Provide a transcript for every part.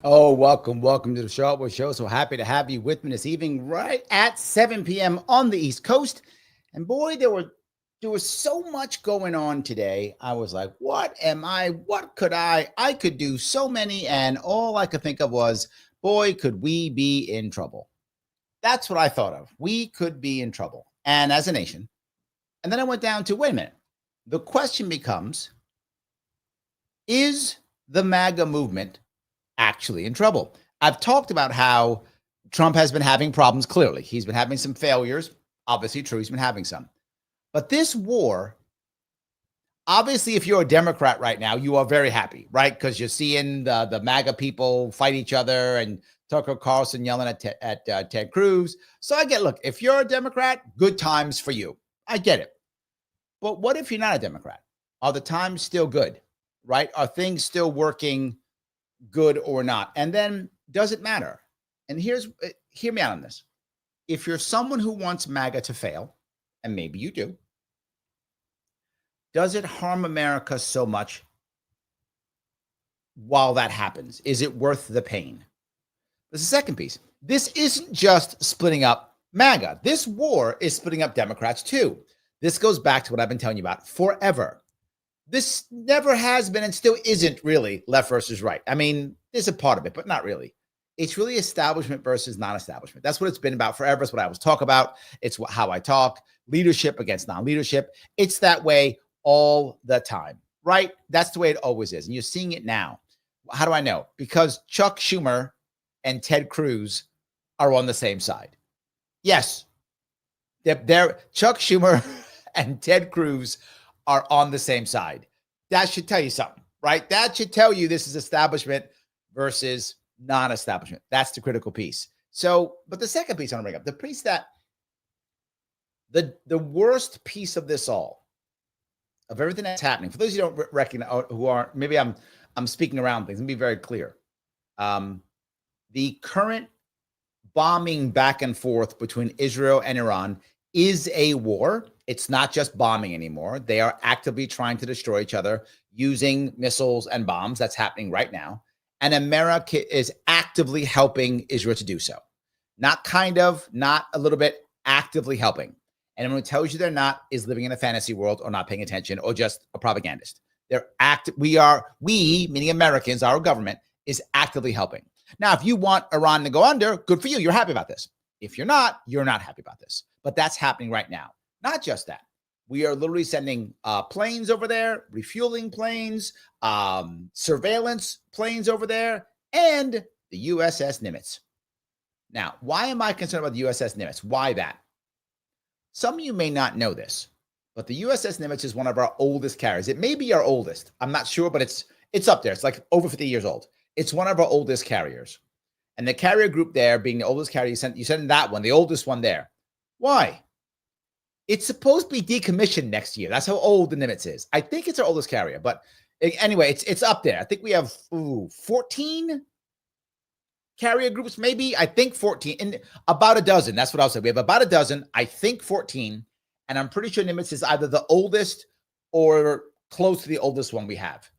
Oh, welcome to the Sharpe Show. So happy to have you with me this evening, right at 7 p.m. on the East Coast. And boy, there was so much going on today. I was like, what could I could do so many, and all I could think of was, boy, could we be in trouble. That's what I thought of. We could be in trouble, and as a nation. And then I went down to, wait a minute. The question becomes, is the MAGA movement actually in trouble? I've talked about how Trump has been having problems. Clearly, he's been having some failures. Obviously true, he's been having some. But this war, obviously, if you're a Democrat right now, you are very happy, right? Because you're seeing the MAGA people fight each other and Tucker Carlson yelling at Ted Cruz. So I get, look, if you're a Democrat, good times for you. I get it. But what if you're not a Democrat? Are the times still good, right? Are things still working good or not? And then does it matter? And hear me out on this. If you're someone who wants MAGA to fail, and maybe you do, does it harm America so much while that happens? Is it worth the pain? There's a second piece. This isn't just splitting up MAGA. This war is splitting up Democrats too. This goes back to what I've been telling you about forever. This never has been and still isn't really left versus right. I mean, there's a part of it, but not really. It's really establishment versus non-establishment. That's what it's been about forever. It's what I always talk about. It's how I talk. Leadership against non-leadership. It's that way all the time, right? That's the way it always is. And you're seeing it now. How do I know? Because Chuck Schumer and Ted Cruz are on the same side. Yes, they're Chuck Schumer and Ted Cruz are on the same side. That should tell you something, right? That should tell you this is establishment versus non-establishment. That's the critical piece. So, but the second piece I want to bring up, the piece that the worst piece of this all, of everything that's happening, for those who don't recognize, who aren't, maybe I'm speaking around things, let me be very clear. The current bombing back and forth between Israel and Iran is a war. It's not just bombing anymore. They are actively trying to destroy each other using missiles and bombs. That's happening right now. And America is actively helping Israel to do so. Not kind of, not a little bit, actively helping. And anyone who tells you they're not is living in a fantasy world or not paying attention or just a propagandist. We, meaning Americans, our government, is actively helping. Now, if you want Iran to go under, good for you. You're happy about this. If you're not happy about this. But that's happening right now. Not just that. We are literally sending planes over there, refueling planes, surveillance planes over there, and the USS Nimitz. Now, why am I concerned about the USS Nimitz? Why that? Some of you may not know this, but the USS Nimitz is one of our oldest carriers. It may be our oldest. I'm not sure, but it's up there. It's like over 50 years old. It's one of our oldest carriers. And the carrier group there being the oldest carrier, you sent that one, the oldest one there. Why? It's supposed to be decommissioned next year. That's how old the Nimitz is. I think it's our oldest carrier, but anyway, it's up there. I think we have 14 carrier groups, maybe. I think 14, and about a dozen. That's what I'll say. We have about a dozen. I think 14, and I'm pretty sure Nimitz is either the oldest or close to the oldest one we have.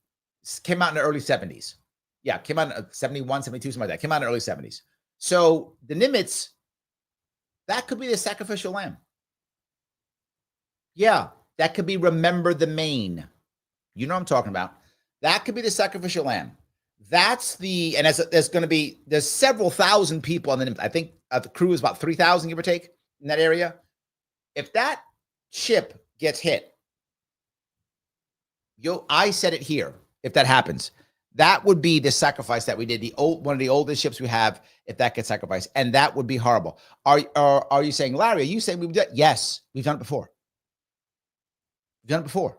This came out in the early 70s. Yeah, came out in 71, 72, something like that. Came out in the early 70s. So the Nimitz, that could be the sacrificial lamb. Yeah, that could be Remember the Maine. You know what I'm talking about. That could be the sacrificial lamb. That's the, and there's several thousand people on the Nimitz. I think the crew is about 3,000, give or take, in that area. If that ship gets hit, I said it here, if that happens, that would be the sacrifice that we did. One of the oldest ships we have, if that gets sacrificed, and that would be horrible. Are you saying, Larry? Are you saying we've done? Yes, we've done it before. We've done it before.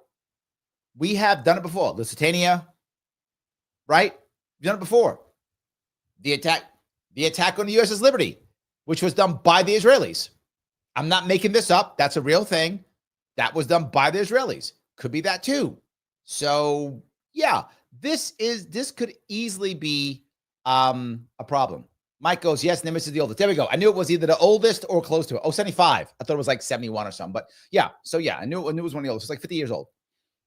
We have done it before. Lusitania, right? We've done it before. The attack on the USS Liberty, which was done by the Israelis. I'm not making this up. That's a real thing. That was done by the Israelis. Could be that too. So yeah, this could easily be a problem. Mike goes, yes, Nimitz is the oldest. There we go. I knew it was either the oldest or close to it. Oh, 75. I thought it was like 71 or something. But yeah, so yeah, I knew it was one of the oldest. It's like 50 years old.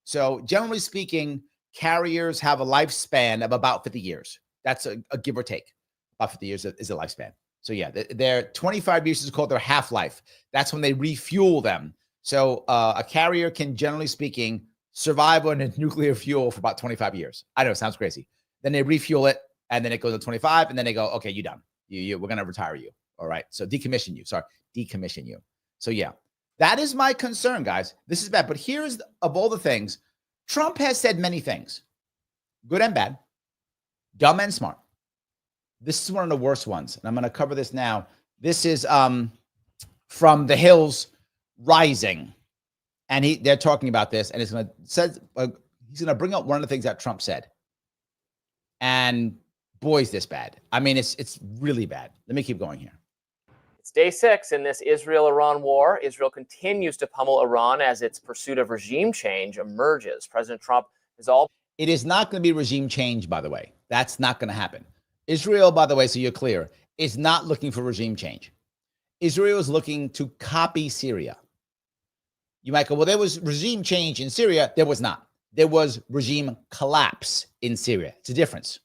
So generally speaking, carriers have a lifespan of about 50 years. That's a give or take. About 50 years is a lifespan. So yeah, their 25 years is called their half-life. That's when they refuel them. So a carrier can, generally speaking, survive on a nuclear fuel for about 25 years. I know it sounds crazy. Then they refuel it, and then it goes to 25, and then they go, okay, you're done. We're going to retire you. All right. So decommission you. So yeah, that is my concern, guys. This is bad. But here's, of all the things, Trump has said many things, good and bad, dumb and smart. This is one of the worst ones, and I'm going to cover this now. This is from The Hills Rising, and they're talking about this, and he's going to bring up one of the things that Trump said, and boy, is this bad. I mean, it's really bad. Let me keep going here. It's day 6 in this Israel-Iran war. Israel continues to pummel Iran as its pursuit of regime change emerges. President Trump is all. It is not going to be regime change, by the way. That's not going to happen. Israel, by the way, so you're clear, is not looking for regime change. Israel is looking to copy Syria. You might go, well, there was regime change in Syria. There was not. There was regime collapse in Syria. It's a difference.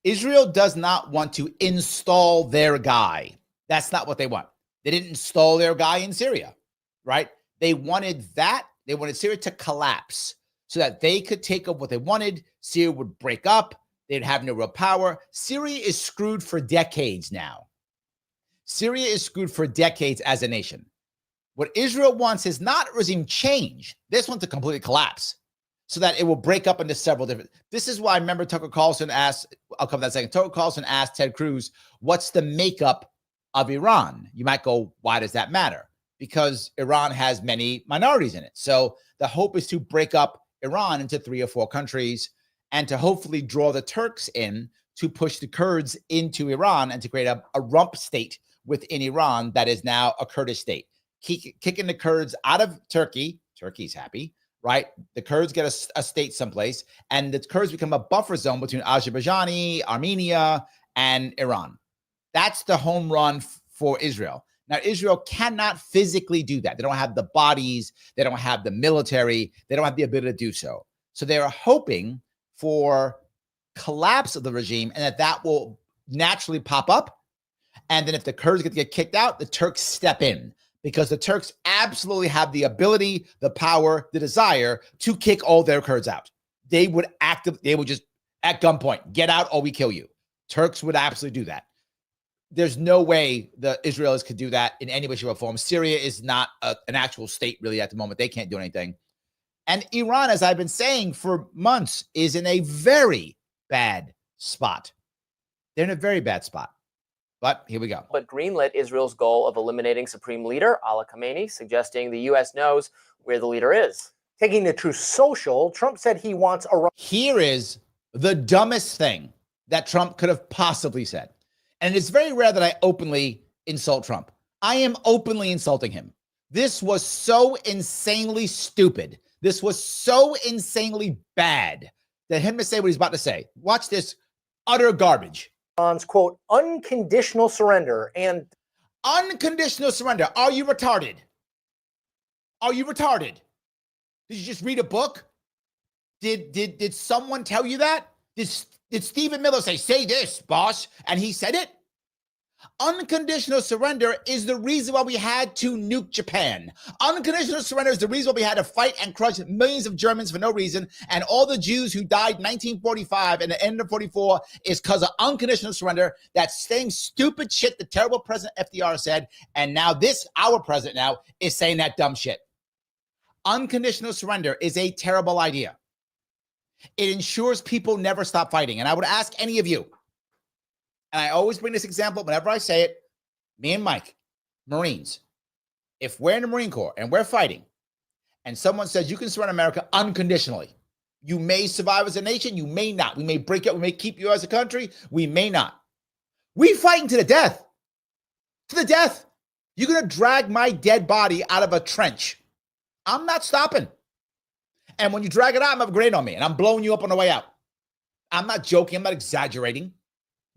Israel does not want to install their guy. That's not what they want. They didn't install their guy in Syria, right? They wanted that. They wanted Syria to collapse so that they could take up what they wanted. Syria would break up. They'd have no real power. Syria is screwed for decades now. Syria is screwed for decades as a nation. What Israel wants is not regime change. This wants to completely collapse so that it will break up into several different. This is why I remember Tucker Carlson asked, I'll cover that in a second. Tucker Carlson asked Ted Cruz, what's the makeup of Iran? You might go, why does that matter? Because Iran has many minorities in it. So the hope is to break up Iran into 3 or 4 countries and to hopefully draw the Turks in to push the Kurds into Iran and to create a rump state within Iran that is now a Kurdish state. Kicking the Kurds out of Turkey. Turkey's happy, right? The Kurds get a state someplace, and the Kurds become a buffer zone between Azerbaijan, Armenia, and Iran. That's the home run for Israel. Now, Israel cannot physically do that. They don't have the bodies. They don't have the military. They don't have the ability to do so. So they are hoping for collapse of the regime and that will naturally pop up. And then if the Kurds get kicked out, the Turks step in because the Turks absolutely have the ability, the power, the desire to kick all their Kurds out. They would just at gunpoint, get out or we kill you. Turks would absolutely do that. There's no way the Israelis could do that in any way, shape, or form. Syria is not an actual state really at the moment. They can't do anything. And Iran, as I've been saying for months, is in a very bad spot. They're in a very bad spot. But here we go. But greenlit Israel's goal of eliminating Supreme Leader Ali Khamenei, suggesting the U.S. knows where the leader is. Taking the Truth Social, Trump said he wants Iran. Here is the dumbest thing that Trump could have possibly said. And it's very rare that I openly insult Trump. I am openly insulting him. This was so insanely stupid. This was so insanely bad that him to say what he's about to say. Watch this utter garbage. Iran's, quote, unconditional surrender and unconditional surrender. Are you retarded? Are you retarded? Did you just read a book? Did someone tell you that? Did Stephen Miller say this, boss? And he said it? Unconditional surrender is the reason why we had to nuke Japan. Unconditional surrender is the reason why we had to fight and crush millions of Germans for no reason. And all the Jews who died in 1945 and the end of 44 is because of unconditional surrender. That same stupid shit the terrible President FDR said. And now our president now, is saying that dumb shit. Unconditional surrender is a terrible idea. It ensures people never stop fighting. And I would ask any of you, and I always bring this example whenever I say it, me and Mike, Marines, if we're in the Marine Corps and we're fighting, and someone says you can surrender America unconditionally, you may survive as a nation, you may not. We may break up, we may keep you as a country, we may not. We fighting to the death. To the death. You're going to drag my dead body out of a trench. I'm not stopping. And when you drag it out, I'm have a grenade on me and I'm blowing you up on the way out. I'm not joking. I'm not exaggerating.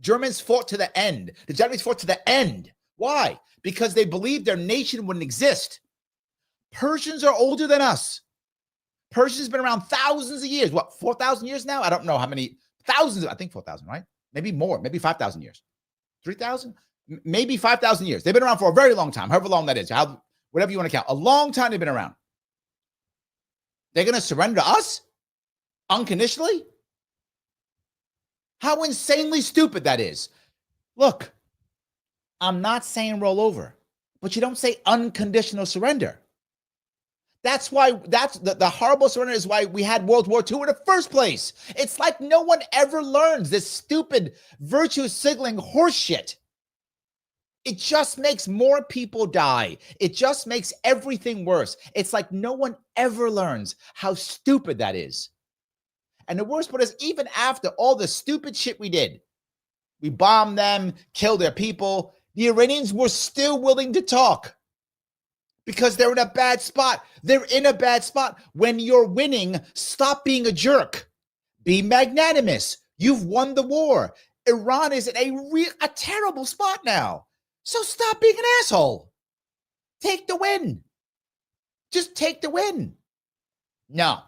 Germans fought to the end. The Japanese fought to the end. Why? Because they believed their nation wouldn't exist. Persians are older than us. Persians been around thousands of years. What, 4,000 years now? I don't know how many. Thousands. I think 4,000, right? Maybe more. Maybe 5,000 years. 3,000? Maybe 5,000 years. They've been around for a very long time, however long that is. Whatever you want to count. A long time they've been around. They're going to surrender to us? Unconditionally? How insanely stupid that is. Look, I'm not saying roll over, but you don't say unconditional surrender. That's why the horrible surrender is why we had World War II in the first place. It's like no one ever learns this stupid virtue signaling horse shit. It just makes more people die. It just makes everything worse. It's like no one ever learns how stupid that is. And the worst part is, even after all the stupid shit we did, we bombed them, killed their people, the Iranians were still willing to talk because they're in a bad spot. They're in a bad spot. When you're winning, stop being a jerk. Be magnanimous. You've won the war. Iran is in a terrible spot now. So stop being an asshole. Take the win. Just take the win. No.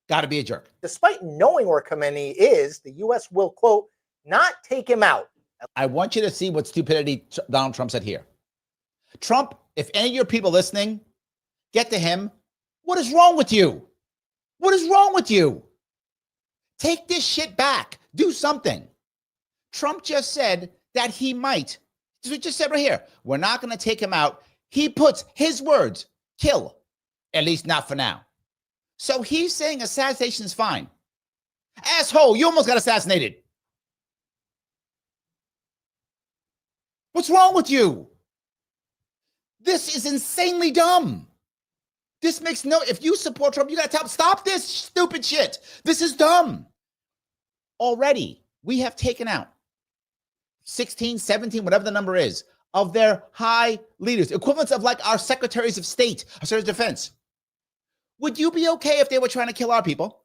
Got to be a jerk. Despite knowing where Khamenei is, the U.S. will, quote, not take him out. I want you to see what stupidity Donald Trump said here. Trump, if any of your people listening, get to him. What is wrong with you? What is wrong with you? Take this shit back. Do something. Trump just said that he might. This is what he just said right here. We're not going to take him out. He puts his words, kill, at least not for now. So he's saying assassination is fine. Asshole, you almost got assassinated. What's wrong with you? This is insanely dumb. This makes no, if you support Trump, you got to tell him, stop this stupid shit. This is dumb. Already, we have taken out 16, 17, whatever the number is, of their high leaders, equivalents of like our secretaries of state, our secretaries of defense. Would you be okay if they were trying to kill our people?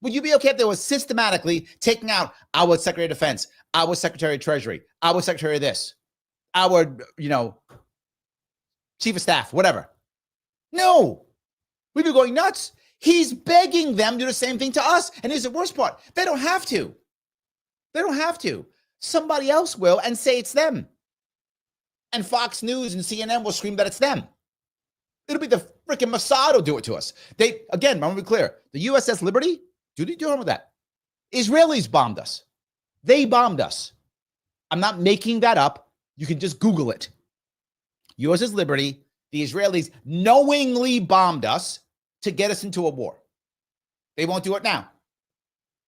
Would you be okay if they were systematically taking out our Secretary of Defense, our Secretary of Treasury, our Secretary of this, our, Chief of Staff, whatever? No. We'd be going nuts. He's begging them to do the same thing to us. And here's the worst part. They don't have to. They don't have to. Somebody else will and say it's them. And Fox News and CNN will scream that it's them. It'll be the freaking Mossad will do it to us. They, again, I want to be clear. The USS Liberty, do with that. Israelis bombed us. They bombed us. I'm not making that up. You can just Google it. USS Liberty, the Israelis knowingly bombed us to get us into a war. They won't do it now.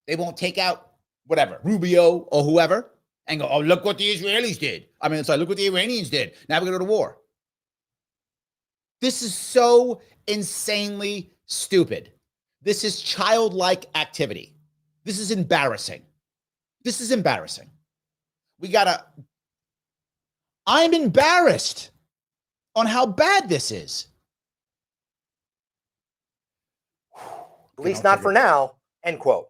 They won't take out whatever, Rubio or whoever, and go, oh, look what the Israelis did. Look what the Iranians did. Now we're going to go to war. This is so insanely stupid. This is childlike activity. This is embarrassing. This is embarrassing. I'm embarrassed on how bad this is. At least not for now, end quote.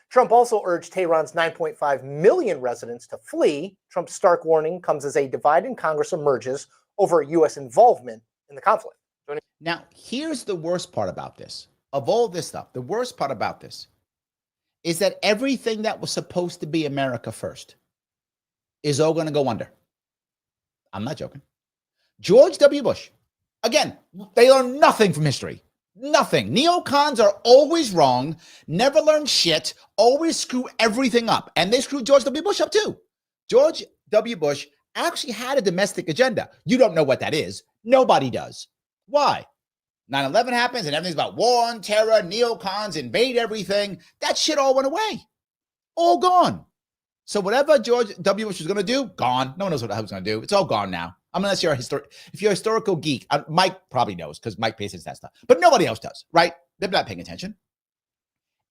Trump also urged Tehran's 9.5 million residents to flee. Trump's stark warning comes as a divide in Congress emerges over U.S. involvement in the conflict. Now, here's the worst part about this. Of all this stuff, the worst part about this is that everything that was supposed to be America first is all going to go under. I'm not joking. George W. Bush. Again, they learn nothing from history. Nothing. Neocons are always wrong, never learn shit, always screw everything up. And they screwed George W. Bush up too. George W. Bush actually had a domestic agenda. You don't know what that is. Nobody does. Why? 9/11 happens and everything's about war on terror, neocons invade everything. That shit all went away. All gone. So whatever George W. Bush was going to do, gone. No one knows what he was going to do. It's all gone now. Unless you're if you're a historical geek, Mike probably knows because Mike pays attention to that stuff. But nobody else does, right? They're not paying attention.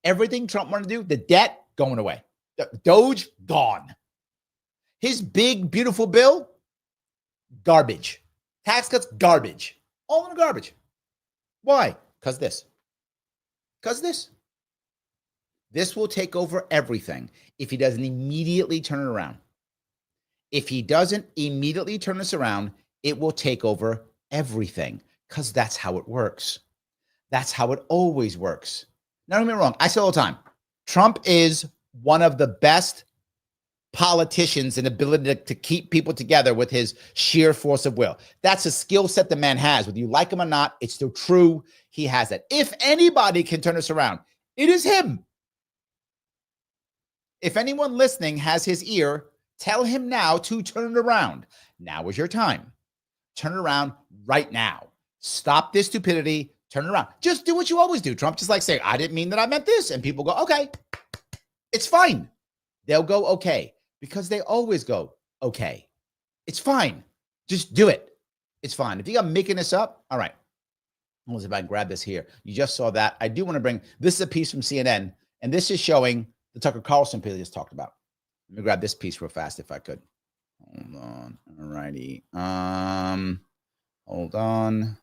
Everything Trump wanted to do, the debt going away. The Doge, gone. His big, beautiful bill, garbage. Tax cuts, garbage. All in the garbage. Why? Because this will take over everything if he doesn't immediately turn it around. If he doesn't immediately turn this around, it will take over everything, because that's how it works. That's how it always works. Now, don't get me wrong. I say all the time, Trump is one of the best politicians in ability to keep people together with his sheer force of will. That's a skill set the man has. Whether you like him or not, it's still true. He has that. If anybody can turn this around, it is him. If anyone listening has his ear, tell him now to turn it around. Now is your time. Turn it around right now. Stop this stupidity. Turn it around. Just do what you always do, Trump. Just like say, I didn't mean that, I meant this. And people go, okay, it's fine. They'll go, okay, because they always go, okay, it's fine. Just do it. It's fine. If you are making this up, all right. Let's see if I can grab this here. You just saw that. I do want to bring, this is a piece from CNN, and this is showing the Tucker Carlson piece I just talked about. Let me grab this piece real fast if I could. Hold on. All righty. Hold on.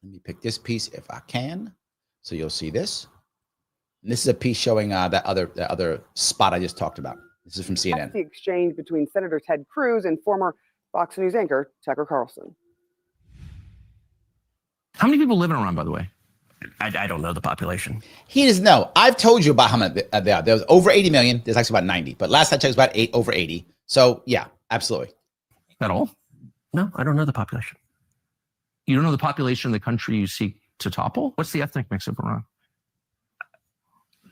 Let me pick this piece if I can. So you'll see this. And this is a piece showing that other spot I just talked about. This is from CNN. That's the exchange between Senator Ted Cruz and former Fox News anchor Tucker Carlson. How many people live in Iran, by the way? I don't know the population. He doesn't know. I've told you about how many there are. There was over 80 million. There's actually about 90. But last I checked, it was about over 80. So, yeah, absolutely. At all? No, I don't know the population. You don't know the population of the country you seek to topple? What's the ethnic mix of Iran?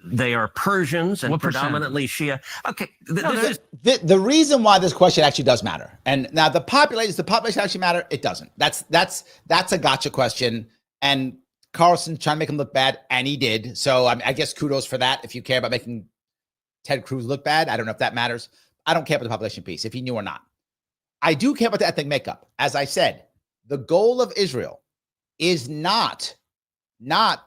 They are Persians and What percent? predominantly Shia. Okay. The reason why this question actually does matter, and now does the population actually matter? It doesn't. That's a gotcha question. And Carlson trying to make him look bad, and he did. So I guess kudos for that. If you care about making Ted Cruz look bad, I don't know if that matters. I don't care about the population piece, if he knew or not. I do care about the ethnic makeup. As I said, the goal of Israel is not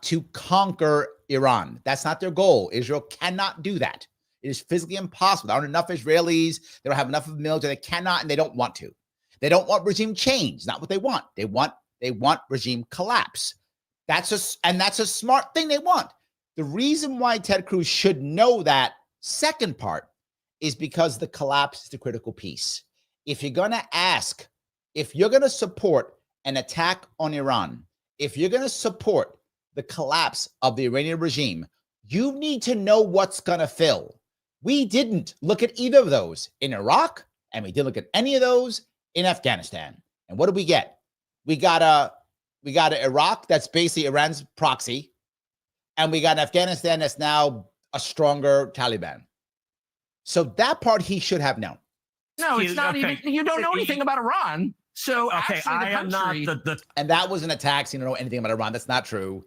to conquer Iran. That's not their goal. Israel cannot do that. It is physically impossible. There aren't enough Israelis. They don't have enough of the military. They cannot, and they don't want to. They don't want regime change. Not what they want. They want regime collapse. That's a smart thing they want. The reason why Ted Cruz should know that second part is because the collapse is the critical piece. If you're going to support an attack on Iran, if you're going to support the collapse of the Iranian regime, you need to know what's going to fill. We didn't look at either of those in Iraq, and we didn't look at any of those in Afghanistan. And what did we get? We got a Iraq that's basically Iran's proxy, and we got an Afghanistan that's now a stronger Taliban. So that part he should have known. No, it's not even. You don't know anything about Iran. So okay, I am not and that was an attack. So you don't know anything about Iran. That's not true.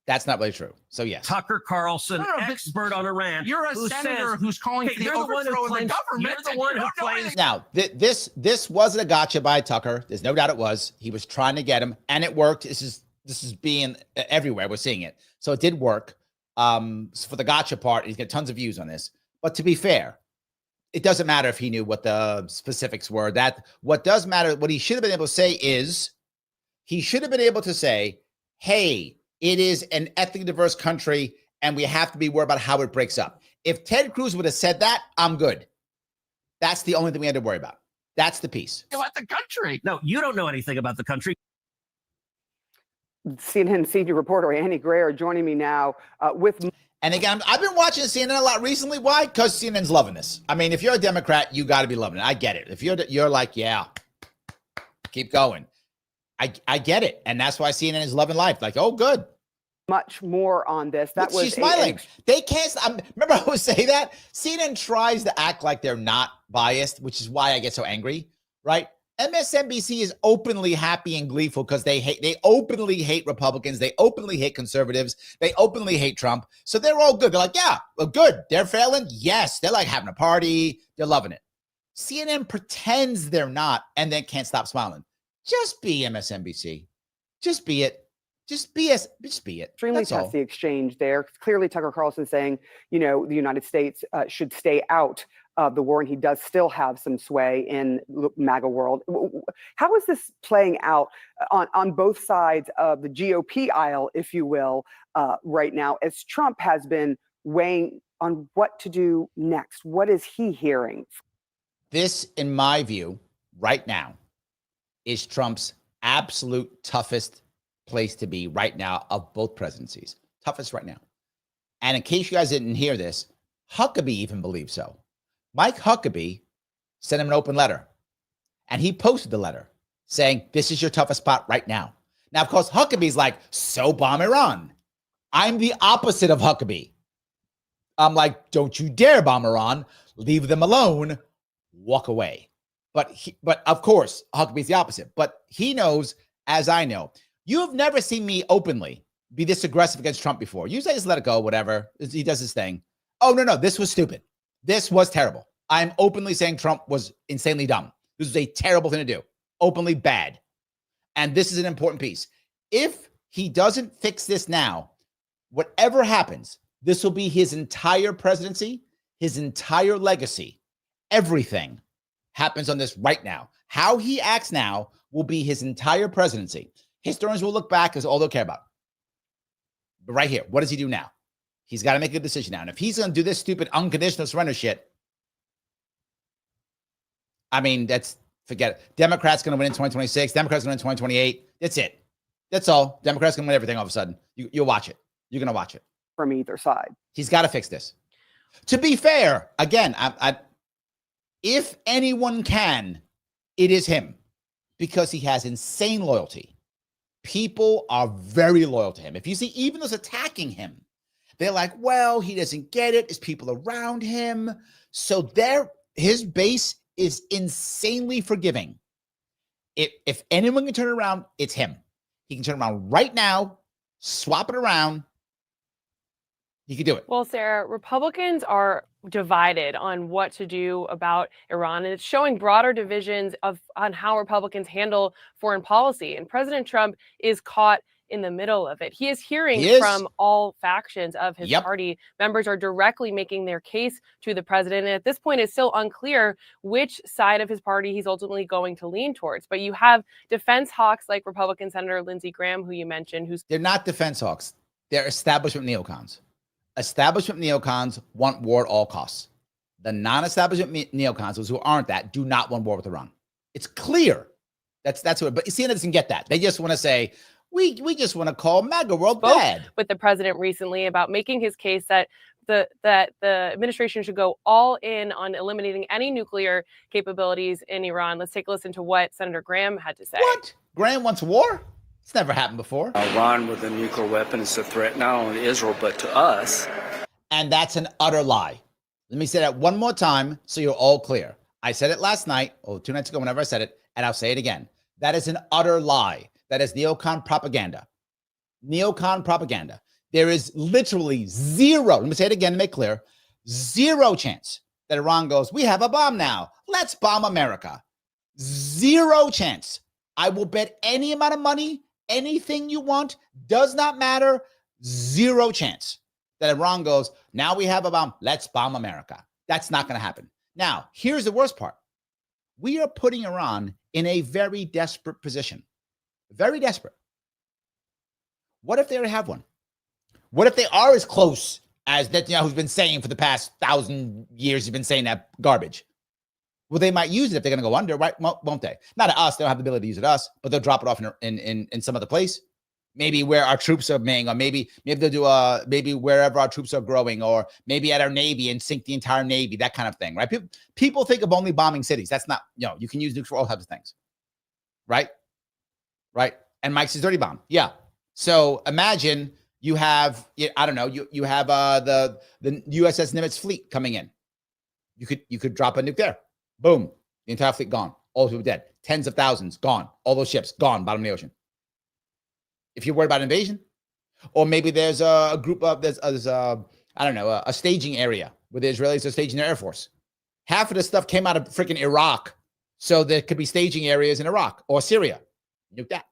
That's not really true. So yes, Tucker Carlson, expert on Iran. You're a senator who's calling for the overthrow of the government. You're the one who claims. Now, this wasn't a gotcha by Tucker. There's no doubt it was. He was trying to get him, and it worked. This is being everywhere. We're seeing it. So it did work. So for the gotcha part, he's got tons of views on this. But to be fair, it doesn't matter if he knew what the specifics were. That what does matter, what he should have been able to say is, he should have been able to say, hey, it is an ethnically diverse country, and we have to be worried about how it breaks up. If Ted Cruz would have said that, I'm good. That's the only thing we had to worry about. That's the piece. About the country. No, you don't know anything about the country. CNN senior reporter Annie Gray are joining me now with. And again, I've been watching CNN a lot recently. Why? Because CNN's loving this. I mean, if you're a Democrat, you got to be loving it. I get it. If you're like, yeah, keep going. I get it. And that's why CNN is loving life. Like, oh, good. Much more on this. That was she's smiling. They can't. Remember, I always say that CNN tries to act like they're not biased, which is why I get so angry, right? MSNBC is openly happy and gleeful because they openly hate Republicans. They openly hate conservatives. They openly hate Trump. So they're all good. They're like, yeah, well, good. They're failing. Yes. They're like having a party. They're loving it. CNN pretends they're not and then can't stop smiling. Just be MSNBC. Just be it. Just be it. Extremely testy exchange there. Clearly, Tucker Carlson saying, the United States should stay out of the war, and he does still have some sway in MAGA world. How is this playing out on both sides of the GOP aisle, if you will, right now, as Trump has been weighing on what to do next? What is he hearing? This, in my view, right now, is Trump's absolute toughest place to be right now of both presidencies. Toughest right now. And in case you guys didn't hear this, Huckabee even believes so. Mike Huckabee sent him an open letter, and he posted the letter saying, this is your toughest spot right now. Now, of course, Huckabee's like, so bomb Iran. I'm the opposite of Huckabee. I'm like, don't you dare bomb Iran. Leave them alone. Walk away. But of course, Huckabee's the opposite. But he knows, as I know, you have never seen me openly be this aggressive against Trump before. Usually I just let it go, whatever. He does his thing. Oh, no, this was stupid. This was terrible. I'm openly saying Trump was insanely dumb. This was a terrible thing to do. Openly bad. And this is an important piece. If he doesn't fix this now, whatever happens, this will be his entire presidency, his entire legacy. Everything happens on this right now. How he acts now will be his entire presidency. Historians will look back as all they'll care about. But right here, what does he do now? He's got to make a decision now. And if he's going to do this stupid unconditional surrender shit, I mean, forget it. Democrats going to win in 2026. Democrats going to win in 2028. That's it. That's all. Democrats going to win everything all of a sudden. You'll watch it. You're going to watch it. From either side. He's got to fix this. To be fair, again, if anyone can, it is him, because he has insane loyalty. People are very loyal to him. If you see even those attacking him, they're like, well, he doesn't get it. There's people around him. So his base is insanely forgiving. If anyone can turn it around, it's him. He can turn it around right now, swap it around. He can do it. Well, Sarah, Republicans are divided on what to do about Iran, and it's showing broader divisions on how Republicans handle foreign policy. And President Trump is caught in the middle of it. He is hearing from all factions of his party. Members are directly making their case to the president. And at this point, it's still unclear which side of his party he's ultimately going to lean towards. But you have defense hawks like Republican Senator Lindsey Graham, who you mentioned, they're not defense hawks. They're establishment neocons. Establishment neocons want war at all costs. The non-establishment neocons, those who aren't that, do not want war with Iran. It's clear. That's what. But CNN doesn't get that. They just want to say, we just want to call MAGA world bad. With the president recently about making his case that the administration should go all in on eliminating any nuclear capabilities in Iran. Let's take a listen to what Senator Graham had to say. What? Graham wants war? It's never happened before. Iran with a nuclear weapon is a threat not only to Israel, but to us. And that's an utter lie. Let me say that one more time so you're all clear. I said it last night, or 2 nights ago, whenever I said it, and I'll say it again. That is an utter lie. That is neocon propaganda. Neocon propaganda. There is literally zero, let me say it again to make clear, zero chance that Iran goes, we have a bomb now. Let's bomb America. Zero chance. I will bet any amount of money, anything you want, does not matter. Zero chance that Iran goes, now we have a bomb. Let's bomb America. That's not going to happen. Now, here's the worst part. We are putting Iran in a very desperate position. Very desperate. What if they already have one? What if they are as close as Netanyahu's been saying for the past 1,000 years? He's been saying that garbage. Well, they might use it if they're going to go under, right? Won't they? Not at us. They don't have the ability to use it at us, but they'll drop it off in some other place. Maybe where our troops are being, or maybe they'll do maybe wherever our troops are growing, or maybe at our Navy and sink the entire Navy, that kind of thing, right? People think of only bombing cities. That's not, you can use nukes for all types of things, right? Right. And Mike's dirty bomb. Yeah. So imagine you have, I don't know, you have the USS Nimitz fleet coming in. You could drop a nuke there. Boom. The entire fleet gone. All people dead. Tens of thousands gone. All those ships gone, bottom of the ocean. If you're worried about invasion, or maybe there's a group of, there's I don't know, a staging area where the Israelis are staging their Air Force. Half of this stuff came out of freaking Iraq. So there could be staging areas in Iraq or Syria. Nuke that.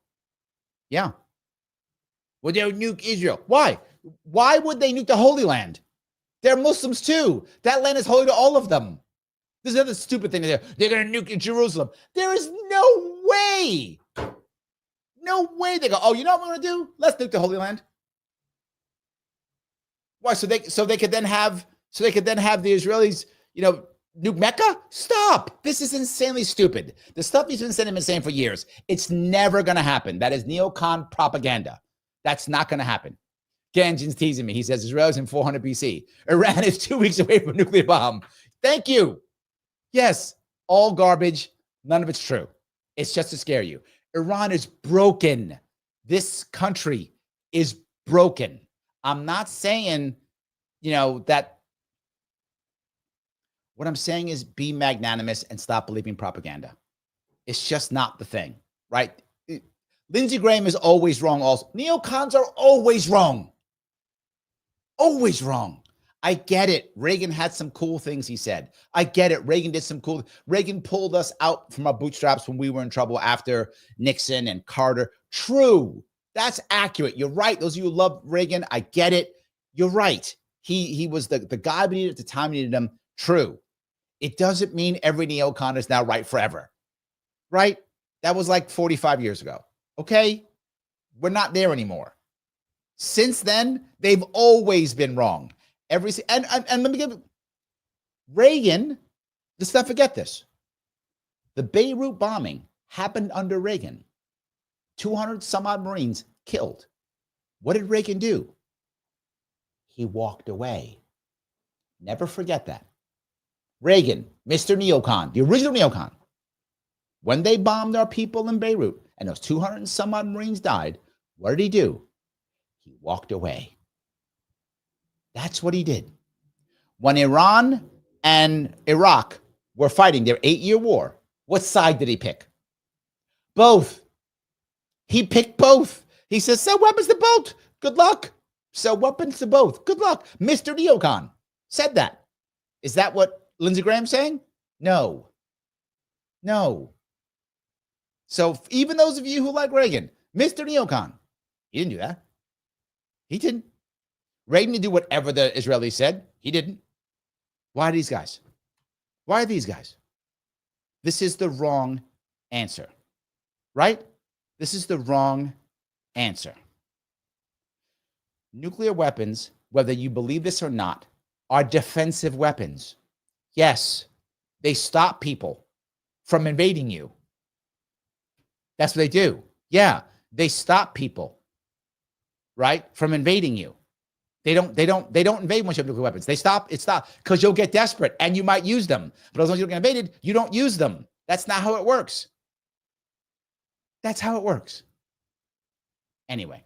Yeah. Would they nuke Israel? Why? Why would they nuke the Holy Land? They're Muslims too. That land is holy to all of them. This is another stupid thing to do. They're going to nuke Jerusalem. There is no way. No way they go, oh, you know what we're going to do? Let's nuke the Holy Land. Why? So they could then have the Israelis, nuke Mecca? Stop. This is insanely stupid. The stuff he's been saying for years. It's never going to happen. That is neocon propaganda. That's not going to happen. Ganjin's teasing me. He says Israel is in 400 BC. Iran is 2 weeks away from a nuclear bomb. Thank you. Yes, all garbage. None of it's true. It's just to scare you. Iran is broken. This country is broken. I'm not saying, that. What I'm saying is be magnanimous and stop believing propaganda. It's just not the thing, right? Lindsey Graham is always wrong also. Neocons are always wrong. Always wrong. I get it. Reagan had some cool things he said. I get it. Reagan did some cool. Reagan pulled us out from our bootstraps when we were in trouble after Nixon and Carter. True. That's accurate. You're right. Those of you who love Reagan, I get it. You're right. He was the guy we needed at the time we needed him. True. It doesn't mean every neocon is now right forever. Right? That was like 45 years ago. Okay? We're not there anymore. Since then, they've always been wrong. And let me give Reagan, let's not forget this. The Beirut bombing happened under Reagan. 200 some odd Marines killed. What did Reagan do? He walked away. Never forget that. Reagan, Mr. Neocon, the original neocon, when they bombed our people in Beirut and those 200 and some odd Marines died, what did he do? He walked away. That's what he did. When Iran and Iraq were fighting their 8-year war, what side did he pick? Both. He picked both. He says, sell weapons to both. Good luck. Sell weapons to both. Good luck. Mr. Neocon said that. Is that what Lindsey Graham's saying? No. No. So even those of you who like Reagan, Mr. Neocon, he didn't do that. He didn't. Reagan didn't do whatever the Israelis said. He didn't. Why are these guys? Why are these guys? This is the wrong answer, right? This is the wrong answer. Nuclear weapons, whether you believe this or not, are defensive weapons. Yes, they stop people from invading you. That's what they do. Yeah, they stop people, right, from invading you. They don't invade once you have nuclear weapons. They stop, because you'll get desperate and you might use them. But as long as you don't get invaded, you don't use them. That's not how it works. That's how it works. Anyway,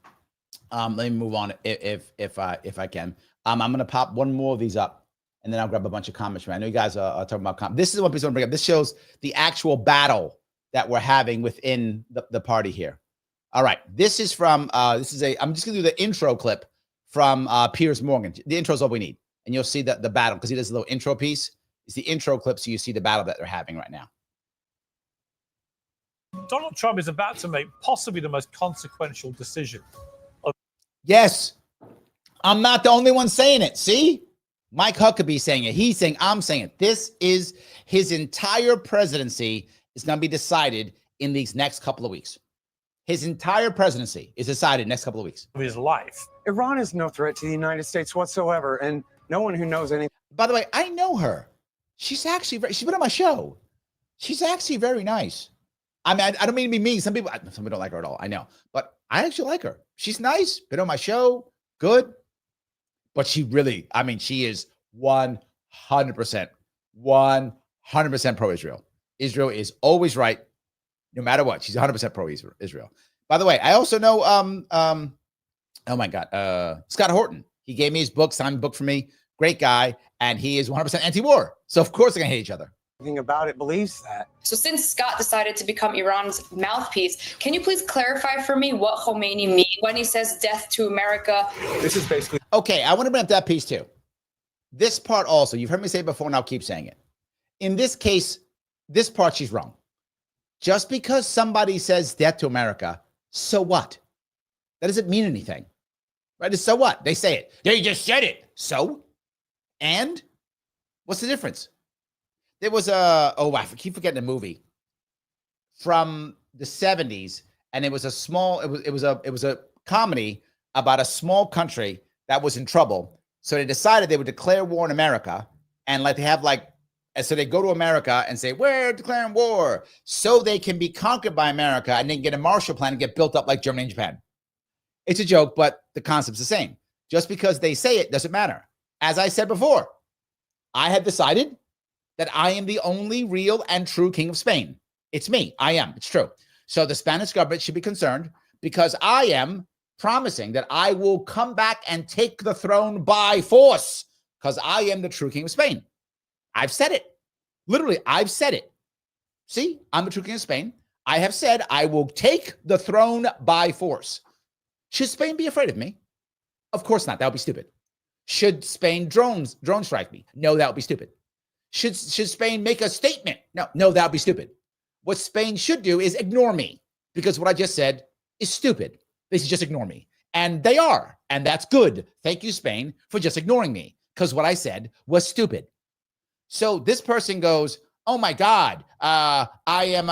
let me move on if I can. I'm going to pop one more of these up, and then I'll grab a bunch of comments. I know you guys are talking about this is what people bring up. This shows the actual battle that we're having within the party here. All right, this is from I'm just going to do the intro clip from Piers Morgan. The intro is all we need, and you'll see the battle because he does a little intro piece. It's the intro clip, so you see the battle that they're having right now. Donald Trump is about to make possibly the most consequential decision. Yes. I'm not the only one saying it. See? Mike Huckabee saying it. He's saying, I'm saying it. This is his entire presidency is going to be decided in these next couple of weeks. His entire presidency is decided next couple of weeks. Of his life. Iran is no threat to the United States whatsoever, and no one who knows anything. By the way, I know her. She's actually she's been on my show. She's actually very nice. I mean, I don't mean to be mean. Some people don't like her at all. I know, but I actually like her. She's nice. Been on my show. Good. But she really, I mean, she is 100% pro-Israel. Israel is always right, no matter what. She's 100% pro-Israel. By the way, I also know, oh my God, Scott Horton. He gave me his book, signed a book for me. Great guy. And he is 100% anti-war. So of course they're going to hate each other. Anything about it believes that. So since Scott decided to become Iran's mouthpiece, can you please clarify for me what Khomeini means when he says death to America? This is basically... Okay, I want to bring up that piece too. This part also, you've heard me say it before and I'll keep saying it. In this case, this part she's wrong. Just because somebody says death to America, so what? That doesn't mean anything. Right? So what? They say it. They just said it. So? And? What's the difference? there was I keep forgetting the movie from the 70s, and it was a comedy about a small country that was in trouble. So they decided they would declare war on America, and so they go to America and say, we're declaring war, so they can be conquered by America and then get a Marshall Plan and get built up like Germany and Japan. It's a joke, but the concept's the same. Just because they say it doesn't matter. As I said before, I have decided that I am the only real and true king of Spain. It's me. I am. It's true. So the Spanish government should be concerned, because I am promising that I will come back and take the throne by force, because I am the true king of Spain. I've said it. Literally, I've said it. See, I'm the true king of Spain. I have said I will take the throne by force. Should Spain be afraid of me? Of course not. That would be stupid. Should Spain drone strike me? No, that would be stupid. Should Spain make a statement? No, that would be stupid. What Spain should do is ignore me, because what I just said is stupid. They should just ignore me. And they are. And that's good. Thank you, Spain, for just ignoring me, because what I said was stupid. So this person goes, oh my God, I am,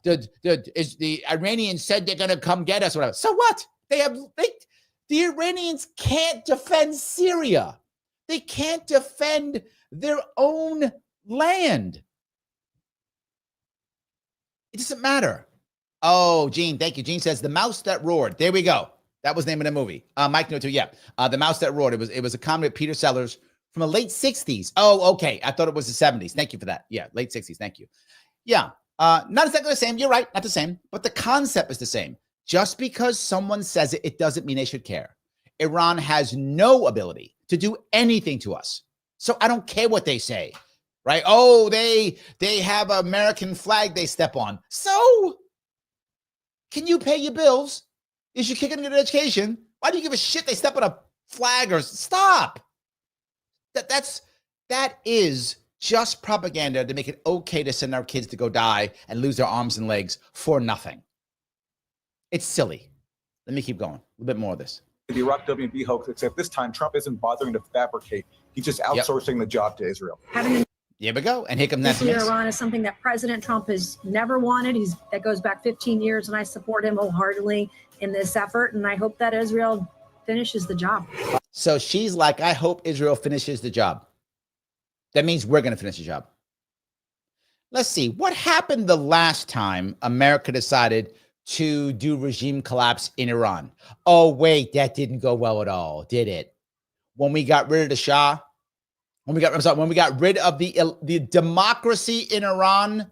the Iranians said they're going to come get us, whatever. So what? The Iranians can't defend Syria. They can't defend their own land. It doesn't matter. Oh, Gene, thank you. Gene says The Mouse That Roared. There we go. That was the name of the movie. Mike knew it too. Yeah. The Mouse That Roared. It was a comedy with Peter Sellers from the late 60s. Oh, okay. I thought it was the 70s. Thank you for that. Yeah, late 60s. Thank you. Yeah. Not exactly the same. You're right. Not the same. But the concept is the same. Just because someone says it, it doesn't mean they should care. Iran has no ability to do anything to us. So I don't care what they say, right? Oh, they have an American flag they step on. So can you pay your bills? Is your kid going to get an education? Why do you give a shit they step on a flag? Or stop. That is just propaganda to make it okay to send our kids to go die and lose their arms and legs for nothing. It's silly. Let me keep going. A little bit more of this. The Iraq WB hoax, except this time Trump isn't bothering to fabricate. He's just outsourcing the job to Israel. Here we go. And here comes Nancy Mace. Iran is something that President Trump has never wanted. That goes back 15 years, and I support him wholeheartedly in this effort. And I hope that Israel finishes the job. So she's like, I hope Israel finishes the job. That means we're going to finish the job. Let's see. What happened the last time America decided to do regime collapse in Iran? Oh, wait, that didn't go well at all, did it? When we got rid of the Shah, when we got rid of the democracy in Iran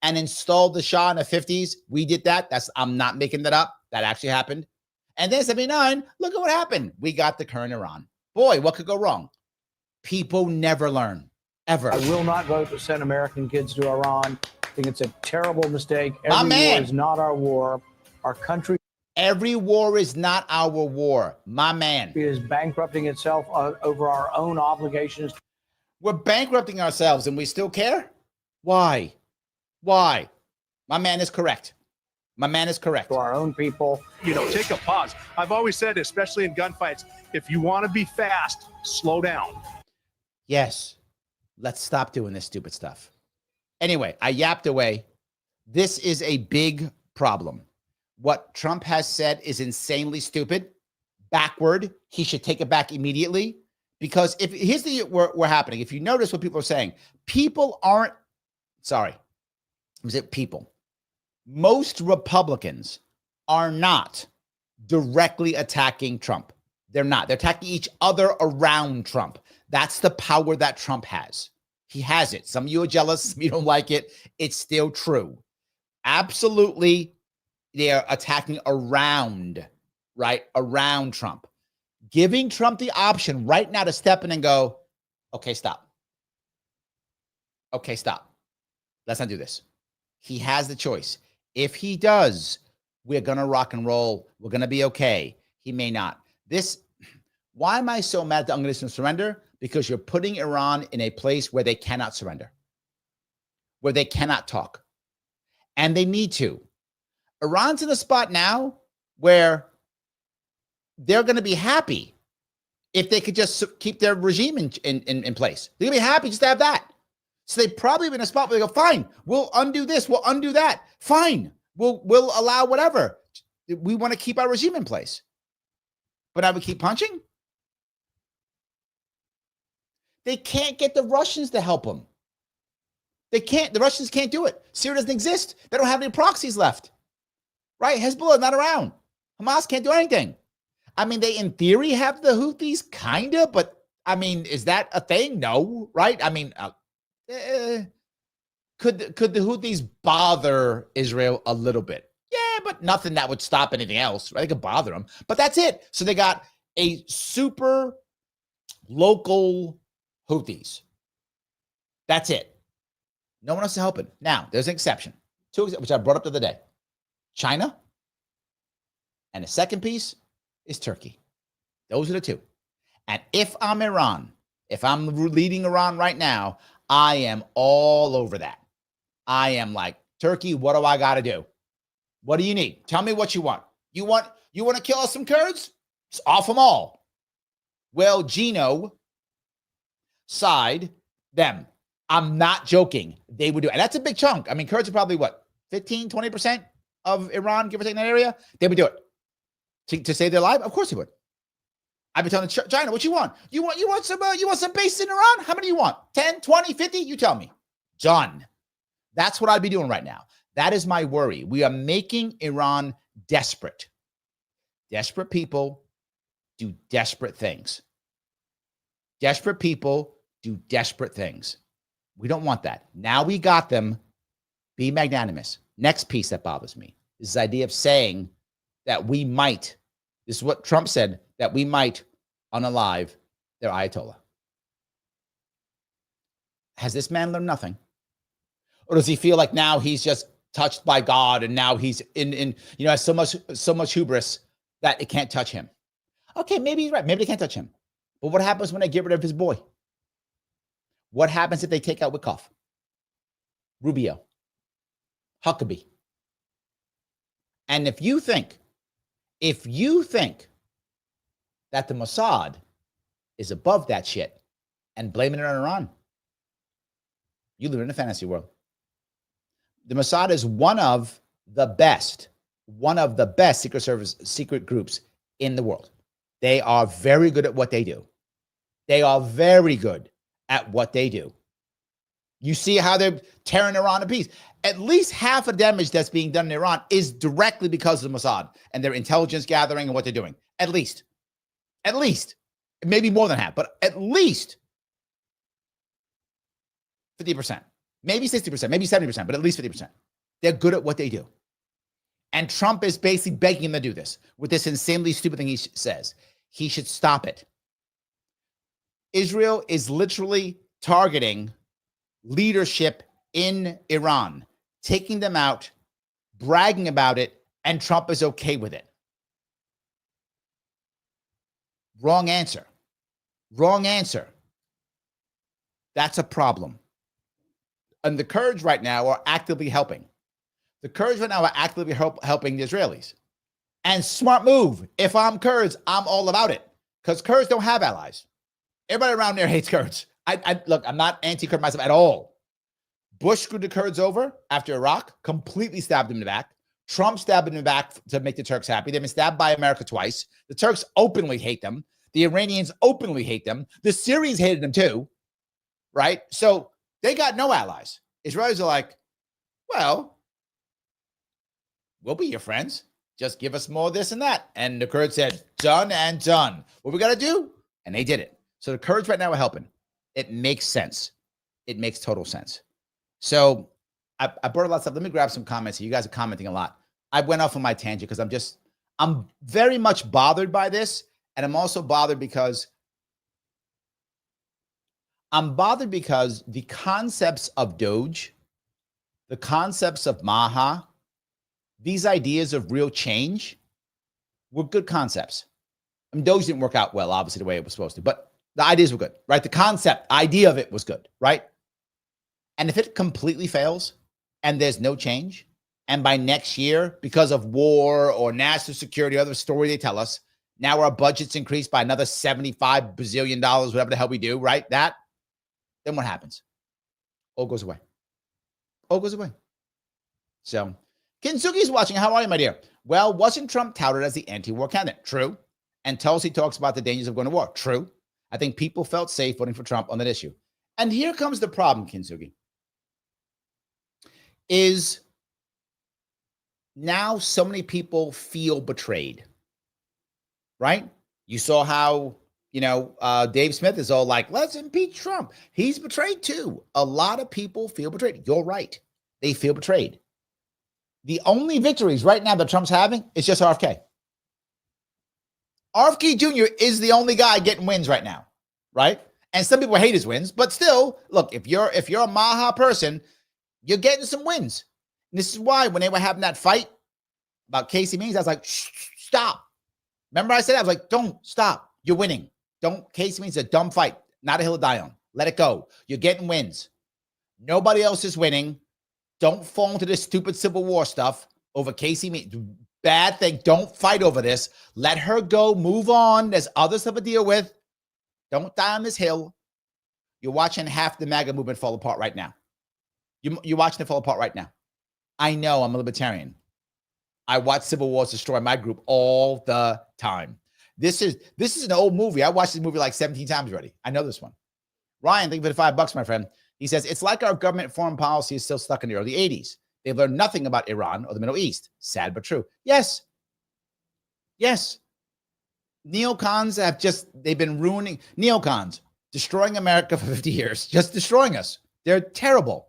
and installed the Shah in the 50s, we did that. I'm not making that up. That actually happened. And then 79, look at what happened. We got the current Iran. Boy, what could go wrong? People never learn, ever. I will not vote to send American kids to Iran. I think it's a terrible mistake. Every war is not our war. Our country. Every war is not our war, my man. Is bankrupting itself over our own obligations. We're bankrupting ourselves and we still care? Why? My man is correct. My man is correct. To our own people. Take a pause. I've always said, especially in gunfights, if you want to be fast, slow down. Yes. Let's stop doing this stupid stuff. Anyway, I yapped away. This is a big problem. What Trump has said is insanely stupid, backward. He should take it back immediately. Because here's we're happening. If you notice what people are saying, most Republicans are not directly attacking Trump. They're not. They're attacking each other around Trump. That's the power that Trump has. He has it. Some of you are jealous. Some of you don't like it. It's still true. Absolutely, they are attacking around Trump. Giving Trump the option right now to step in and go, okay, stop. Okay, stop. Let's not do this. He has the choice. If he does, we're going to rock and roll. We're going to be okay. He may not. Why am I so mad at the unconditional surrender? Because you're putting Iran in a place where they cannot surrender, where they cannot talk. And they need to. Iran's in a spot now where they're going to be happy if they could just keep their regime in place. They're going to be happy just to have that. So they probably been in a spot where they go, fine, we'll undo this, we'll undo that. Fine, we'll allow whatever. We want to keep our regime in place. But I would keep punching. They can't get the Russians to help them. They can't. The Russians can't do it. Syria doesn't exist. They don't have any proxies left. Right? Hezbollah is not around. Hamas can't do anything. I mean, they in theory have the Houthis, kind of, but I mean, is that a thing? No, right? I mean, could the Houthis bother Israel a little bit? Yeah, but nothing that would stop anything else. Right? They could bother them, but that's it. So they got a super local Houthis. That's it. No one else is helping. Now, there's an exception. Two, which I brought up the other day. China. And the second piece is Turkey. Those are the two. And if I'm Iran, if I'm leading Iran right now, I am all over that. I am like, Turkey, what do I got to do? What do you need? Tell me what you want. You want to kill us some Kurds? It's off them all. Well, Gino side them. I'm not joking. They would do it. And that's a big chunk. I mean, Kurds are probably what, 15, 20% of Iran, give or take in that area? They would do it. To save their life? Of course they would. I've been telling China, what you want? You want some bases in Iran? How many do you want? 10, 20, 50? You tell me. Done. That's what I'd be doing right now. That is my worry. We are making Iran desperate. Desperate people do desperate things. Desperate people do desperate things. We don't want that. Now we got them. Be magnanimous. Next piece that bothers me is this idea of saying that we might, this is what Trump said, that we might unalive their Ayatollah. Has this man learned nothing? Or does he feel like now he's just touched by God and now he's has so much hubris that it can't touch him? Okay, maybe he's right. Maybe they can't touch him. But what happens when they get rid of his boy? What happens if they take out Wickoff, Rubio, Huckabee? And if you think that the Mossad is above that shit and blaming it on Iran, you live in a fantasy world. The Mossad is one of the best Secret Service, secret groups in the world. They are very good at what they do. They are very good at what they do. You see how they're tearing Iran to pieces. At least half of the damage that's being done in Iran is directly because of the Mossad and their intelligence gathering and what they're doing. At least. Maybe more than half, but at least 50%. Maybe 60%, maybe 70%, but at least 50%. They're good at what they do. And Trump is basically begging them to do this with this insanely stupid thing he says. He should stop it. Israel is literally targeting leadership in Iran, taking them out, bragging about it, and Trump is okay with it. Wrong answer. That's a problem. And the Kurds right now are actively helping. The Kurds right now are actively helping the Israelis. And smart move. If I'm Kurds, I'm all about it. Because Kurds don't have allies. Everybody around there hates Kurds. Look, I'm not anti-Kurd myself at all. Bush screwed the Kurds over after Iraq, completely stabbed them in the back. Trump stabbed them in the back to make the Turks happy. They've been stabbed by America twice. The Turks openly hate them. The Iranians openly hate them. The Syrians hated them too, right? So they got no allies. Israelis are like, well, we'll be your friends. Just give us more of this and that. And the Kurds said, done and done. What we got to do? And they did it. So the Kurds right now are helping. It makes sense. It makes total sense. So I brought a lot of stuff. Let me grab some comments here. You guys are commenting a lot. I went off on my tangent because I'm very much bothered by this. And I'm also bothered because the concepts of Doge, the concepts of MAGA, these ideas of real change were good concepts. I mean, Doge didn't work out well, obviously, the way it was supposed to, but the ideas were good, right? The idea of it was good, right? And if it completely fails and there's no change, and by next year, because of war or national security, other story they tell us, now our budget's increased by another $75 bazillion, whatever the hell we do, right? Then what happens? All goes away. All goes away. So, Kinsugi's watching. How are you, my dear? Well, wasn't Trump touted as the anti-war candidate? True. And Tulsi talks about the dangers of going to war. True. I think people felt safe voting for Trump on that issue. And here comes the problem, Kinsugi, is now so many people feel betrayed, right? You saw how, Dave Smith is all like, let's impeach Trump. He's betrayed too. A lot of people feel betrayed. You're right. They feel betrayed. The only victories right now that Trump's having is just RFK. RFK Jr. is the only guy getting wins right now, right? And some people hate his wins, but still, look, if you're a MAGA person, you're getting some wins. And this is why when they were having that fight about Casey Means, I was like, shh, stop. Remember I said, I was like, don't stop. You're winning. Casey Means a dumb fight, not a hill to die on. Let it go. You're getting wins. Nobody else is winning. Don't fall into this stupid Civil War stuff over Casey Means. Bad thing. Don't fight over this. Let her go. Move on. There's other stuff to deal with. Don't die on this hill. You're watching half the MAGA movement fall apart right now. You're watching it fall apart right now. I know I'm a libertarian. I watch Civil Wars destroy my group all the time. This is an old movie. I watched this movie like 17 times already. I know this one. Ryan, thank you for the $5, my friend. He says, it's like our government foreign policy is still stuck in the early 80s. They've learned nothing about Iran or the Middle East. Sad but true. Yes. Yes. Neocons they've been ruining, neocons, destroying America for 50 years, just destroying us. They're terrible.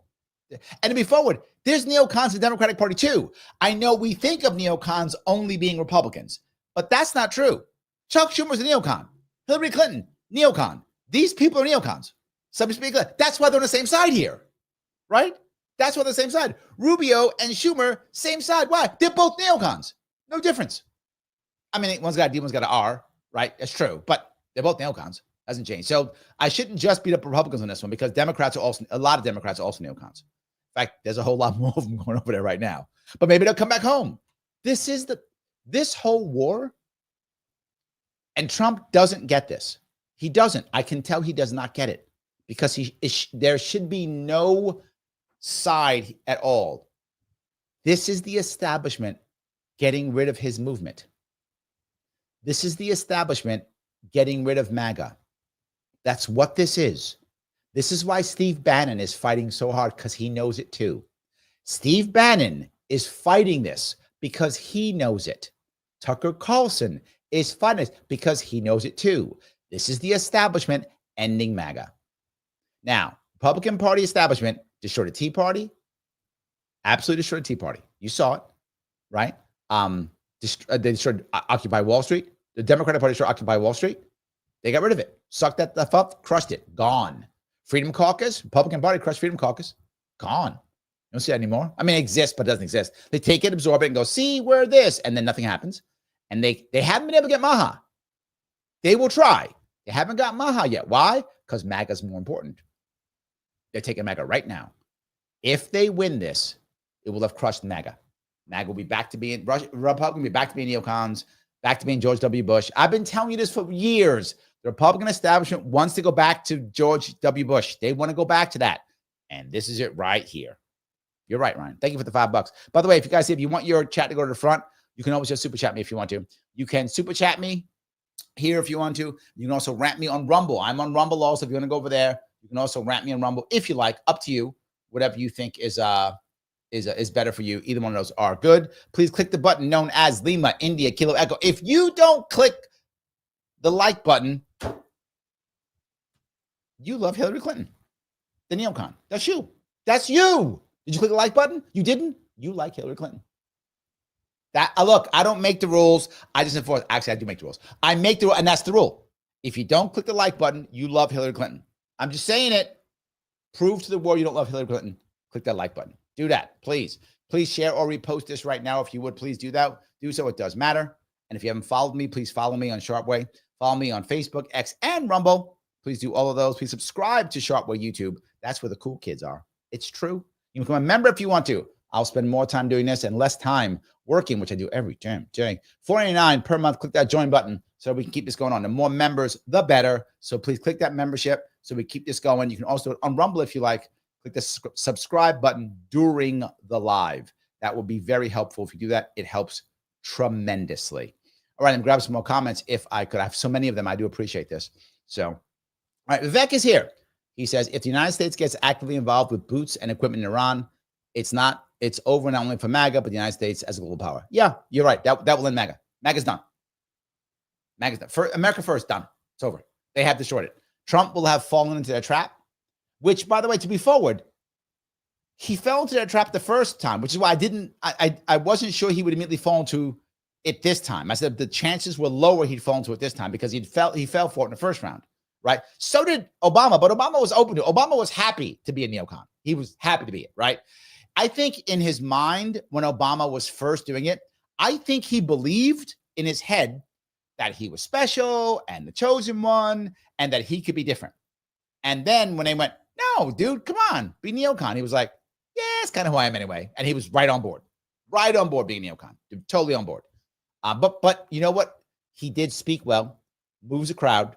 And to be forward, there's neocons in the Democratic Party too. I know we think of neocons only being Republicans, but that's not true. Chuck Schumer's a neocon. Hillary Clinton, neocon. These people are neocons. That's why they're on the same side here, right? That's why they're the same side. Rubio and Schumer, same side. Why? They're both neocons. No difference. I mean, one's got a D, one's got an R, right? That's true, but they're both neocons. Hasn't changed. So I shouldn't just beat up Republicans on this one because a lot of Democrats are also neocons. In fact, there's a whole lot more of them going over there right now. But maybe they'll come back home. This whole war, and Trump doesn't get this. He doesn't. I can tell he does not get it because there should be no side at all. This is the establishment getting rid of his movement. This is the establishment getting rid of MAGA. That's what this is. This is why Steve Bannon is fighting so hard, because he knows it too. Steve Bannon is fighting this because he knows it. Tucker Carlson is fighting this because he knows it too. This is the establishment ending MAGA. Now, Republican Party establishment destroyed the Tea Party. Absolutely destroyed the Tea Party. You saw it, right? They destroyed Occupy Wall Street. The Democratic Party destroyed Occupy Wall Street. They got rid of it. Sucked that stuff up, crushed it. Gone. Freedom Caucus, Republican Party crushed Freedom Caucus. Gone. You don't see that anymore. I mean, it exists, but it doesn't exist. They take it, absorb it, and go, see, we're this. And then nothing happens. And they haven't been able to get MAGA. They will try. They haven't got MAGA yet. Why? Because MAGA is more important. They're taking MAGA right now. If they win this, it will have crushed MAGA. MAGA will be back to being, Republican will be back to being neocons, back to being George W. Bush. I've been telling you this for years. The Republican establishment wants to go back to George W. Bush. They want to go back to that. And this is it right here. You're right, Ryan. Thank you for the $5. By the way, if you want your chat to go to the front, you can always just super chat me if you want to. You can super chat me here if you want to. You can also rant me on Rumble. I'm on Rumble also. If you want to go over there, you can also rant me on Rumble if you like. Up to you. Whatever you think is better for you. Either one of those are good. Please click the button known as Lima India Kilo Echo. If you don't click the like button, you love Hillary Clinton, the neocon. That's you. That's you. Did you click the like button? You didn't? You like Hillary Clinton. Look, I don't make the rules. I just enforce. Actually, I do make the rules. I make the rule, and that's the rule. If you don't click the like button, you love Hillary Clinton. I'm just saying it. Prove to the world you don't love Hillary Clinton. Click that like button. Do that, please. Please share or repost this right now. If you would, please do that. Do so. It does matter. And if you haven't followed me, please follow me on Sharpeway. Follow me on Facebook, X, and Rumble. Please do all of those. Please subscribe to Sharpeway YouTube. That's where the cool kids are. It's true. You can become a member if you want to. I'll spend more time doing this and less time working, which I do every damn day. $4.99 per month. Click that join button so we can keep this going on. The more members, the better. So please click that membership so we keep this going. You can also do it on Rumble if you like. click the subscribe button during the live. That will be very helpful. If you do that, it helps tremendously. All right, and grab some more comments if I could. I have so many of them. I do appreciate this. So, all right, Vivek is here. He says, if the United States gets actively involved with boots and equipment in Iran, it's over not only for MAGA, but the United States as a global power. Yeah, you're right. That will end MAGA. MAGA's done. MAGA's done. America first, done. It's over. They have destroyed it. Trump will have fallen into their trap, which, by the way, to be forward, he fell into their trap the first time, which is why I wasn't sure he would immediately fall into it this time. I said the chances were lower he'd fall into it this time because he fell for it in the first round, right? So did Obama, but Obama was open to it. Obama was happy to be a neocon. He was happy to be it, right? I think in his mind, when Obama was first doing it, I think he believed in his head that he was special and the chosen one and that he could be different. And then when they went, no, dude, come on, be neocon. He was like, yeah, it's kind of who I am anyway. And he was right on board being neocon, totally on board. But you know what? He did speak well, moves a crowd.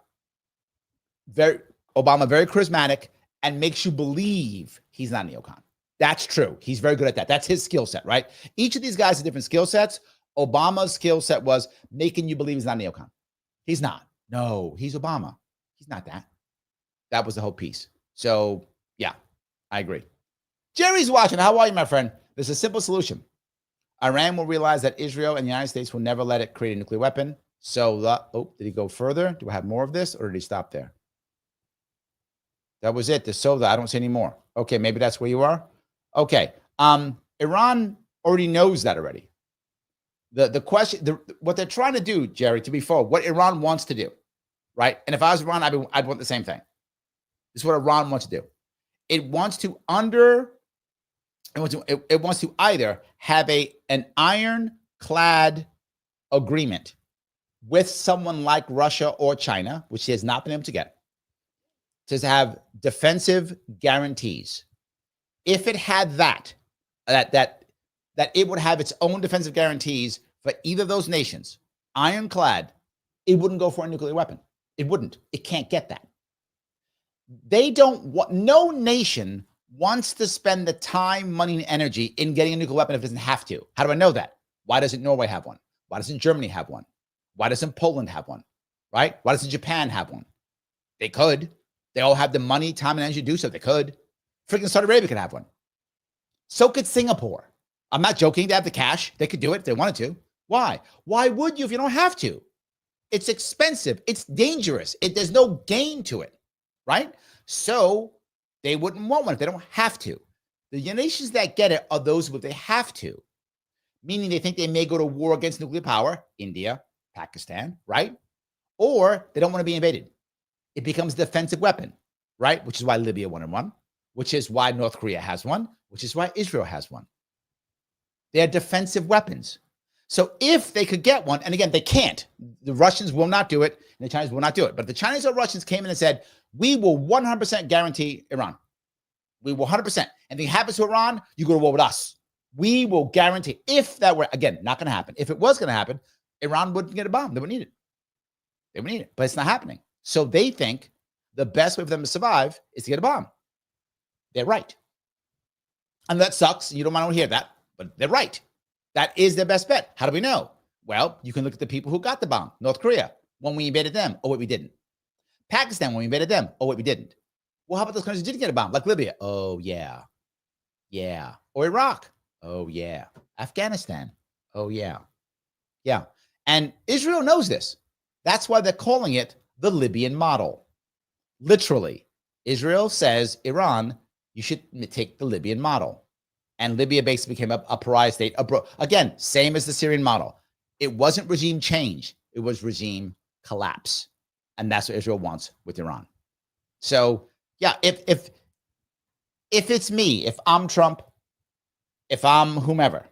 Obama, very charismatic, and makes you believe he's not a neocon. That's true. He's very good at that. That's his skill set, right? Each of these guys have different skill sets. Obama's skill set was making you believe he's not a neocon. He's not. No, he's Obama. He's not that. That was the whole piece. So, yeah, I agree. Jerry's watching. How are you, my friend? There's a simple solution. Iran will realize that Israel and the United States will never let it create a nuclear weapon. So, did he go further? Do I have more of this, or did he stop there? That was it. The soda. I don't see any more. Okay, maybe that's where you are. Okay. Iran already knows that already. The question, what they're trying to do, Jerry, to be forward, what Iran wants to do, right? And if I was Iran, I'd want the same thing. This is what Iran wants to do. It wants to either have an ironclad agreement with someone like Russia or China, which he has not been able to get, to have defensive guarantees. If it had that it would have its own defensive guarantees for either of those nations, ironclad, it wouldn't go for a nuclear weapon. It wouldn't. It can't get that. No nation wants to spend the time, money, and energy in getting a nuclear weapon if it doesn't have to. How do I know that? Why doesn't Norway have one? Why doesn't Germany have one? Why doesn't Poland have one? Right? Why doesn't Japan have one? They could. They all have the money, time, and energy to do so. They could. Freaking Saudi Arabia could have one. So could Singapore. I'm not joking. They have the cash. They could do it if they wanted to. Why? Why would you if you don't have to? It's expensive. It's dangerous. There's no gain to it, right? So they wouldn't want one if they don't have to. The nations that get it are those where they have to, meaning they think they may go to war against nuclear power, India, Pakistan, right? Or they don't want to be invaded. It becomes a defensive weapon, right? Which is why Libya wanted one, which is why North Korea has one, which is why Israel has one. They're defensive weapons. So if they could get one, and again, they can't. The Russians will not do it, and the Chinese will not do it. But if the Chinese or Russians came in and said, we will 100% guarantee Iran. We will 100%. Anything happens to Iran, you go to war with us. We will guarantee. If that were, again, not going to happen. If it was going to happen, Iran wouldn't get a bomb. They wouldn't need it. They would need it, but it's not happening. So they think the best way for them to survive is to get a bomb. They're right. And that sucks. You don't want to hear that, but they're right. That is their best bet. How do we know? Well, you can look at the people who got the bomb. North Korea, when we invaded them. Oh, wait, we didn't. Pakistan, when we invaded them. Oh, wait, we didn't. Well, how about those countries who didn't get a bomb? Like Libya. Oh, yeah. Yeah. Or Iraq. Oh, yeah. Afghanistan. Oh, yeah. Yeah. And Israel knows this. That's why they're calling it the Libyan model. Literally, Israel says, Iran, you should take the Libyan model. And Libya basically became a pariah state. Again, same as the Syrian model. It wasn't regime change. It was regime collapse. And that's what Israel wants with Iran. So, yeah, if it's me, if I'm Trump, if I'm whomever,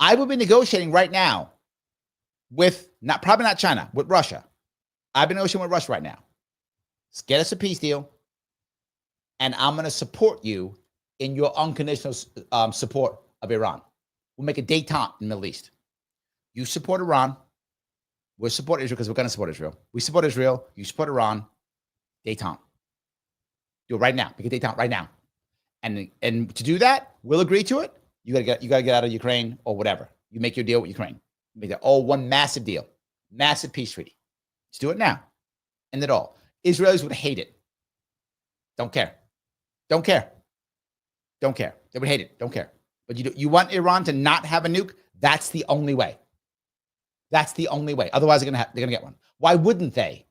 I would be negotiating right now with, probably not China, with Russia. I've been negotiating with Russia right now. Let's get us a peace deal. And I'm going to support you in your unconditional support of Iran. We'll make a détente in the Middle East. You support Iran. We'll support Israel because we're going to support Israel. We support Israel. You support Iran. Détente. Do it right now. Make a détente right now. And to do that, we'll agree to it. You gotta get out of Ukraine or whatever. You make your deal with Ukraine. Make that all one massive deal, massive peace treaty. Let's do it now. End it all. Israelis would hate it. Don't care. Don't care. Don't care. They would hate it. Don't care. But you want Iran to not have a nuke? That's the only way. That's the only way. Otherwise, they're gonna get one. Why wouldn't they?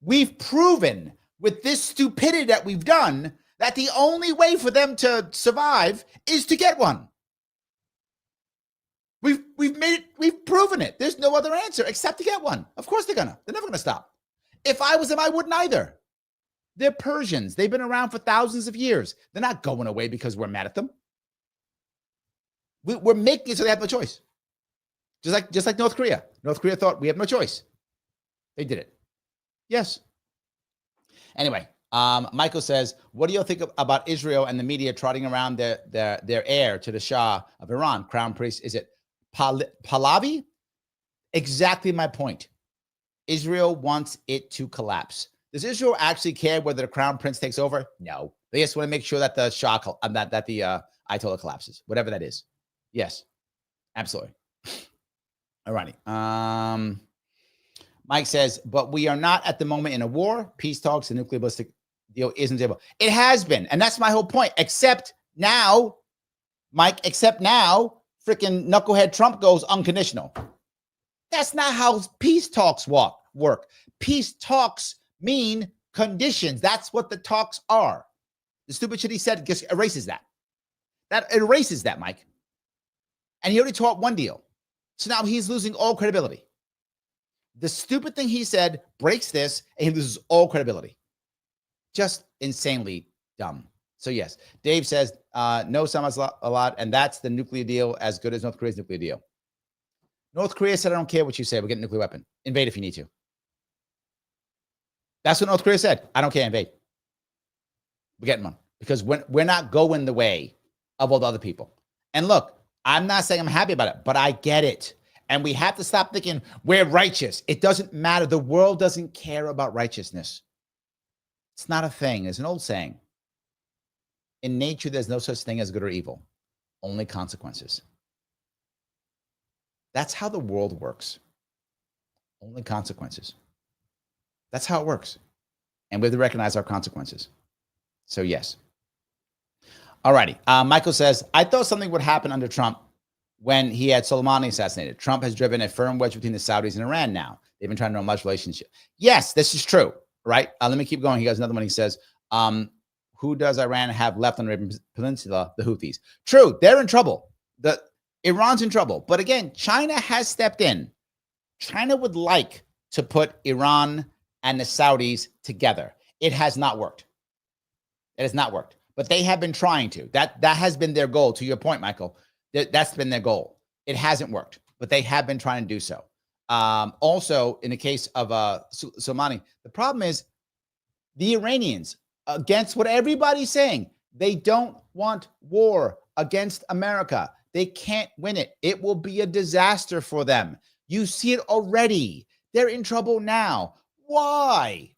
We've proven with this stupidity that we've done that the only way for them to survive is to get one. We've proven it. There's no other answer except to get one. Of course they're never gonna stop. If I was them, I wouldn't either. They're Persians. They've been around for thousands of years. They're not going away because we're mad at them. We're making it so they have no choice. Just like North Korea. North Korea thought we have no choice. They did it. Yes. Anyway, Michael says, what do you think about Israel and the media trotting around their heir to the Shah of Iran, Crown Prince? Is it Pahlavi? Exactly my point. Israel wants it to collapse. Does Israel actually care whether the Crown Prince takes over? No. They just want to make sure that the Shah, that the Ayatollah collapses, whatever that is. Yes, absolutely. All righty. Mike says, but we are not at the moment in a war. Peace talks, the nuclear ballistic deal isn't able. It has been. And that's my whole point. Except now, Mike, freaking knucklehead Trump goes unconditional. That's not how peace talks work. Peace talks mean conditions. That's what the talks are. The stupid shit he said just erases that. That erases that, Mike. And he already taught one deal. So now he's losing all credibility. The stupid thing he said breaks this, and he loses all credibility. Just insanely dumb. So yes, Dave says, no, Sama's a lot, and that's the nuclear deal as good as North Korea's nuclear deal. North Korea said, I don't care what you say. We'll get a nuclear weapon. Invade if you need to. That's what North Korea said. I don't care, invade. We're getting one. Because we're not going the way of all the other people. And look, I'm not saying I'm happy about it, but I get it. And we have to stop thinking we're righteous. It doesn't matter. The world doesn't care about righteousness. It's not a thing. It's an old saying. In nature, there's no such thing as good or evil. Only consequences. That's how the world works. Only consequences. That's how it works. And we have to recognize our consequences. So yes. All righty. Michael says, I thought something would happen under Trump when he had Soleimani assassinated. Trump has driven a firm wedge between the Saudis and Iran now. They've been trying to normalize relationship. Yes, this is true, right? Let me keep going. He has another one. He says, who does Iran have left on the Arabian Peninsula? The Houthis. True, they're in trouble. Iran's in trouble. But again, China has stepped in. China would like to put Iran and the Saudis together. It has not worked. It has not worked. But they have been trying to. That has been their goal. To your point, Michael, that's been their goal. It hasn't worked, but they have been trying to do so. Also, in the case of Soleimani, the problem is the Iranians, against what everybody's saying, they don't want war against America. They can't win it. It will be a disaster for them. You see it already. They're in trouble now. Why?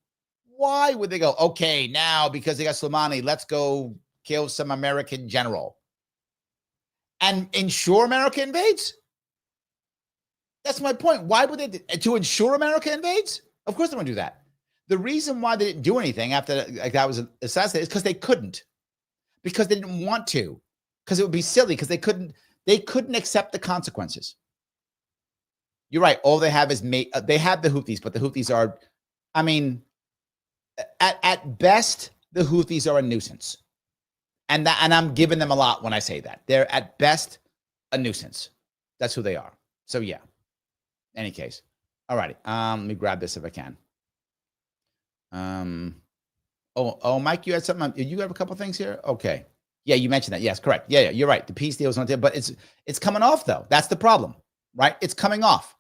Why would they go, okay, now because they got Soleimani, let's go kill some American general and ensure America invades? That's my point. Why would they, to ensure America invades? Of course they won't do that. The reason why they didn't do anything after that was assassinated is because they couldn't. Because they didn't want to. Because it would be silly. Because they couldn't accept the consequences. You're right. All they have is they have the Houthis, but the Houthis are, I mean, at best, the Houthis are a nuisance. And I'm giving them a lot when I say that. They're at best a nuisance. That's who they are. So yeah. Any case. All righty. Let me grab this if I can. Mike, you had something. You have a couple things here? Okay. Yeah, you mentioned that. Yes, correct. Yeah, you're right. The peace deal is not there, but it's coming off though. That's the problem, right? It's coming off.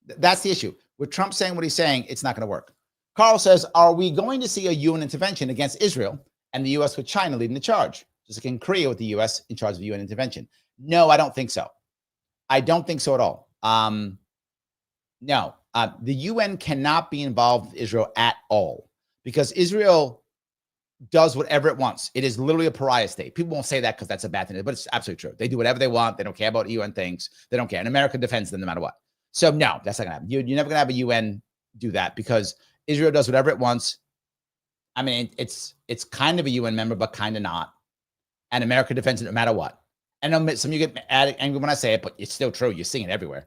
That's the issue. With Trump saying what he's saying, it's not going to work. Carl says, are we going to see a UN intervention against Israel and the U.S. with China leading the charge? Just like in Korea with the U.S. in charge of UN intervention. No, I don't think so. I don't think so at all. No, the UN cannot be involved with Israel at all because Israel does whatever it wants. It is literally a pariah state. People won't say that because that's a bad thing, but it's absolutely true. They do whatever they want. They don't care about UN things. They don't care. And America defends them no matter what. So no, that's not gonna happen. You're never gonna have a UN do that because Israel does whatever it wants. I mean, it's kind of a UN member, but kind of not. And America defends it no matter what. And some of you get angry when I say it, but it's still true. You're seeing it everywhere,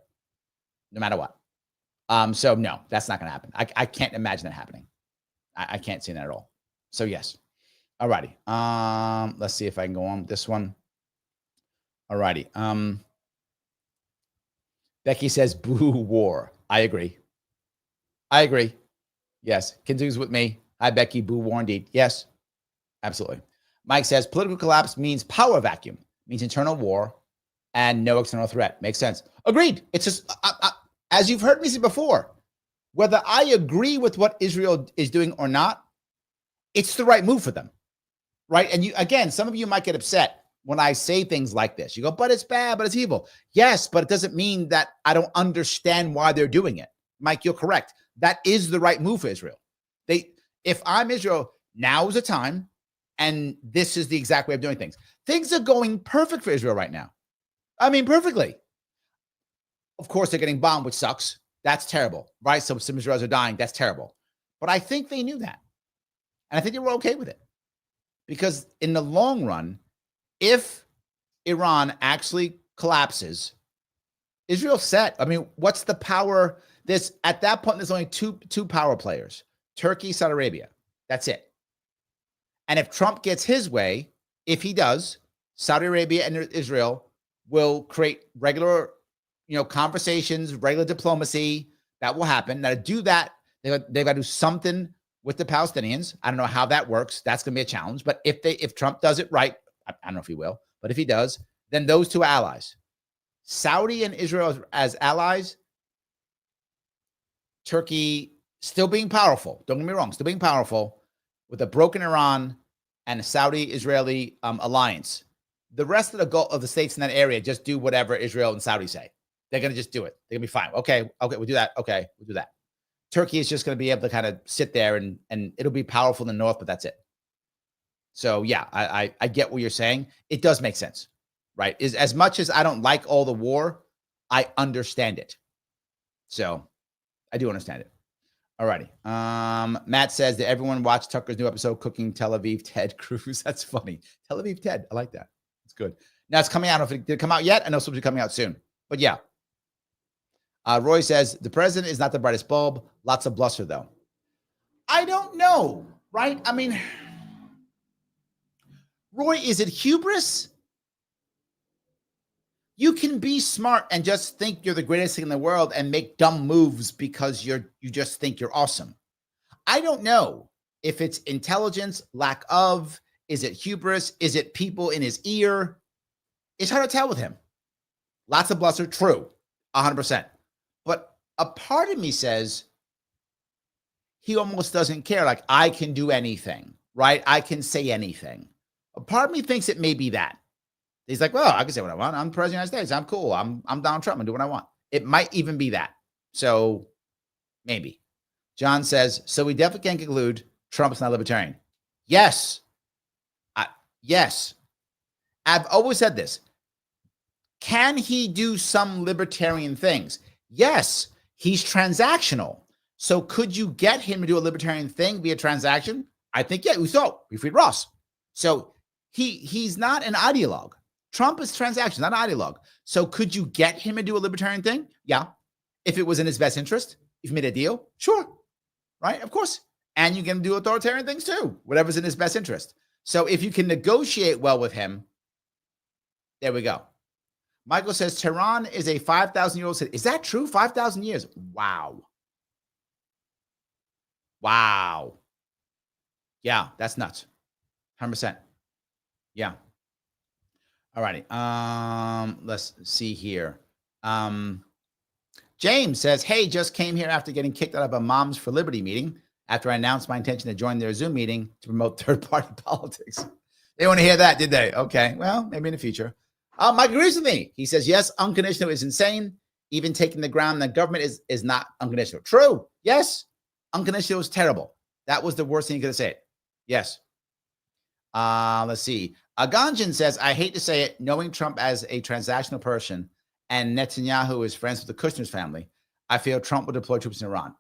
no matter what. So no, that's not gonna happen. I can't imagine that happening. I can't see that at all. So yes. All righty. Let's see if I can go on with this one. All righty. Becky says, boo war. I agree. Yes. Continues with me. Hi, Becky. Boo war indeed. Yes. Absolutely. Mike says, political collapse means power vacuum, means internal war and no external threat. Makes sense. Agreed. It's just, as you've heard me say before, whether I agree with what Israel is doing or not, it's the right move for them, right? And you, again, some of you might get upset when I say things like this. You go, but it's bad, but it's evil. Yes, but it doesn't mean that I don't understand why they're doing it. Mike, you're correct. That is the right move for Israel. If I'm Israel, now is the time, and this is the exact way of doing things. Things are going perfect for Israel right now. I mean, perfectly. Of course, they're getting bombed, which sucks. That's terrible, right? So some Israelis are dying. That's terrible. But I think they knew that. And I think they were okay with it. Because in the long run, if Iran actually collapses, Israel's set. I mean, what's the power? At that point, there's only two power players, Turkey, Saudi Arabia. That's it. And if Trump gets his way, if he does, Saudi Arabia and Israel will create regular, conversations, regular diplomacy. That will happen. Now, to do that, they've got to do something with the Palestinians. I don't know how that works. That's going to be a challenge. But if Trump does it right, I don't know if he will, but if he does, then those two are allies. Saudi and Israel as allies, Turkey still being powerful. Don't get me wrong, still being powerful with a broken Iran and a Saudi-Israeli alliance. The rest of the states in that area just do whatever Israel and Saudi say. They're going to just do it. They're going to be fine. Okay, we'll do that. Okay, we'll do that. Turkey is just going to be able to kind of sit there and it'll be powerful in the north, but that's it. So yeah, I get what you're saying. It does make sense, right? Is as much as I don't like all the war, I understand it. So I do understand it. All righty. Matt says that everyone watch Tucker's new episode, Cooking Tel Aviv Ted Cruz. That's funny. Tel Aviv Ted. I like that. It's good. Now it's coming out. If it did come out yet, I know it's supposed to be coming out soon. But yeah. Roy says, the president is not the brightest bulb. Lots of bluster, though. I don't know, right? I mean, Roy, is it hubris? You can be smart and just think you're the greatest thing in the world and make dumb moves because you just think you're awesome. I don't know if it's intelligence, lack of, is it hubris? Is it people in his ear? It's hard to tell with him. Lots of bluster, true, 100%. But a part of me says he almost doesn't care. Like, I can do anything, right? I can say anything. A part of me thinks it may be that. He's like, well, I can say what I want. I'm the president of the United States. I'm cool. I'm Donald Trump. I do what I want. It might even be that. So maybe. John says, so we definitely can conclude Trump's not libertarian. Yes. Yes. I've always said this. Can he do some libertarian things? Yes. He's transactional. So could you get him to do a libertarian thing via transaction? I think, yeah, we saw. We freed Ross. So he's not an ideologue. Trump is transactional, not an ideologue. So could you get him to do a libertarian thing? Yeah. If it was in his best interest, if you made a deal, sure. Right? Of course. And you can do authoritarian things too, whatever's in his best interest. So if you can negotiate well with him, there we go. Michael says, Tehran is a 5,000-year-old city. Is that true? 5,000 years? Wow. Wow. Yeah, that's nuts. 100%. Yeah. All righty. Let's see here. James says, hey, just came here after getting kicked out of a Moms for Liberty meeting after I announced my intention to join their Zoom meeting to promote third-party politics. They want to hear that, did they? Okay. Well, maybe in the future. Mike agrees with me. He says, yes, unconditional is insane. Even taking the ground that government is not unconditional. True. Yes. Unconditional is terrible. That was the worst thing you could have said. Yes. Let's see. Aganjan says, I hate to say it, knowing Trump as a transactional person and Netanyahu is friends with the Kushner's family, I feel Trump will deploy troops in Iran.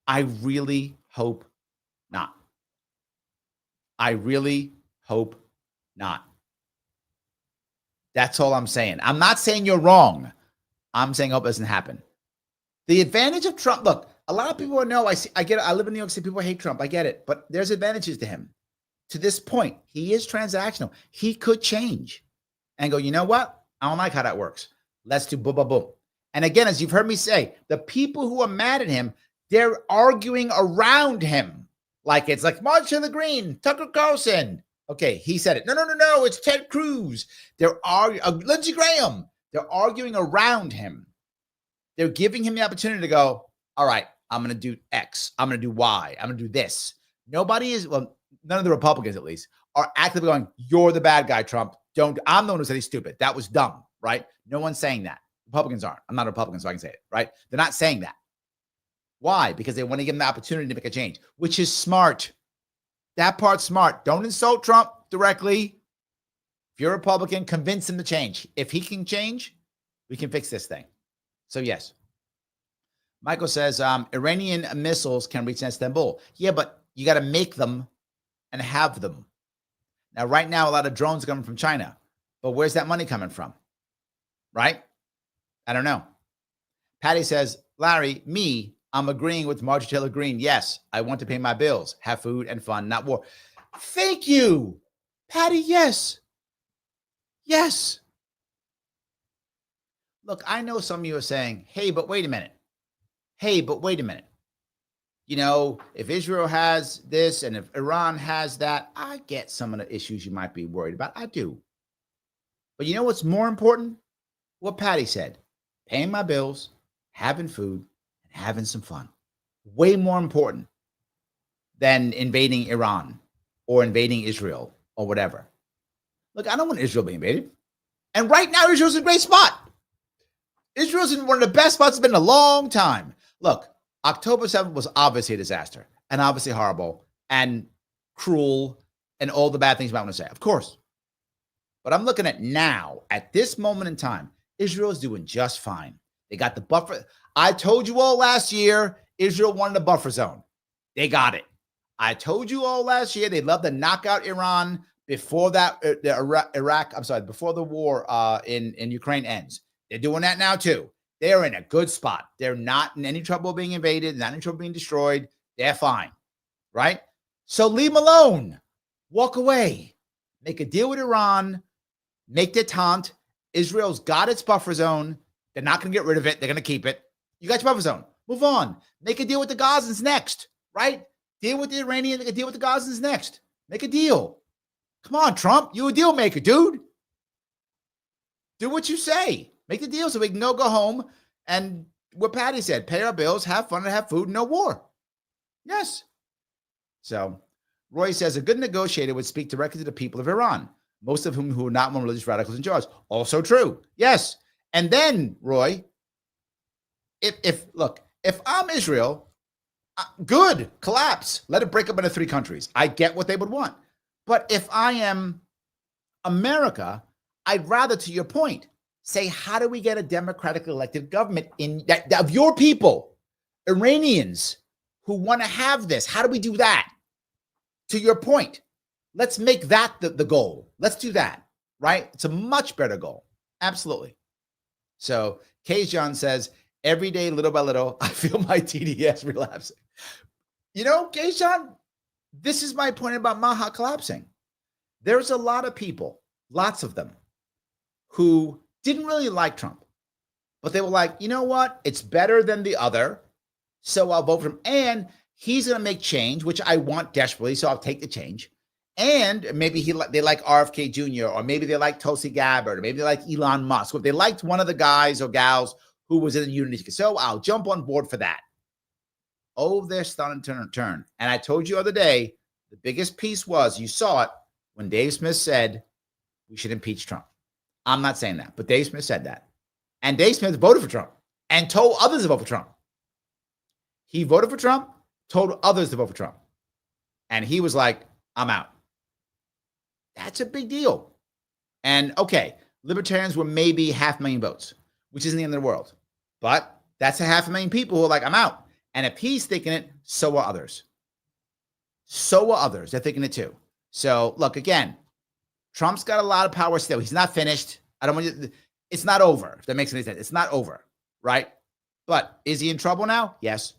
I really hope not. I really hope not. That's all I'm saying. I'm not saying you're wrong. I'm saying I hope it doesn't happen. The advantage of Trump, look, a lot of people know, I get it. I live in New York City. People hate Trump. I get it. But there's advantages to him. To this point, he is transactional. He could change and go, you know what? I don't like how that works. Let's do boom, boom, boom. And again, as you've heard me say, the people who are mad at him, they're arguing around him. Like it's like March to the Green, Tucker Carlson. Okay, he said it. No, it's Ted Cruz. They're arguing, Lindsey Graham. They're arguing around him. They're giving him the opportunity to go, all right, I'm going to do X. I'm going to do Y. I'm going to do this. Nobody is, well, none of the Republicans at least, are actively going, you're the bad guy, Trump. I'm the one who said he's stupid. That was dumb, right? No one's saying that. Republicans aren't. I'm not a Republican, so I can say it, right? They're not saying that. Why? Because they want to give him the opportunity to make a change, which is smart. That part's smart. Don't insult Trump directly. If you're a Republican, convince him to change. If he can change, we can fix this thing. So yes. Michael says, Iranian missiles can reach Istanbul. Yeah, but you got to make them and have them. Now, right now, a lot of drones are coming from China. But where's that money coming from? Right? I don't know. Patty says, Larry, I'm agreeing with Marjorie Taylor Greene. Yes, I want to pay my bills, have food and fun, not war. Thank you, Patty. Yes. Yes. Look, I know some of you are saying, hey, but wait a minute. You know, if Israel has this and if Iran has that, I get some of the issues you might be worried about. I do. But you know what's more important? What Patty said, paying my bills, having food, and having some fun. Way more important than invading Iran or invading Israel or whatever. Look, I don't want Israel being invaded. And right now, Israel's in a great spot. Israel's in one of the best spots it's been in a long time. Look, October 7th was obviously a disaster and obviously horrible and cruel and all the bad things you might want to say, of course. But I'm looking at now, at this moment in time, Israel is doing just fine. They got the buffer. I told you all last year, Israel wanted a buffer zone. They got it. I told you all last year, they'd love to knock out Iran before that, before the war in Ukraine ends. They're doing that now too. They're in a good spot. They're not in any trouble being invaded, not in trouble being destroyed. They're fine, right? So leave them alone. Walk away. Make a deal with Iran. Make detente. Israel's got its buffer zone. They're not going to get rid of it. They're going to keep it. You got your buffer zone. Move on. Make a deal with the Gazans next, right? Deal with the Iranians. Make a deal with the Gazans next. Make a deal. Come on, Trump. You a deal maker, dude. Do what you say. Make the deal so we can go home and what Patty said, pay our bills, have fun, and have food, no war. Yes. So Roy says a good negotiator would speak directly to the people of Iran, most of whom who are not more religious radicals in charge. Also true. Yes. And then, Roy, if I'm Israel, good, collapse. Let it break up into 3 countries. I get what they would want. But if I am America, I'd rather, to your point, say, how do we get a democratically elected government in that of your people, Iranians who want to have this? How do we do that? To your point, let's make that the goal. Let's do that, right? It's a much better goal. Absolutely. So Kayjon says, every day, little by little, I feel my TDS relapsing. You know, Kayjon, this is my point about MAGA collapsing. There's a lot of people, lots of them, who didn't really like Trump, but they were like, you know what? It's better than the other, so I'll vote for him. And he's going to make change, which I want desperately, so I'll take the change. And maybe they like RFK Jr., or maybe they like Tulsi Gabbard, or maybe they like Elon Musk, or they liked one of the guys or gals who was in the Unity. So I'll jump on board for that. Oh, they're starting to turn. And I told you the other day, the biggest piece was, you saw it when Dave Smith said we should impeach Trump. I'm not saying that, but Dave Smith said that. And Dave Smith voted for Trump and told others to vote for Trump. He voted for Trump, told others to vote for Trump. And he was like, I'm out. That's a big deal. And okay, libertarians were maybe 500,000 votes, which isn't the end of the world. But that's 500,000 people who are like, I'm out. And if he's thinking it, so are others. So are others. They're thinking it too. So look, again, Trump's got a lot of power still. He's not finished. I don't want you. It's not over, if that makes any sense. It's not over, right? But is he in trouble now? Yes.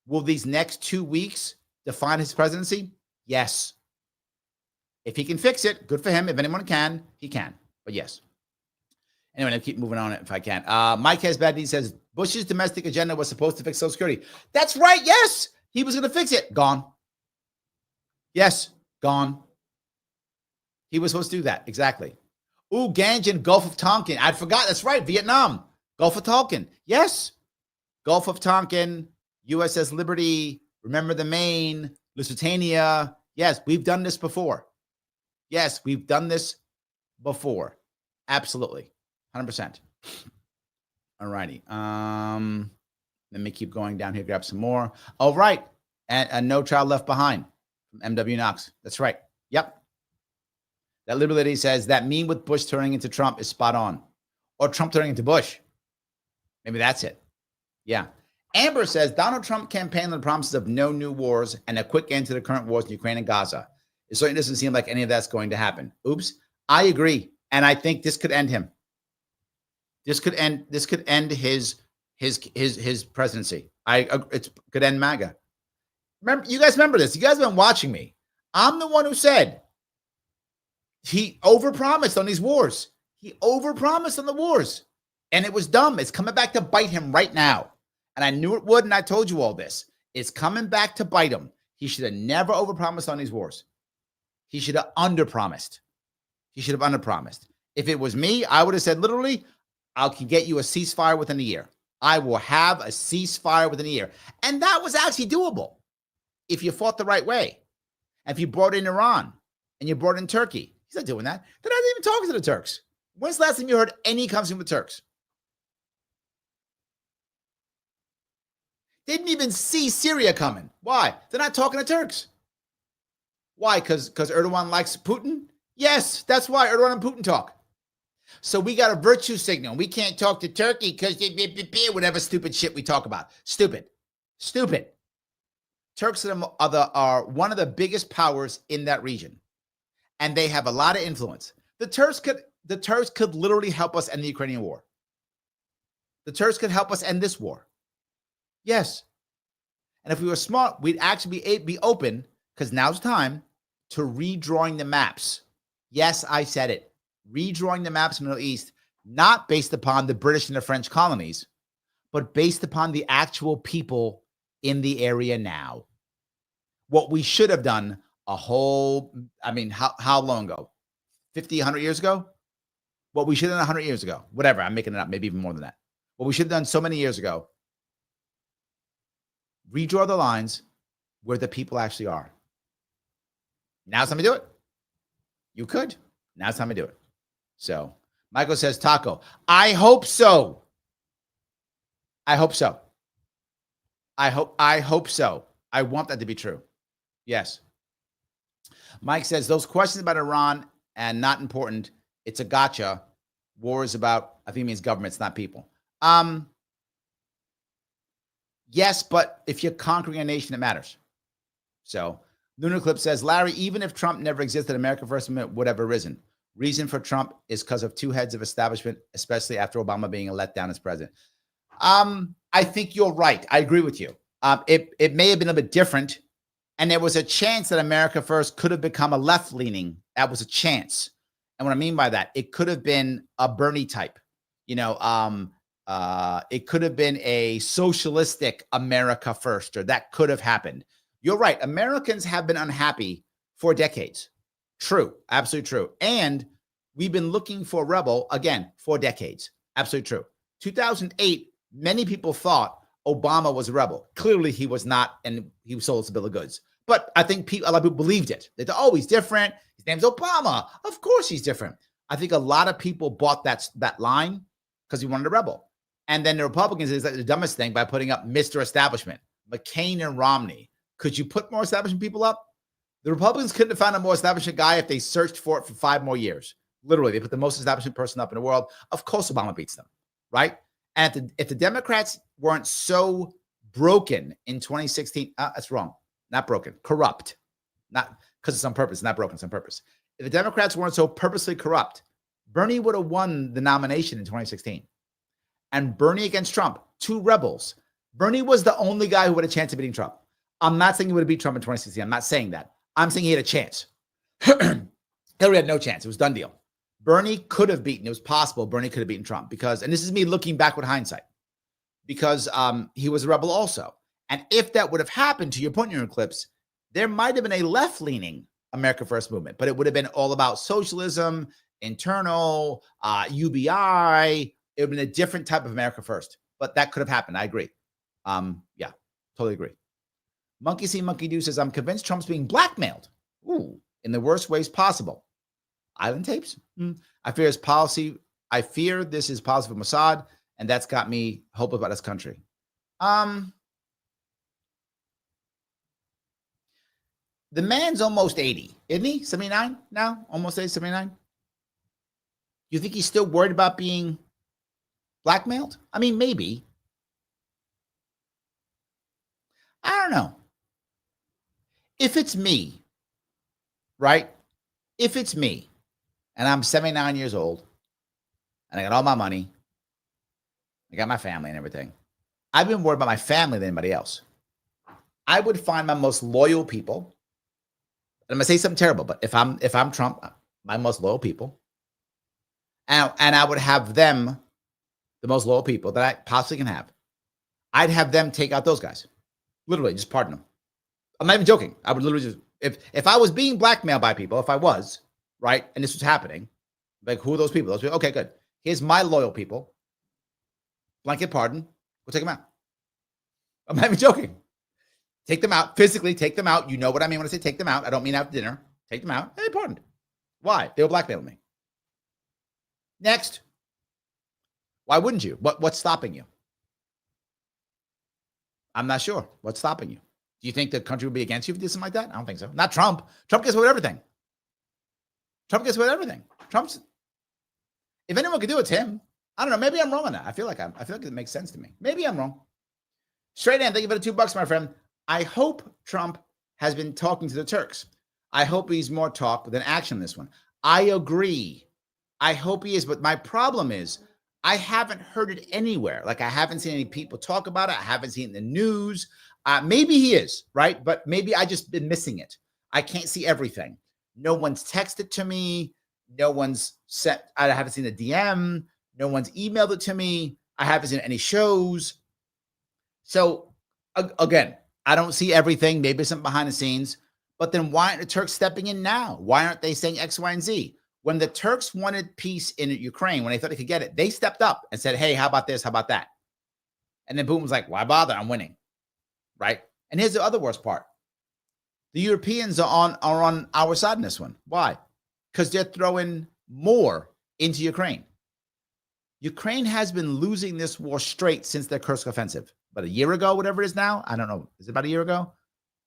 Will these next 2 weeks define his presidency? Yes. If he can fix it, good for him. If anyone can, he can. But yes. Anyway, I'll keep moving on if I can. Mike Hesbaddy says, Bush's domestic agenda was supposed to fix Social Security. That's right. Yes. He was going to fix it. Gone. Yes. Gone. He was supposed to do that. Exactly. Ooh, Ganjan, Gulf of Tonkin. I forgot. That's right. Vietnam. Gulf of Tonkin. Yes. Gulf of Tonkin. USS Liberty. Remember the Maine. Lusitania. Yes, we've done this before. Yes, we've done this before. Absolutely. 100%. All righty. Let me keep going down here, grab some more. All right. And No Child Left Behind from MW Knox. That's right. Yep. That liberal lady says that meme with Bush turning into Trump is spot on. Or Trump turning into Bush. Maybe that's it. Yeah. Amber says Donald Trump campaigned on the promises of no new wars and a quick end to the current wars in Ukraine and Gaza. It certainly doesn't seem like any of that's going to happen. Oops. I agree. And I think this could end him. This could end his presidency. It could end MAGA. Remember, you guys remember this. You guys have been watching me. I'm the one who said he overpromised on these wars. He overpromised on the wars. And it was dumb. It's coming back to bite him right now. And I knew it would, and I told you all this. It's coming back to bite him. He should have never overpromised on these wars. He should have underpromised. He should have underpromised. If it was me, I would have said, literally, I can get you a ceasefire within a year. I will have a ceasefire within a year. And that was actually doable if you fought the right way. And if you brought in Iran and you brought in Turkey. He's not doing that. They're not even talking to the Turks. When's the last time you heard any conversation with the Turks? They didn't even see Syria coming. Why? They're not talking to Turks. Why? Because Erdogan likes Putin? Yes, that's why Erdogan and Putin talk. So we got a virtue signal. We can't talk to Turkey because whatever stupid shit we talk about. Stupid. Turks are one of the biggest powers in that region. And they have a lot of influence. The Turks could literally help us end the Ukrainian war. The Turks could help us end this war. Yes. And if we were smart, we'd actually be open, because now's time, to redrawing the maps. Yes, I said it. Redrawing the maps in the Middle East, not based upon the British and the French colonies, but based upon the actual people in the area now. What we should have done how long ago? 50, 100 years ago? What we should have done 100 years ago. Whatever, I'm making it up, maybe even more than that. What we should have done so many years ago. Redraw the lines where the people actually are. Now's time to do it. You could. Now's time to do it. So, Michael says, Taco. I hope so. I hope so. I hope so. I want that to be true. Yes. Mike says, those questions about Iran and not important. It's a gotcha. War is about, I think it means governments, not people. Yes, but if you're conquering a nation, it matters. So, Lunar Clip says, Larry, even if Trump never existed, America First Amendment would have arisen. Reason for Trump is because of two heads of establishment, especially after Obama being let down as president. I think you're right. I agree with you. It may have been a bit different, and there was a chance that America First could have become a left-leaning. That was a chance. And what I mean by that, it could have been a Bernie type. It could have been a socialistic America First, or that could have happened. You're right. Americans have been unhappy for decades. True. Absolutely true. And we've been looking for a rebel, again, for decades. Absolutely true. 2008, many people thought Obama was a rebel. Clearly, he was not, and he sold us a bill of goods. But I think a lot of people believed it. They thought, oh, he's different. His name's Obama. Of course he's different. I think a lot of people bought that line because he wanted a rebel. And then the Republicans is like the dumbest thing by putting up Mr. Establishment, McCain and Romney. Could you put more establishment people up? The Republicans couldn't have found a more establishment guy if they searched for it for 5 more years. Literally, they put the most establishment person up in the world. Of course, Obama beats them, right? And if the Democrats weren't so broken in 2016, that's wrong. Not broken, corrupt. Not because it's on purpose, not broken, it's on purpose. If the Democrats weren't so purposely corrupt, Bernie would have won the nomination in 2016. And Bernie against Trump, 2 rebels. Bernie was the only guy who had a chance of beating Trump. I'm not saying he would have beat Trump in 2016. I'm not saying that. I'm saying he had a chance. Hillary had no chance. It was a done deal. Bernie could have beaten. It was possible Bernie could have beaten Trump because, and this is me looking back with hindsight, because he was a rebel also. And if that would have happened, to your point in your clips, there might have been a left-leaning America First movement, but it would have been all about socialism, internal, UBI. It would have been a different type of America First, but that could have happened. I agree. Yeah, totally agree. Monkey See, Monkey Do says, I'm convinced Trump's being blackmailed. Ooh, in the worst ways possible. Island tapes? I fear this is policy for Mossad, and that's got me hopeful about this country. The man's almost 80, isn't he? 79 now? Almost 80, 79? You think he's still worried about being blackmailed? I mean, maybe. I don't know. If it's me, right? If it's me, and I'm 79 years old, and I got all my money, I got my family and everything, I've been worried about my family than anybody else. I would find my most loyal people. I'm gonna say something terrible, but if I'm Trump, my most loyal people, and I would have them, the most loyal people that I possibly can have, I'd have them take out those guys. Literally, just pardon them. I'm not even joking. I would literally just, if I was being blackmailed by people, if I was, right, and this was happening, like, who are those people? Those people, okay, good. Here's my loyal people. Blanket pardon. We'll take them out. I'm not even joking. Take them out. Physically take them out. You know what I mean when I say take them out. I don't mean out to dinner. Take them out. Hey, pardoned. Why? They were blackmailing me. Next. Why wouldn't you? What's stopping you? I'm not sure. What's stopping you? Do you think the country would be against you if you did something like that? I don't think so. Not Trump. Trump gets away with everything. Trump gets away with everything. Trump's, if anyone could do it, it's him. I don't know. Maybe I'm wrong on that. I feel like it makes sense to me. Maybe I'm wrong. Straight in. Thank you for the $2, my friend. I hope Trump has been talking to the Turks. I hope he's more talk than action in this one. I agree. I hope he is. But my problem is I haven't heard it anywhere. Like, I haven't seen any people talk about it. I haven't seen it in the news. Maybe he is, right? But maybe I just been missing it. I can't see everything. No one's texted to me. No one's sent. I haven't seen a DM. No one's emailed it to me. I haven't seen any shows. So again, I don't see everything. Maybe something behind the scenes. But then why aren't the Turks stepping in now? Why aren't they saying X, Y, and Z? When the Turks wanted peace in Ukraine, when they thought they could get it, they stepped up and said, hey, how about this? How about that? And then Putin was like, why bother? I'm winning. Right? And here's the other worst part. The Europeans are on our side in this one. Why? Because they're throwing more into Ukraine. Ukraine has been losing this war straight since their Kursk offensive. But a year ago, whatever it is now, I don't know. Is it about a year ago?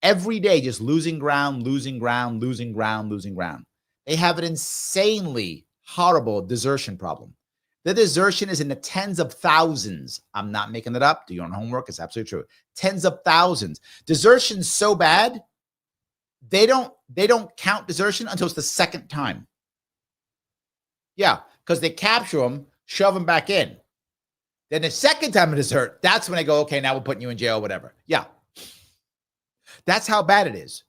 Every day, just losing ground, losing ground, losing ground, losing ground. They have an insanely horrible desertion problem. The desertion is in the tens of thousands. I'm not making it up. Do your own homework. It's absolutely true. Tens of thousands. Desertion's so bad, they don't count desertion until it's the second time. Yeah, because they capture them, shove them back in. Then the second time of desert, that's when they go, okay, now we're putting you in jail, whatever. Yeah. That's how bad it is.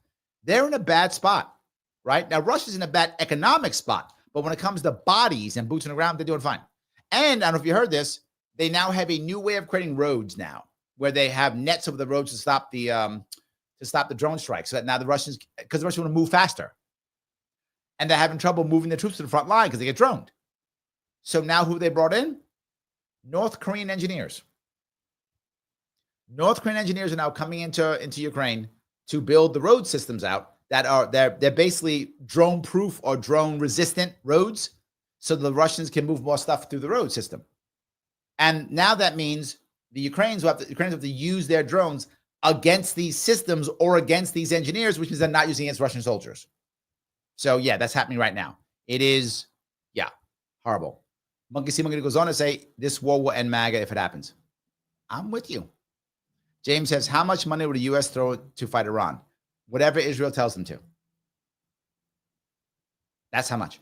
They're in a bad spot, right? Now, Russia's in a bad economic spot, but when it comes to bodies and boots on the ground, they're doing fine. And I don't know if you heard this, they now have a new way of creating roads now, where they have nets over the roads to stop the drone strikes. So that now the Russians, because the Russians want to move faster, and they're having trouble moving their troops to the front line because they get droned. So now who they brought in? North Korean engineers. North Korean engineers are now coming into Ukraine to build the road systems out that are they're basically drone proof or drone resistant roads, so the Russians can move more stuff through the road system. And now that means the Ukrainians have to use their drones against these systems or against these engineers, which means they're not using against Russian soldiers. So yeah, that's happening right now. It is, yeah, horrible. Monkey See Monkey goes on to say, this war will end MAGA if it happens. I'm with you. James says, how much money would the U.S. throw to fight Iran? Whatever Israel tells them to. That's how much.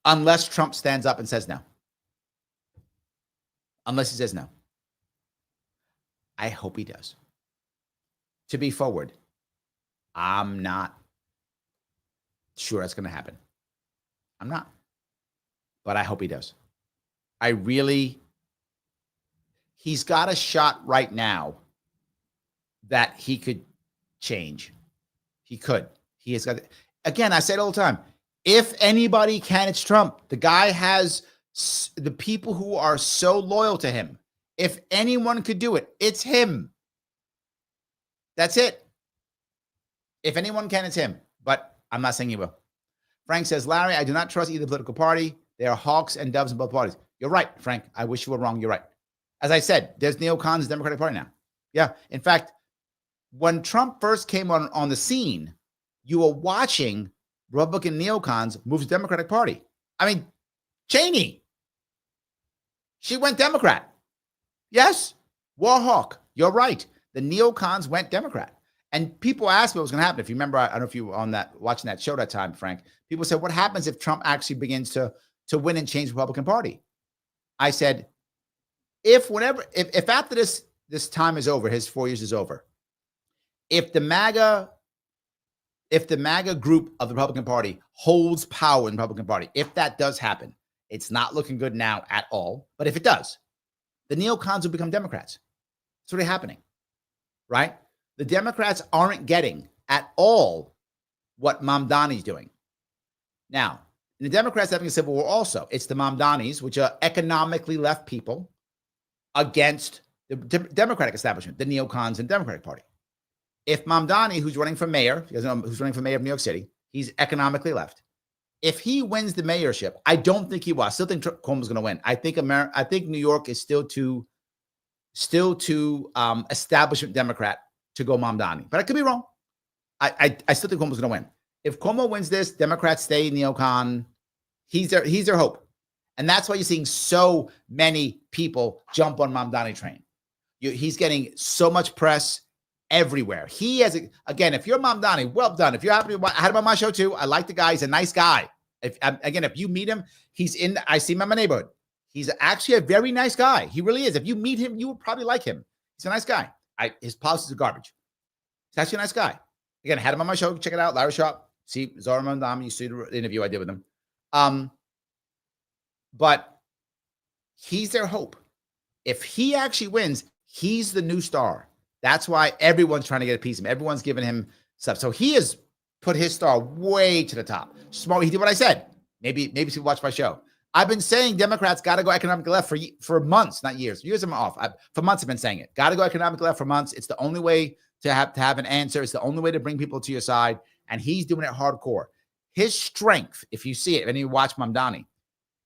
Unless Trump stands up and says no. Unless he says no. I hope he does. To be forward, I'm not sure that's going to happen. I'm not. But I hope he does. He's got a shot right now that he could change. He could. He has got, again, I say it all the time. If anybody can, it's Trump. The guy has the people who are so loyal to him. If anyone could do it, it's him. That's it. If anyone can, it's him. But I'm not saying he will. Frank says, Larry, I do not trust either political party. There are hawks and doves in both parties. You're right, Frank. I wish you were wrong. You're right. As I said, there's neocons in the Democratic Party now. Yeah. In fact, when Trump first came on the scene, you were watching Republican neocons move to the Democratic Party. I mean, Cheney, she went Democrat. Yes, Warhawk, you're right. The neocons went Democrat. And people asked me what was going to happen. If you remember, I don't know if you were on that, watching that show that time, Frank. People said, what happens if Trump actually begins to win and change the Republican Party? I said, if after this time is over, his 4 years is over, if the MAGA group of the Republican Party holds power in the Republican Party, if that does happen, it's not looking good now at all. But if it does, the neocons will become Democrats. It's already happening, right? The Democrats aren't getting at all what Mamdani's doing. Now, the Democrats having a civil war also. It's the Mamdanis, which are economically left people, against the Democratic establishment, the neocons and Democratic Party. If Mamdani, who's running for mayor, you guys know who's running for mayor of New York City, he's economically left. If he wins the mayorship, I don't think he will. I still think Cuomo's going to win. I think New York is still too establishment Democrat to go Mamdani, but I could be wrong. I still think Cuomo's going to win. If Cuomo wins this, Democrats stay neocon. He's their hope. And that's why you're seeing so many people jump on Mamdani train. He's getting so much press everywhere. He has, again, if you're Mamdani, well done. If you're happy, I had him on my show too. I like the guy. He's a nice guy. If you meet him, I see him in my neighborhood. He's actually a very nice guy. He really is. If you meet him, you would probably like him. He's a nice guy. His policies are garbage. He's actually a nice guy. Again, I had him on my show. Check it out. Larry Sharpe. See Zara Mamdani. You see the interview I did with him. But he's their hope. If he actually wins, he's the new star. That's why everyone's trying to get a piece of him. Everyone's giving him stuff. So he has put his star way to the top. Smart. He did what I said. Maybe people watch my show. I've been saying Democrats got to go economically left for months, not years. Years I'm off. For months I've been saying it. Got to go economically left for months. It's the only way to have an answer. It's the only way to bring people to your side. And he's doing it hardcore. His strength, if you see it, and you watch Mamdani,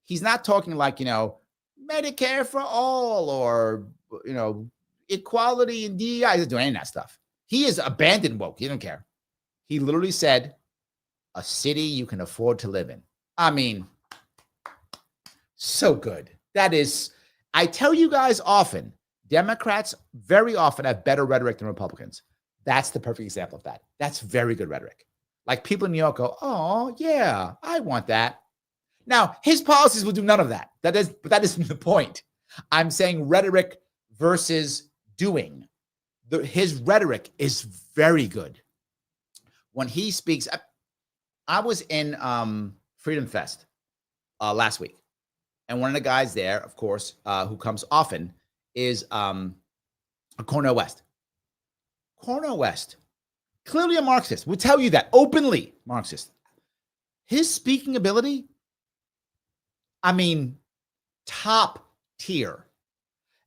he's not talking like, Medicare for all or, equality and DEI. He doesn't do any of that stuff. He is abandoned woke. He don't care. He literally said, a city you can afford to live in. I mean, so good. That is, I tell you guys often, Democrats very often have better rhetoric than Republicans. That's the perfect example of that. That's very good rhetoric. Like people in New York go, oh, yeah, I want that. Now, his policies will do none of that. But that isn't the point. I'm saying rhetoric versus doing. His rhetoric is very good. When he speaks, I was in Freedom Fest last week. And one of the guys there, of course, who comes often is Cornel West. Cornel West, clearly a Marxist, will tell you that, openly Marxist. His speaking ability, I mean, top tier.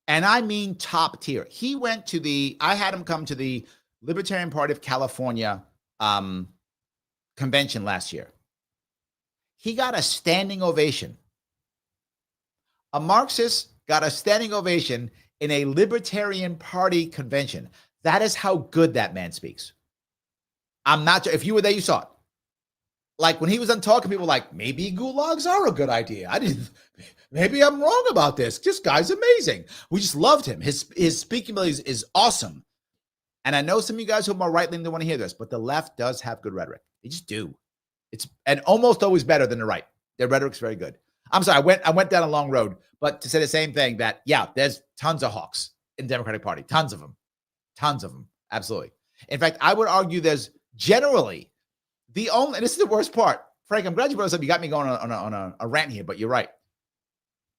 And I mean top tier. He went to I had him come to the Libertarian Party of California convention last year. He got a standing ovation. A Marxist got a standing ovation in a Libertarian Party convention. That is how good that man speaks. I'm not, if you were there, you saw it. Like when he was on talking, people were like, maybe gulags are a good idea. Maybe I'm wrong about this. This guy's amazing. We just loved him. His speaking ability is awesome. And I know some of you guys who are more right-leaning don't want to hear this, but the left does have good rhetoric. They just do. And almost always better than the right. Their rhetoric's very good. I'm sorry, I went down a long road, but to say the same thing that, yeah, there's tons of hawks in the Democratic Party. Tons of them. Absolutely. In fact, I would argue there's generally the only, and this is the worst part. Frank, I'm glad you brought this up. You got me going on a rant here, but you're right.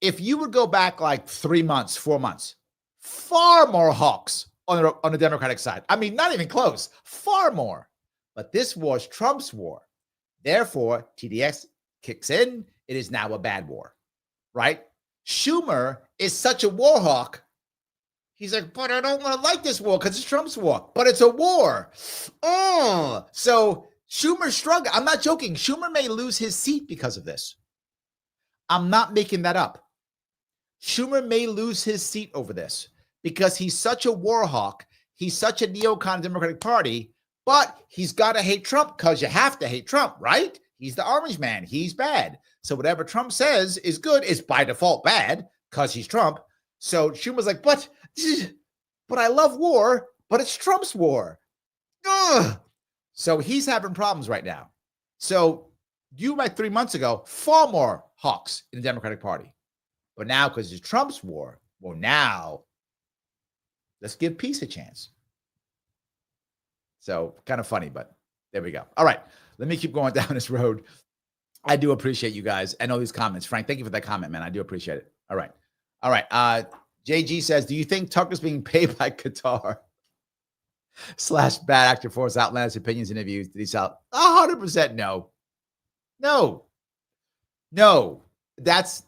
If you would go back like 3 months, 4 months, far more hawks on the Democratic side. I mean, not even close. Far more. But this war is Trump's war. Therefore, TDX kicks in. It is now a bad war, right? Schumer is such a war hawk. He's like, but I don't want to like this war because it's Trump's war. But it's a war. Oh, so Schumer's struggling. I'm not joking. Schumer may lose his seat because of this. I'm not making that up. Schumer may lose his seat over this because he's such a war hawk. He's such a neocon Democratic Party, but he's got to hate Trump because you have to hate Trump, right? He's the orange man. He's bad. So whatever Trump says is good is by default bad because he's Trump. So Schumer's like, but I love war, but it's Trump's war. Ugh. So he's having problems right now. So you, like 3 months ago, far more hawks in the Democratic Party. But now, because it's Trump's war, well, now let's give peace a chance. So kind of funny, but there we go. All right, let me keep going down this road. I do appreciate you guys and all these comments. Frank, thank you for that comment, man. I do appreciate it. All right. JG says, do you think Tucker's being paid by Qatar / bad actor for his outlandish opinions and interviews? Did he sell? 100% no. No. That's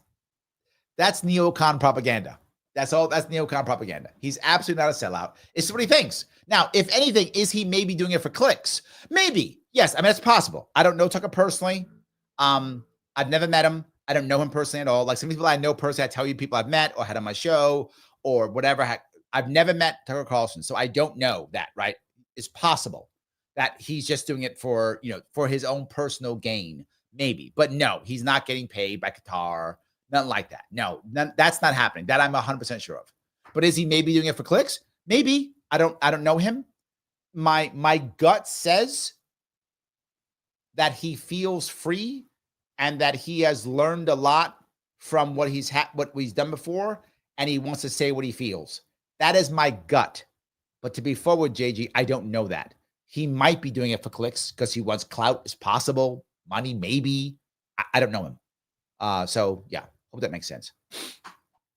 neocon propaganda. That's all. That's neocon propaganda. He's absolutely not a sellout. It's what he thinks. Now, if anything, is he maybe doing it for clicks? Maybe. Yes. I mean, it's possible. I don't know Tucker personally. I've never met him. I don't know him personally at all. Like some people I know personally, I tell you people I've met or had on my show or whatever. I've never met Tucker Carlson, so I don't know that, right? It's possible that he's just doing it for, for his own personal gain, maybe. But no, he's not getting paid by Qatar, nothing like that. No, that's not happening. That I'm 100% sure of. But is he maybe doing it for clicks? Maybe. I don't know him. My gut says that he feels free and that he has learned a lot from what he's done before, and he wants to say what he feels. That is my gut. But to be forward, JG, I don't know that. He might be doing it for clicks because he wants clout. It's possible. Money, maybe. I don't know him. So, yeah, hope that makes sense.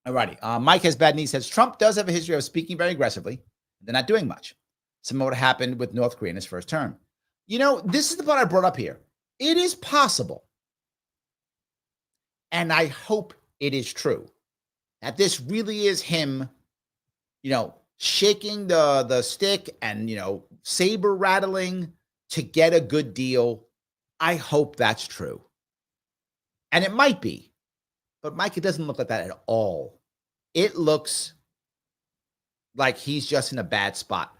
All righty. Mike has bad knees, says, Trump does have a history of speaking very aggressively. They're not doing much. Some of what happened with North Korea in his first term. This is the part I brought up here. It is possible, and I hope it is true, that this really is him, shaking the stick and, saber rattling to get a good deal. I hope that's true. And it might be, but Mike, it doesn't look like that at all. It looks like he's just in a bad spot.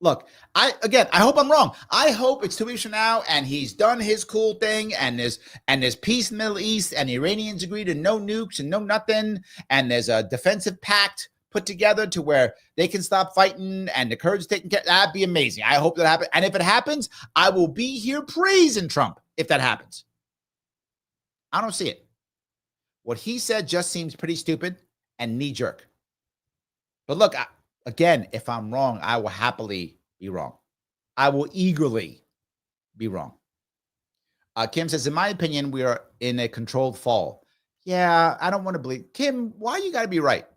Look, I hope I'm wrong. I hope it's 2 weeks from now and he's done his cool thing and there's peace in the Middle East and the Iranians agree to no nukes and no nothing. And there's a defensive pact put together to where they can stop fighting and the Kurds taking care. That'd be amazing. I hope that happens. And if it happens, I will be here praising Trump if that happens. I don't see it. What he said just seems pretty stupid and knee jerk. But look, again, if I'm wrong, I will happily be wrong. I will eagerly be wrong. Kim says, in my opinion, we are in a controlled fall. Yeah, I don't want to believe. Kim, why you got to be right?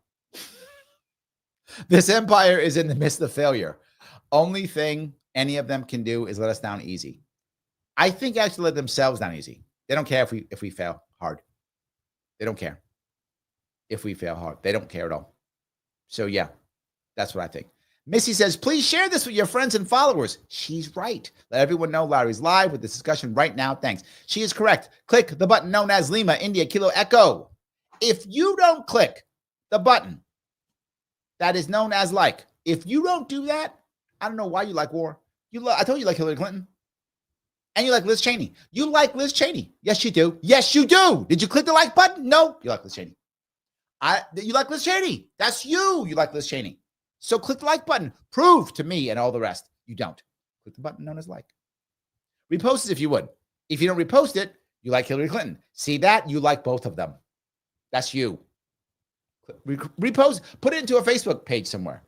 This empire is in the midst of failure. Only thing any of them can do is let us down easy. I think actually let themselves down easy. They don't care if we fail hard. They don't care if we fail hard. They don't care at all. So yeah. That's what I think. Missy says, please share this with your friends and followers. She's right. Let everyone know Larry's live with this discussion right now. Thanks. She is correct. Click the button known as Lima, India, Kilo, Echo. If you don't click the button that is known as like. If you don't do that, I don't know why you like war. I told you like Hillary Clinton. And you like Liz Cheney. You like Liz Cheney. Yes, you do. Yes, you do. Did you click the like button? No. You like Liz Cheney. You like Liz Cheney. That's you. You like Liz Cheney. So click the like button. Prove to me and all the rest you don't. Click the button known as like. Repost it if you would. If you don't repost it, you like Hillary Clinton. See that? You like both of them. That's you. Repost. Put it into a Facebook page somewhere.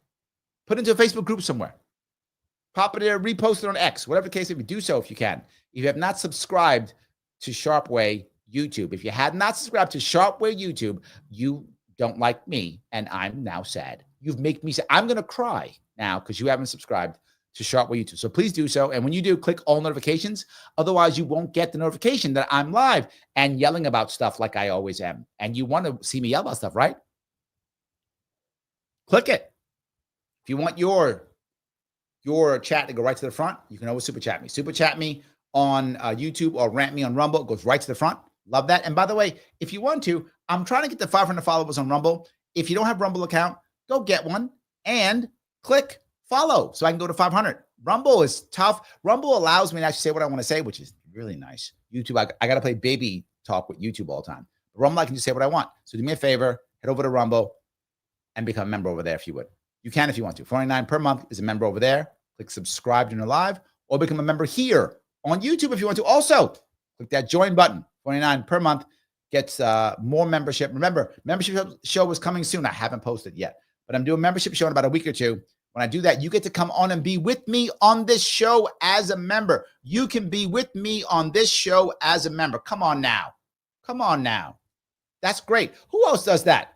Put it into a Facebook group somewhere. Pop it there, repost it on X, whatever the case may be. Do so if you can. If you have not subscribed to Sharpe Way YouTube, if you have not subscribed to Sharpe Way YouTube, you don't like me, and I'm now sad. You've made me sad. I'm going to cry now because you haven't subscribed to Sharpe Way YouTube. So please do so. And when you do, click all notifications. Otherwise, you won't get the notification that I'm live and yelling about stuff like I always am. And you want to see me yell about stuff, right? Click it. If you want your chat to go right to the front, you can always super chat me. Super chat me on YouTube or rant me on Rumble. It goes right to the front. Love that. And by the way, if you want to, I'm trying to get to 500 followers on Rumble. If you don't have Rumble account, go get one and click follow so I can go to 500. Rumble is tough. Rumble allows me to actually say what I want to say, which is really nice. YouTube, I got to play baby talk with YouTube all the time. Rumble, I can just say what I want. So do me a favor, head over to Rumble and become a member over there if you would. You can if you want to. $49 per month is a member over there. Click subscribe to your live or become a member here on YouTube if you want to. Also, click that join button. $49 per month gets more membership. Remember, membership show is coming soon. I haven't posted yet, but I'm doing a membership show in about a week or two. When I do that, you get to come on and be with me on this show as a member. You can be with me on this show as a member. Come on now. Come on now. That's great. Who else does that?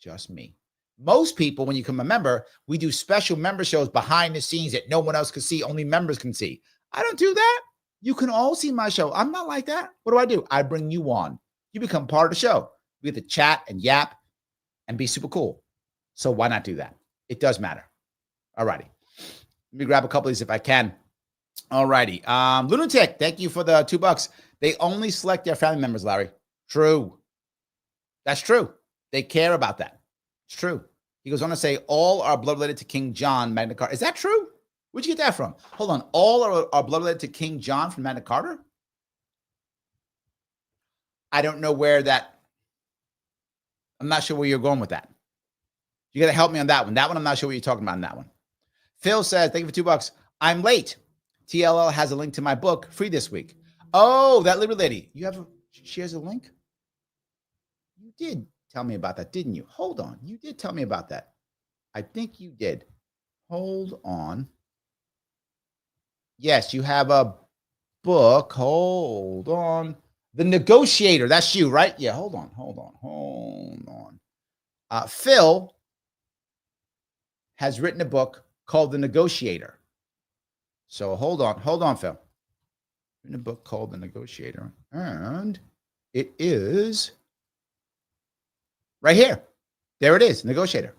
Just me. Most people, when you become a member, we do special member shows behind the scenes that no one else can see, only members can see. I don't do that. You can all see my show. I'm not like that. What do? I bring you on. You become part of the show. We get to chat and yap and be super cool. So why not do that? It does matter. All righty. Let me grab a couple of these if I can. All righty. Lunatic, thank you for the $2. They only select their family members, Larry. True. That's true. They care about that. It's true. He goes on to say, all are blood related to King John, Magna Carta. Is that true? Where'd you get that from? Hold on. All are blood related to King John from Magna Carta? I don't know where that. I'm not sure where you're going with that. You got to help me on that one. That one, I'm not sure what you're talking about on that one. Phil says, thank you for $2. I'm late. TLL has a link to my book, free this week. Oh, that liberal lady. She has a link? You did tell me about that, didn't you? Hold on. You did tell me about that. I think you did. Hold on. Yes, you have a book. Hold on. The Negotiator. That's you, right? Yeah, hold on. Phil has written a book called The Negotiator. So hold on, Phil. Written a book called The Negotiator. And it is right here. There it is, Negotiator.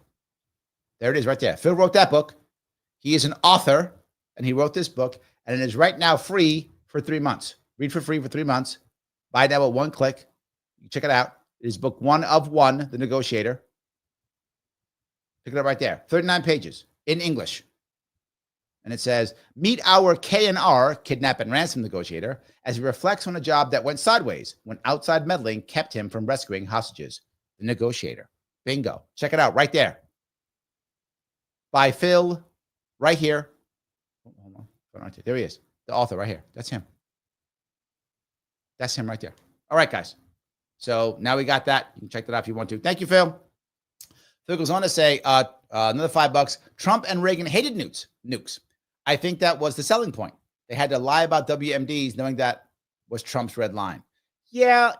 There it is right there. Phil wrote that book. He is an author, and he wrote this book, and it is right now free for 3 months. Read for free for 3 months. Buy that with one click. You check it out. It is book 1 of 1, The Negotiator. Pick it up right there. 39 pages in English. And it says, meet our K&R, kidnap and ransom negotiator, as he reflects on a job that went sideways when outside meddling kept him from rescuing hostages. The Negotiator. Bingo. Check it out right there. By Phil, right here. Hold on. There he is. The author right here. That's him. That's him right there. All right, guys. So now we got that. You can check that out if you want to. Thank you, Phil. Phil goes on to say, another $5. Trump and Reagan hated nukes. I think that was the selling point. They had to lie about WMDs knowing that was Trump's red line. Yeah,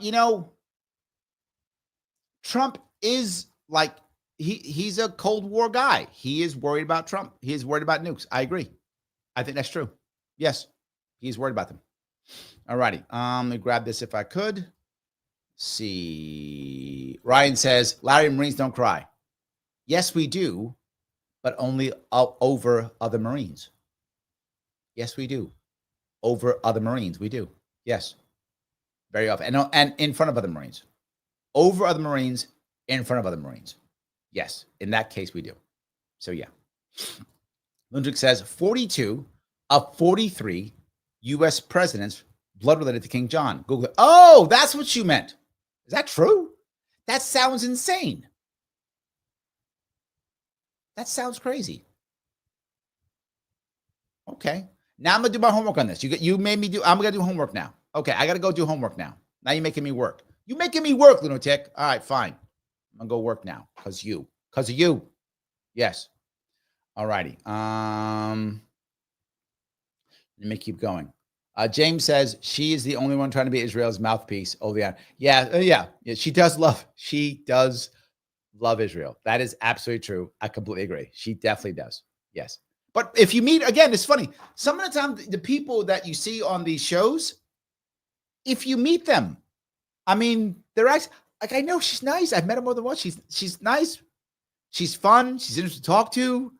Trump is like, he's a Cold War guy. He is worried about Trump. He is worried about nukes. I agree. I think that's true. Yes, he's worried about them. All righty. Let me grab this if I could. Let's see. Ryan says, Larry, Marines don't cry. Yes, we do, but only over other Marines. Yes, we do. Over other Marines, we do. Yes, very often. And in front of other Marines. Over other Marines, in front of other Marines. Yes, in that case, we do. So yeah. Lundrick says 42 of 43 U.S. presidents blood related to King John. Google it. Oh, that's what you meant. Is that true? That sounds insane. That sounds crazy. Okay. Now I'm gonna do my homework on this. You made me do. I'm gonna do homework now. Okay, I gotta go do homework now. Now you're making me work. You're making me work, lunatic. All right, fine. I'm gonna go work now because of you. Yes. All righty. Let me keep going. James says she is the only one trying to be Israel's mouthpiece. Oh yeah. She does love Israel. That is absolutely true. I completely agree. She definitely does. Yes. But if you meet, again, it's funny. Some of the time, the people that you see on these shows, if you meet them, I mean, they're actually, like, I know she's nice. I've met her more than once. She's nice. She's fun. She's interesting to talk to.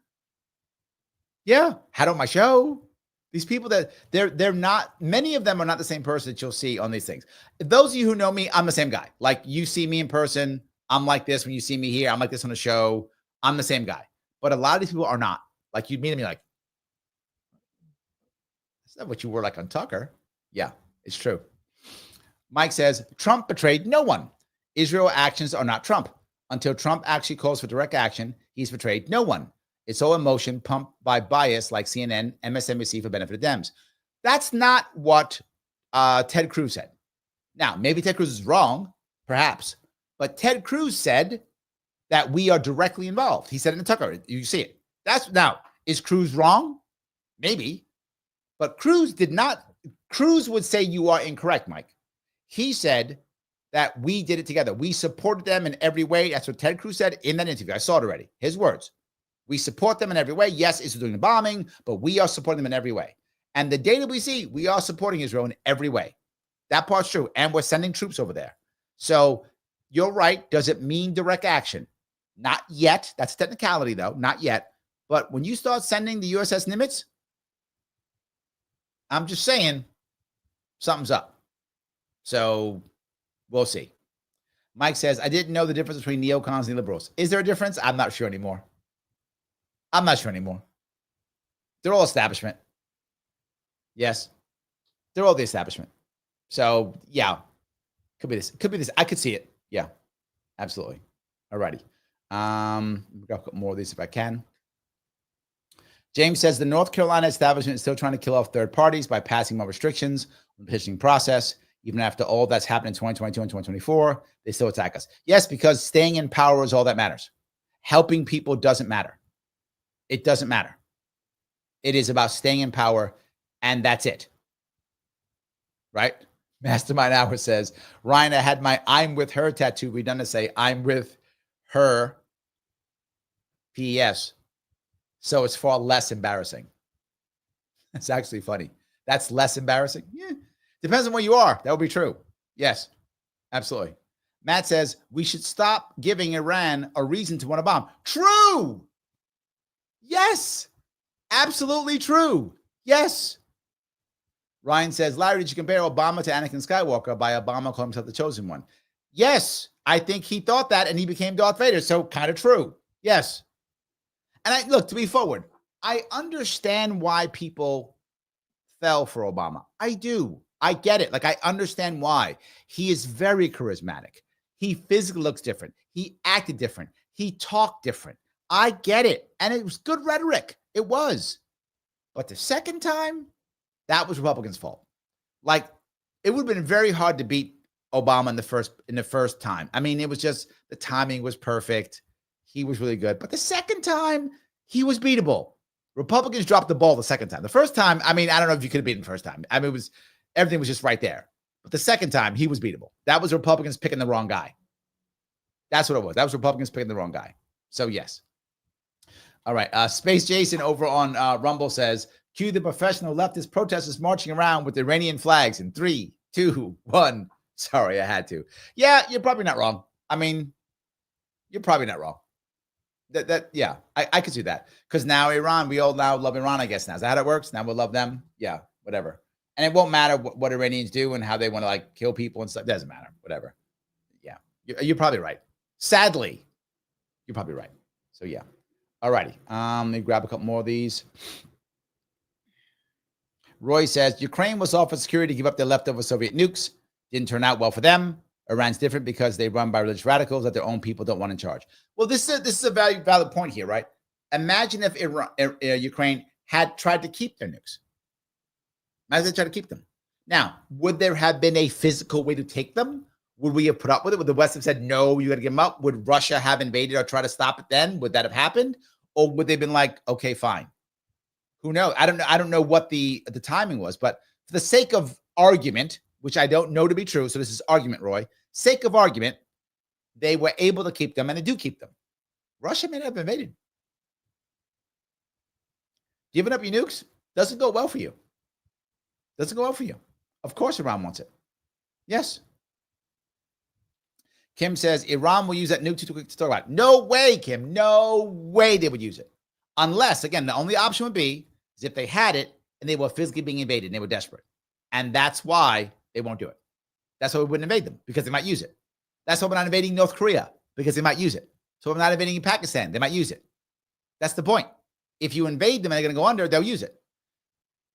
Yeah. Had on my show. These people that they're not, many of them are not the same person that you'll see on these things. Those of you who know me, I'm the same guy. Like, you see me in person, I'm like this. When you see me here, I'm like this on the show. I'm the same guy. But a lot of these people are not. Like, you'd meet them, you're like, that's not what you were like on Tucker. Yeah, it's true. Mike says, Trump betrayed no one. Israel actions are not Trump. Until Trump actually calls for direct action, he's betrayed no one. It's all emotion pumped by bias like CNN, MSNBC for benefit of Dems. That's not what Ted Cruz said. Now, maybe Ted Cruz is wrong, perhaps, but Ted Cruz said that we are directly involved. He said it in Tucker. You see it. Now, is Cruz wrong? Maybe. But Cruz did not. Cruz would say you are incorrect, Mike. He said that we did it together. We supported them in every way. That's what Ted Cruz said in that interview. I saw it already. His words. We support them in every way. Yes, Israel's doing the bombing, but we are supporting them in every way. And the data we see, we are supporting Israel in every way. That part's true. And we're sending troops over there. So you're right. Does it mean direct action? Not yet. That's a technicality, though. Not yet. But when you start sending the USS Nimitz, I'm just saying something's up. So we'll see. Mike says, I didn't know the difference between neocons and liberals. Is there a difference? I'm not sure anymore. They're all establishment. Yes. They're all the establishment. So, yeah. Could be this. Could be this. I could see it. Yeah. Absolutely. All righty. I'll put more of these if I can. James says the North Carolina establishment is still trying to kill off third parties by passing more restrictions on the petitioning process. Even after all that's happened in 2022 and 2024, they still attack us. Yes, because staying in power is all that matters. Helping people doesn't matter. It doesn't matter. It is about staying in power, and that's it. Right? Mastermind Hour says, Ryan, I had my I'm with her tattoo redone to say I'm with her PES. So it's far less embarrassing. It's actually funny. That's less embarrassing? Yeah. Depends on where you are. That would be true. Yes, absolutely. Matt says, we should stop giving Iran a reason to want to bomb. True. Yes, absolutely true. Yes. Ryan says, Larry, did you compare Obama to Anakin Skywalker by Obama calling himself the chosen one? Yes, I think he thought that and he became Darth Vader. So kind of true. Yes. And look, to be forward, I understand why people fell for Obama. I do. I get it. Like, I understand why. He is very charismatic. He physically looks different. He acted different. He talked different. I get it. And it was good rhetoric. It was. But the second time, that was Republicans' fault. Like, it would have been very hard to beat Obama in the first time. I mean, it was just, the timing was perfect. He was really good. But the second time, he was beatable. Republicans dropped the ball the second time. The first time, I mean, I don't know if you could have beaten the first time. I mean, everything was just right there. But the second time, he was beatable. That was Republicans picking the wrong guy. That's what it was. That was Republicans picking the wrong guy. So, yes. All right. Space Jason over on Rumble says, cue the professional leftist protesters marching around with Iranian flags in 3, 2, 1. Sorry, I had to. Yeah, you're probably not wrong. I mean, you're probably not wrong. Yeah, I could see that. Because now Iran, we all now love Iran, I guess now. Is that how it works? Now we'll love them? Yeah, whatever. And it won't matter what Iranians do and how they want to, like, kill people and stuff. It doesn't matter. Whatever. Yeah, you're probably right. Sadly, you're probably right. So, yeah. All righty. Let me grab a couple more of these. Roy says, Ukraine was offered security to give up their leftover Soviet nukes. Didn't turn out well for them. Iran's different because they run by religious radicals that their own people don't want in charge. Well, this is a valid point here, right? Imagine if Ukraine had tried to keep their nukes. Imagine they tried to keep them. Now, would there have been a physical way to take them? Would we have put up with it? Would the West have said, no, you got to give them up? Would Russia have invaded or try to stop it then? Would that have happened? Or would they have been like, okay, fine? Who knows? I don't know what the timing was, but for the sake of argument, which I don't know to be true, so this is argument, Roy, sake of argument, they were able to keep them, and they do keep them. Russia may not have invaded. Giving up your nukes doesn't go well for you. Doesn't go well for you. Of course Iran wants it. Yes. Kim says, Iran will use that nuke too quick to talk about. No way, Kim. No way they would use it. Unless, again, the only option would be is if they had it and they were physically being invaded and they were desperate. And that's why they won't do it. That's why we wouldn't invade them, because they might use it. That's why we're not invading North Korea, because they might use it. So we're not invading Pakistan. They might use it. That's the point. If you invade them and they're going to go under, they'll use it.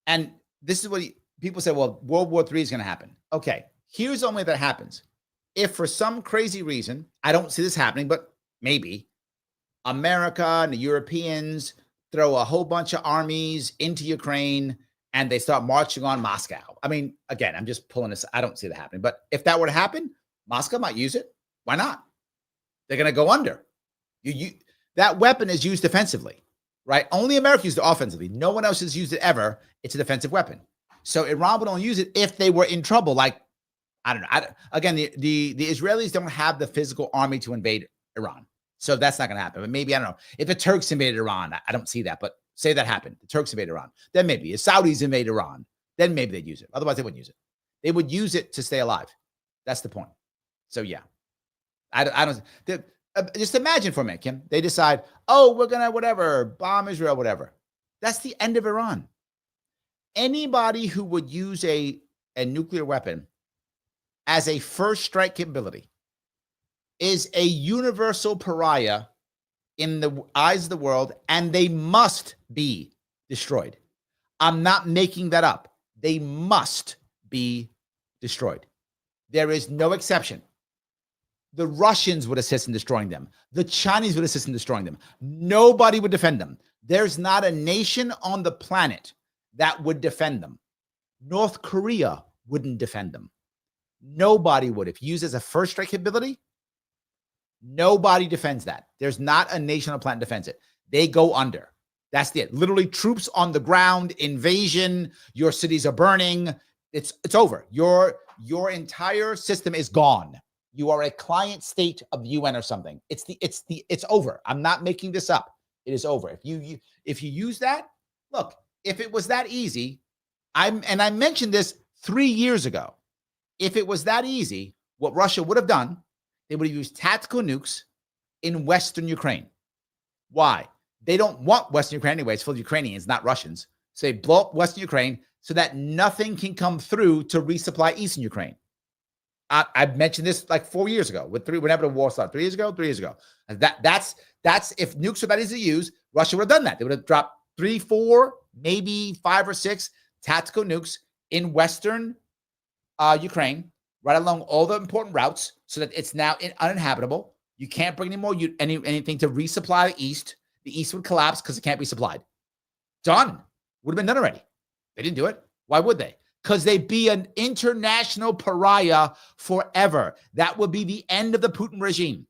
And this is what people say, well, World War III is going to happen. Okay, here's only if that happens. If for some crazy reason, I don't see this happening, but maybe, America and the Europeans throw a whole bunch of armies into Ukraine and they start marching on Moscow. I mean, again, I'm just pulling this. I don't see that happening. But if that were to happen, Moscow might use it. Why not? They're going to go under. That weapon is used defensively, right? Only America used it offensively. No one else has used it ever. It's a defensive weapon. So Iran would only use it if they were in trouble. Like, I don't know. Again, the Israelis don't have the physical army to invade Iran. So that's not going to happen. But maybe, I don't know. If the Turks invaded Iran, I don't see that. But say that happened. The Turks invaded Iran. Then maybe. If Saudis invade Iran, then maybe they'd use it. Otherwise, they wouldn't use it. They would use it to stay alive. That's the point. So, yeah. I don't. Just imagine for a minute, Kim. They decide, oh, we're going to whatever, bomb Israel, whatever. That's the end of Iran. Anybody who would use a nuclear weapon as a first strike capability is a universal pariah in the eyes of the world, and they must be destroyed. I'm not making that up. They must be destroyed. There is no exception. The Russians would assist in destroying them. The Chinese would assist in destroying them. Nobody would defend them. There's not a nation on the planet that would defend them. North Korea wouldn't defend them. Nobody would. If used as a first strike capability, nobody defends that. There's not a nation on the planet that defends it. They go under. That's it. Literally troops on the ground, invasion, your cities are burning. It's over. Your entire system is gone. You are a client state of the UN or something. It's over. I'm not making this up. It is over. If you use that, look, if it was that easy, I mentioned this 3 years ago. If it was that easy, what Russia would have done, they would have used tactical nukes in Western Ukraine. Why? They don't want Western Ukraine anyway. It's full of Ukrainians, not Russians. So they blow up Western Ukraine so that nothing can come through to resupply Eastern Ukraine. I mentioned this like 4 years ago, whenever the war started. 3 years ago. That's if nukes were that easy to use, Russia would have done that. They would have dropped 3, 4, maybe 5 or 6 tactical nukes in Western Ukraine, right along all the important routes, so that it's now uninhabitable. You can't bring any more anything to resupply the East. The East would collapse because it can't be supplied. Done. Would have been done already. They didn't do it. Why would they? Because they'd be an international pariah forever. That would be the end of the Putin regime.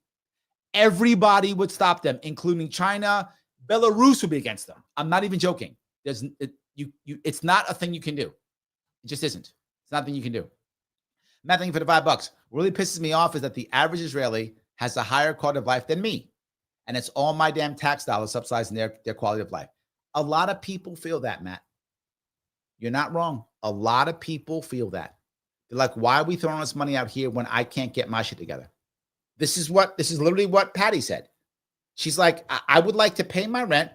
Everybody would stop them, including China. Belarus would be against them. I'm not even joking. It's not a thing you can do. It just isn't. It's not a thing you can do. Matt, thank you for the $5. What really pisses me off is that the average Israeli has a higher quality of life than me. And it's all my damn tax dollars subsidizing their quality of life. A lot of people feel that, Matt. You're not wrong. A lot of people feel that. They're like, why are we throwing this money out here when I can't get my shit together? This is literally what Patty said. She's like, I would like to pay my rent,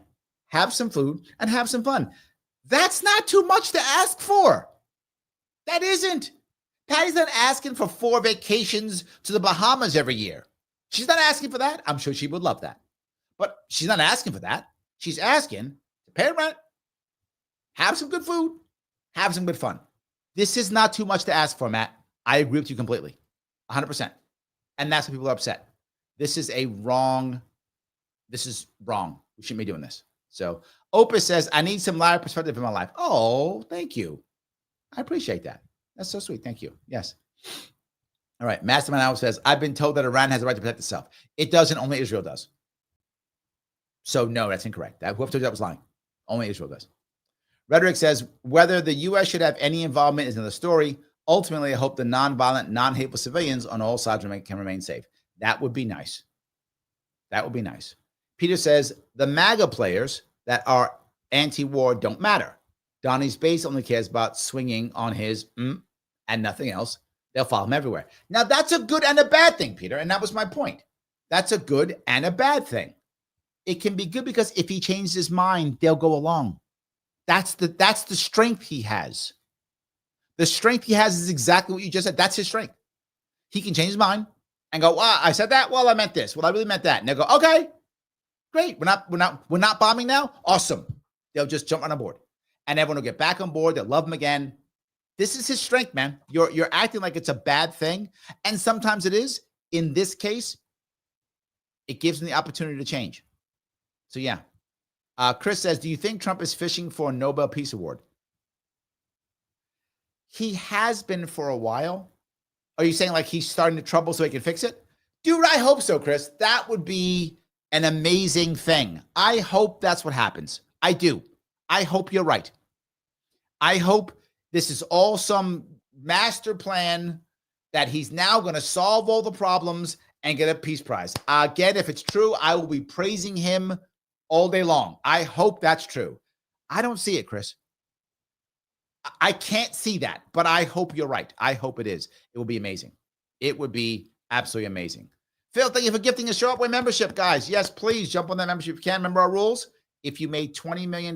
have some food, and have some fun. That's not too much to ask for. That isn't. Patty's not asking for 4 vacations to the Bahamas every year. She's not asking for that. I'm sure she would love that. But she's not asking for that. She's asking to pay rent, have some good food, have some good fun. This is not too much to ask for, Matt. I agree with you completely, 100%. And that's why people are upset. This is wrong. We shouldn't be doing this. So Opus says, I need some live perspective in my life. Oh, thank you. I appreciate that. That's so sweet. Thank you. Yes. All right. Mastermind Owl says, I've been told that Iran has the right to protect itself. It doesn't. Only Israel does. So no, that's incorrect. Whoever told you that was lying. Only Israel does. Rhetoric says, whether the U.S. should have any involvement is another story. Ultimately, I hope the nonviolent, non-hateful civilians on all sides can remain safe. That would be nice. That would be nice. Peter says, the MAGA players that are anti-war don't matter. Donnie's base only cares about swinging on his and nothing else. They'll follow him everywhere. Now, that's a good and a bad thing, Peter, and that was my point. That's a good and a bad thing. It can be good because if he changes his mind, they'll go along. That's the strength he has. The strength he has is exactly what you just said. That's his strength. He can change his mind and go, "Wow, I said that. Well, I meant this. Well, I really meant that." And they'll go, "Okay, great. We're not bombing now. Awesome." They'll just jump on board, and everyone will get back on board. They'll love him again. This is his strength, man. You're acting like it's a bad thing, and sometimes it is. In this case, it gives him the opportunity to change. So yeah. Chris says, do you think Trump is fishing for a Nobel Peace Award? He has been for a while. Are you saying like he's starting to trouble so he can fix it? Dude, I hope so, Chris. That would be an amazing thing. I hope that's what happens. I do. I hope you're right. I hope this is all some master plan that he's now going to solve all the problems and get a peace prize. Again, if it's true, I will be praising him all day long. I hope that's true. I don't see it, Chris. I can't see that, but I hope you're right. I hope it is. It will be amazing. It would be absolutely amazing. Phil, thank you for gifting a Sharpe Way membership, guys. Yes, please jump on that membership if you can. Remember our rules. If you made $20 million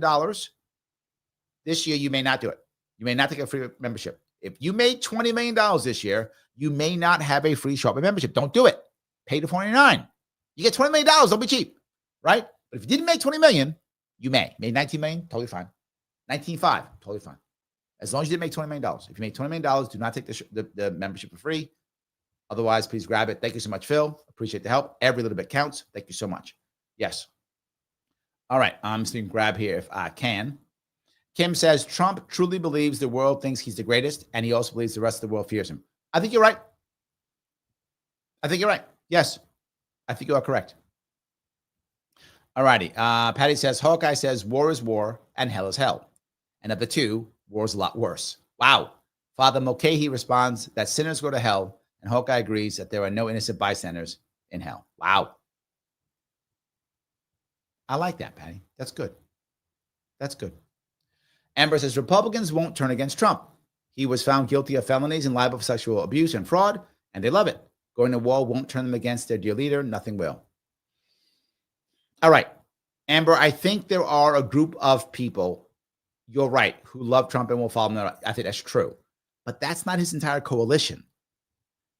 this year, you may not do it. You may not take a free membership. If you made $20 million this year, you may not have a free Sharpe Way membership. Don't do it. Pay the $49. You get $20 million. Don't be cheap, right? But if you didn't make 20 million, you may. Made 19 million, totally fine. 19.5, totally fine. As long as you didn't make $20 million. If you made $20 million, do not take the membership for free. Otherwise, please grab it. Thank you so much, Phil. Appreciate the help. Every little bit counts. Thank you so much. Yes. All right. I'm just going to grab here if I can. Kim says, Trump truly believes the world thinks he's the greatest, and he also believes the rest of the world fears him. I think you're right. I think you're right. Yes. I think you are correct. All righty. Patty says, Hawkeye says, war is war and hell is hell. And of the two, war is a lot worse. Wow. Father Mulcahy responds that sinners go to hell, and Hawkeye agrees that there are no innocent bystanders in hell. Wow. I like that, Patty. That's good. That's good. Amber says, Republicans won't turn against Trump. He was found guilty of felonies and libel for sexual abuse and fraud, and they love it. Going to war won't turn them against their dear leader. Nothing will. All right. Amber, I think there are a group of people, you're right, who love Trump and will follow him. I think that's true. But that's not his entire coalition.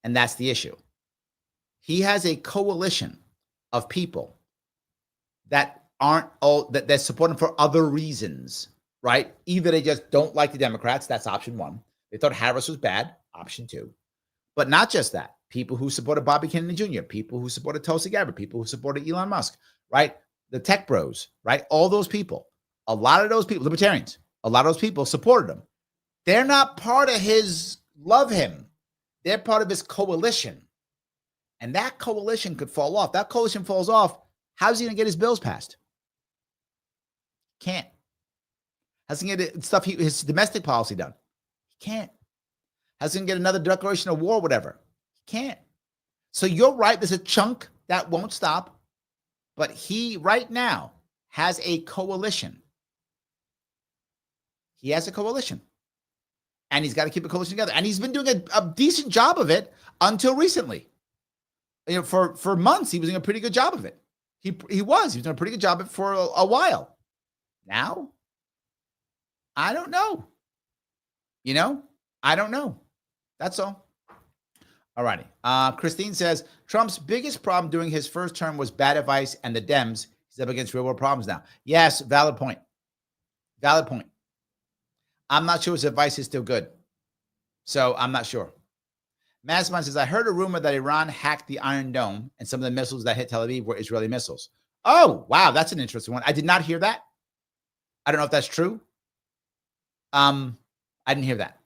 And that's the issue. He has a coalition of people that aren't all that support him for other reasons, right? Either they just don't like the Democrats. That's option one. They thought Harris was bad. Option two. But not just that. People who supported Bobby Kennedy Jr., people who supported Tulsi Gabbard, people who supported Elon Musk, right? The tech bros, right? All those people, a lot of those people, libertarians, a lot of those people supported him. They're not part of his love him. They're part of his coalition. And that coalition could fall off. That coalition falls off. How's he going to get his bills passed? Can't. How's he going to get stuff, his domestic policy done? He can't. How's he going to get another declaration of war, whatever? He can't. So you're right. There's a chunk that won't stop. But he right now has a coalition. He has a coalition. And he's got to keep a coalition together. And he's been doing a decent job of it until recently. You know, for months, he was doing a pretty good job of it. He was doing a pretty good job of it for a while. Now, I don't know. You know, I don't know. That's all. All righty. Christine says, Trump's biggest problem during his first term was bad advice and the Dems. He's up against real world problems now. Yes, valid point. Valid point. I'm not sure his advice is still good. So I'm not sure. Mastermind says, I heard a rumor that Iran hacked the Iron Dome and some of the missiles that hit Tel Aviv were Israeli missiles. Oh, wow. That's an interesting one. I did not hear that. I don't know if that's true. I didn't hear that.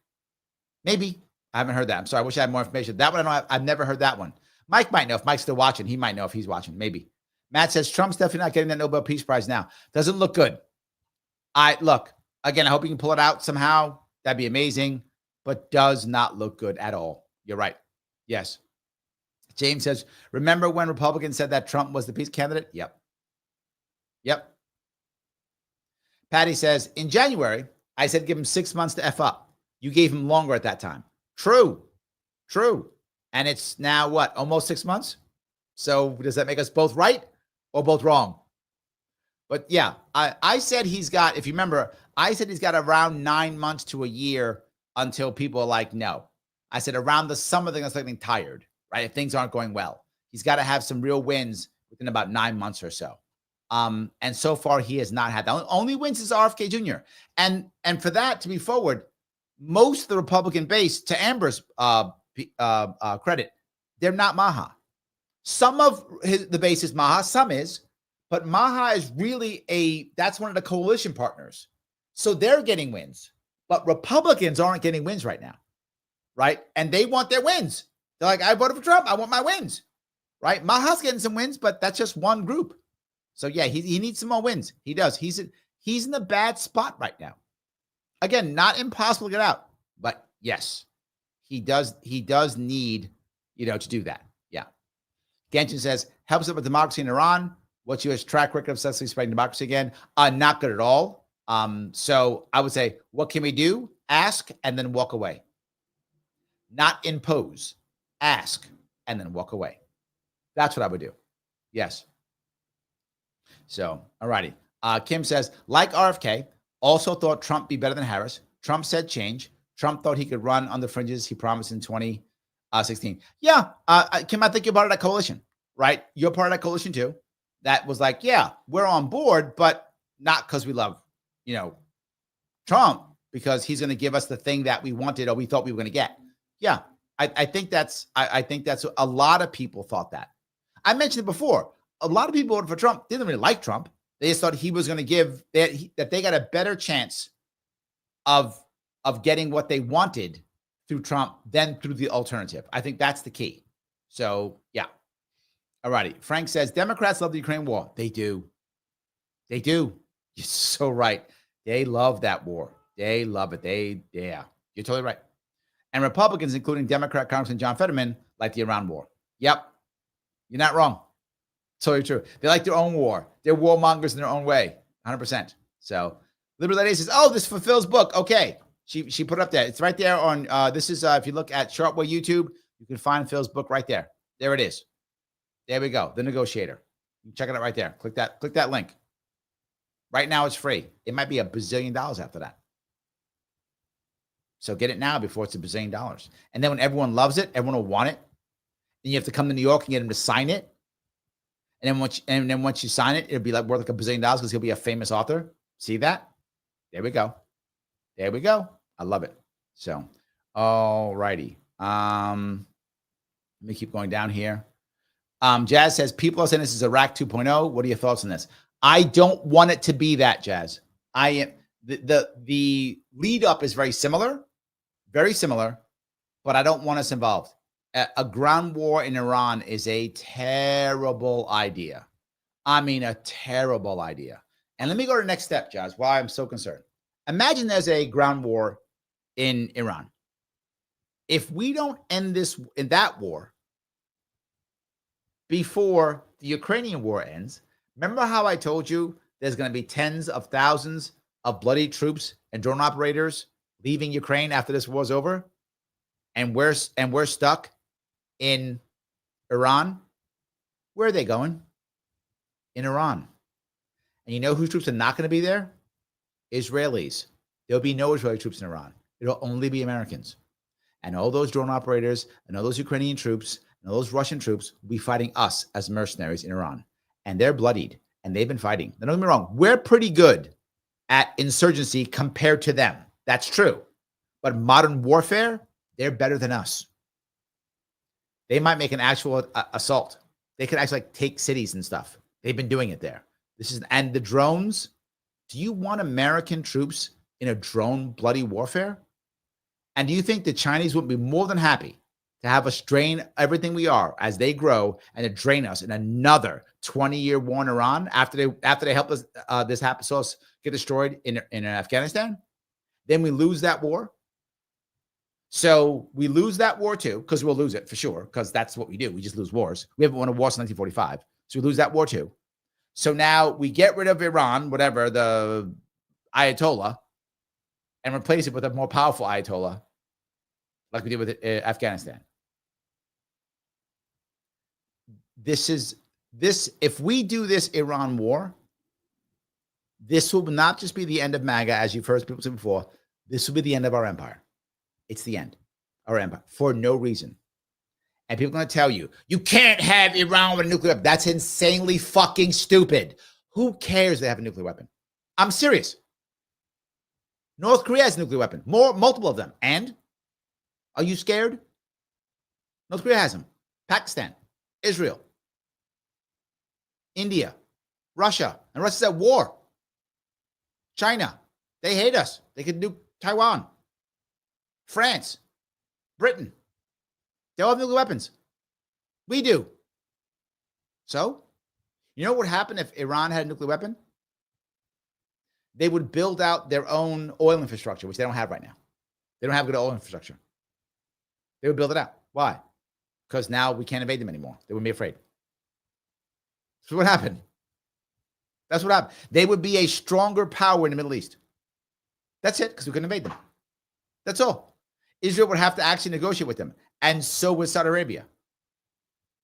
Maybe. I haven't heard that. I'm sorry. I wish I had more information. That one, I know. I've never heard that one. Mike might know. If Mike's still watching, he might know if he's watching. Maybe. Matt says, Trump's definitely not getting that Nobel Peace Prize now. Doesn't look good. Look, again, I hope you can pull it out somehow. That'd be amazing, but does not look good at all. You're right. Yes. James says, remember when Republicans said that Trump was the peace candidate? Yep. Yep. Patty says, in January, I said give him 6 months to F up. You gave him longer at that time. True. True. And it's now what? Almost 6 months? So does that make us both right or both wrong? But yeah, I said he's got, if you remember, I said he's got around 9 months to a year until people are like, no. I said around the summer, they're getting tired, right? If things aren't going well, he's got to have some real wins within about 9 months or so. And so far, he has not had that. Only wins is RFK Jr. And for that to be forward, most of the Republican base, to Amber's credit, they're not MAGA. Some of the base is MAGA, some is, but MAGA is really that's one of the coalition partners. So they're getting wins, but Republicans aren't getting wins right now, right? And they want their wins. They're like, I voted for Trump. I want my wins, right? MAGA's getting some wins, but that's just one group. So yeah, he needs some more wins. He does. He's in a bad spot right now. Again, not impossible to get out, but yes, he does need, to do that. Yeah. Genshin says, helps up with democracy in Iran. What's your track record of successfully spreading democracy again? Not good at all. So I would say, what can we do? Ask and then walk away. Not impose. Ask and then walk away. That's what I would do. Yes. So, all righty. Kim says, like RFK, also thought Trump be better than Harris. Trump said change. Trump thought he could run on the fringes he promised in 2016. Yeah, Kim, I think you're part of that coalition, right? You're part of that coalition too. That was like, yeah, we're on board, but not because we love, Trump, because he's going to give us the thing that we wanted or we thought we were going to get. Yeah, I think that's a lot of people thought that. I mentioned it before. A lot of people voted for Trump. Didn't really like Trump. They just thought he was going to give that they got a better chance of getting what they wanted through Trump than through the alternative. I think that's the key. So yeah. All righty. Frank says Democrats love the Ukraine war. They do. They do. You're so right. They love that war. They love it. Yeah. You're totally right. And Republicans, including Democrat Congressman John Fetterman, like the Iran war. Yep. You're not wrong. Totally true. They like their own war. They're warmongers in their own way. 100%. So Liberty Lady says, oh, this for Phil's book. Okay. She put it up there. It's right there on, this is, if you look at Sharpe YouTube, you can find Phil's book right there. There it is. There we go. The Negotiator. You can check it out right there. Click that link. Right now it's free. It might be $1 bazillion after that. So get it now before it's $1 bazillion. And then when everyone loves it, everyone will want it. Then you have to come to New York and get him to sign it. And then once you sign it, it'll be like worth like $1 bazillion because he'll be a famous author. See that? There we go. There we go. I love it. So, all righty. Let me keep going down here. Jazz says, people are saying this is Iraq 2.0. What are your thoughts on this? I don't want it to be that, Jazz. I am the lead up is very similar, but I don't want us involved. A ground war in Iran is a terrible idea. I mean, a terrible idea. And let me go to the next step, Jazz, why I'm so concerned. Imagine there's a ground war in Iran. If we don't end that war before the Ukrainian war ends, remember how I told you there's going to be tens of thousands of bloody troops and drone operators leaving Ukraine after this war's over? And we're stuck in Iran. Where are they going? In Iran. And you know whose troops are not going to be there? Israelis. There'll be no Israeli troops in Iran. It'll only be Americans. And all those drone operators and all those Ukrainian troops and all those Russian troops will be fighting us as mercenaries in Iran. And they're bloodied and they've been fighting. Now, don't get me wrong. We're pretty good at insurgency compared to them. That's true. But modern warfare, they're better than us. They might make an actual assault. They could actually take cities and stuff. They've been doing it there. And the drones. Do you want American troops in a drone bloody warfare? And do you think the Chinese would be more than happy to have us drain everything we are as they grow and to drain us in another 20-year war in Iran after they help us this happen, so us get destroyed in Afghanistan? Then we lose that war. So we lose that war too, because we'll lose it for sure, because that's what we do. We just lose wars. We haven't won a war since 1945. So we lose that war too. So now we get rid of Iran, whatever, the Ayatollah, and replace it with a more powerful Ayatollah, like we did with Afghanistan. If we do this Iran war, this will not just be the end of MAGA, as you've heard people say before. This will be the end of our empire. It's the end of our empire for no reason. And people are going to tell you, you can't have Iran with a nuclear weapon. That's insanely fucking stupid. Who cares they have a nuclear weapon? I'm serious. North Korea has a nuclear weapon. Multiple of them. And? Are you scared? North Korea has them. Pakistan, Israel, India, Russia. And Russia's at war. China. They hate us. They could nuke Taiwan. France, Britain. They all have nuclear weapons. We do. So, you know what would happen if Iran had a nuclear weapon? They would build out their own oil infrastructure, which they don't have right now. They don't have good oil infrastructure. They would build it out. Why? Because now we can't invade them anymore. They would be afraid. So what happened? That's what happened. They would be a stronger power in the Middle East. That's it, because we couldn't invade them. That's all. Israel would have to actually negotiate with them. And so would Saudi Arabia.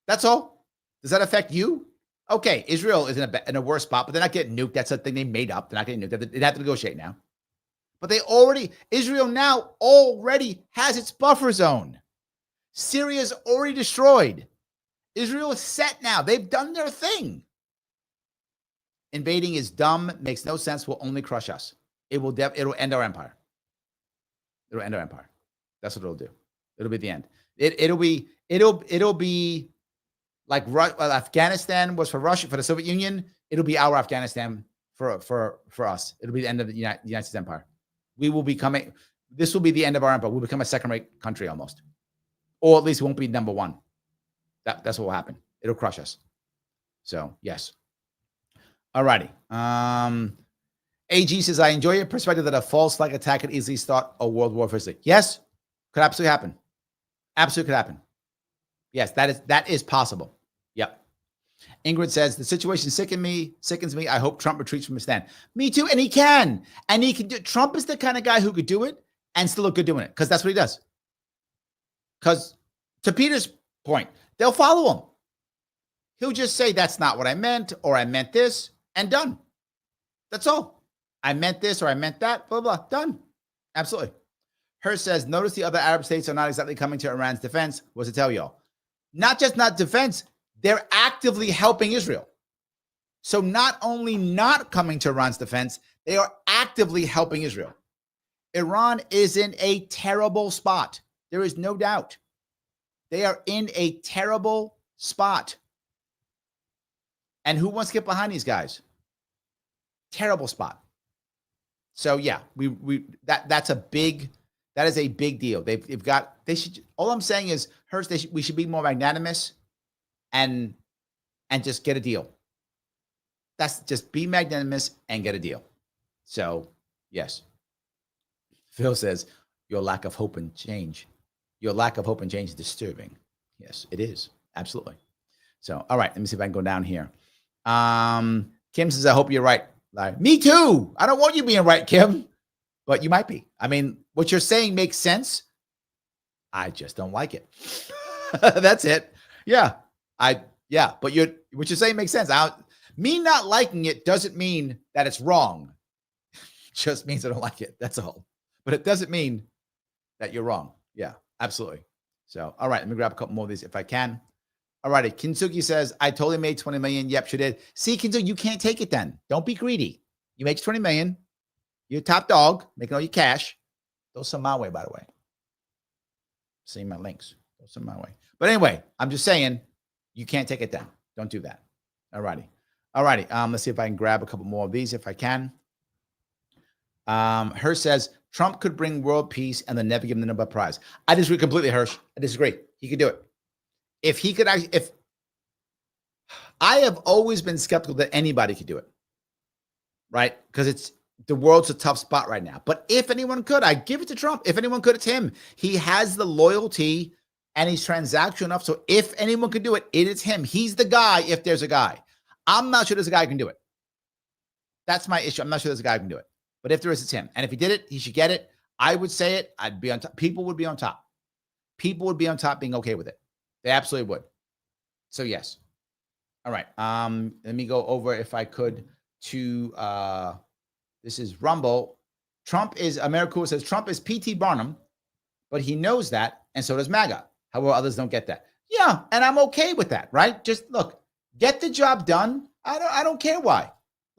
That's all. Does that affect you? Okay, Israel is in a worse spot, but they're not getting nuked. That's a thing they made up. They're not getting nuked. They have to negotiate now. But Israel now already has its buffer zone. Syria's already destroyed. Israel is set now. They've done their thing. Invading is dumb, makes no sense, will only crush us. It'll end our empire. It'll end our empire. That's what it'll do. It'll be the end. It'll be like Afghanistan was for Russia, for the Soviet Union. It'll be our Afghanistan for us. It'll be the end of the United States empire. This will be the end of our empire. We'll become a second-rate country almost. Or at least it won't be number one. That's what will happen. It'll crush us. So, yes. All righty. AG says, I enjoy your perspective that a false flag attack could easily start a world war firstly. Yes, could absolutely happen. Absolutely could happen. Yes, that is possible. Yep. Ingrid says, the situation sickens me. I hope Trump retreats from his stand. Me too. And he can. And he can do. Trump is the kind of guy who could do it and still look good doing it, because that's what he does. Because to Peter's point, they'll follow him. He'll just say, that's not what I meant, or I meant this, and done. That's all. I meant this, or I meant that, blah, blah, done. Absolutely. Her says, notice the other Arab states are not exactly coming to Iran's defense. What's it tell y'all? Not just not defense, they're actively helping Israel. So not only not coming to Iran's defense, they are actively helping Israel. Iran is in a terrible spot. There is no doubt. They are in a terrible spot. And who wants to get behind these guys? Terrible spot. So yeah, that is a big deal. All I'm saying is, we should be more magnanimous and just get a deal. That's just be magnanimous and get a deal. So yes. Phil says, your lack of hope and change. Your lack of hope and change is disturbing. Yes, it is. Absolutely. So, all right, let me see if I can go down here. Kim says, I hope you're right. Me too. I don't want you being right, Kim, but you might be. I mean, what you're saying makes sense. I just don't like it. That's it. Yeah. But what you're saying makes sense. Me not liking it doesn't mean that it's wrong. It just means I don't like it. That's all. But it doesn't mean that you're wrong. Yeah, absolutely. So, all right, let me grab a couple more of these if I can. All righty. Kinsuki says, I totally made 20 million. Yep, sure did. See, Kinsuki, you can't take it then. Don't be greedy. You made 20 million. You're top dog, making all your cash. Throw some my way, by the way. See my links. Throw some my way. But anyway, I'm just saying, you can't take it then. Don't do that. All righty. All righty. Let's see if I can grab a couple more of these if I can. Hirsch says, Trump could bring world peace and then never give him the Nobel Prize. I disagree completely, Hirsch. I disagree. He could do it. If he could actually, if I have always been skeptical that anybody could do it, right? Because the world's a tough spot right now. But if anyone could, I give it to Trump. If anyone could, it's him. He has the loyalty and he's transactional enough. So if anyone could do it, it is him. He's the guy if there's a guy. I'm not sure there's a guy who can do it. That's my issue. I'm not sure there's a guy who can do it. But if there is, it's him. And if he did it, he should get it. I would say it. I'd be on top. People would be on top. People would be on top being okay with it. They absolutely would. So yes. All right. Let me go over, if I could, to this is Rumble. America says Trump is P.T. Barnum, but he knows that, and so does MAGA. However, others don't get that. Yeah, and I'm okay with that, right? Just look, get the job done. I don't care why.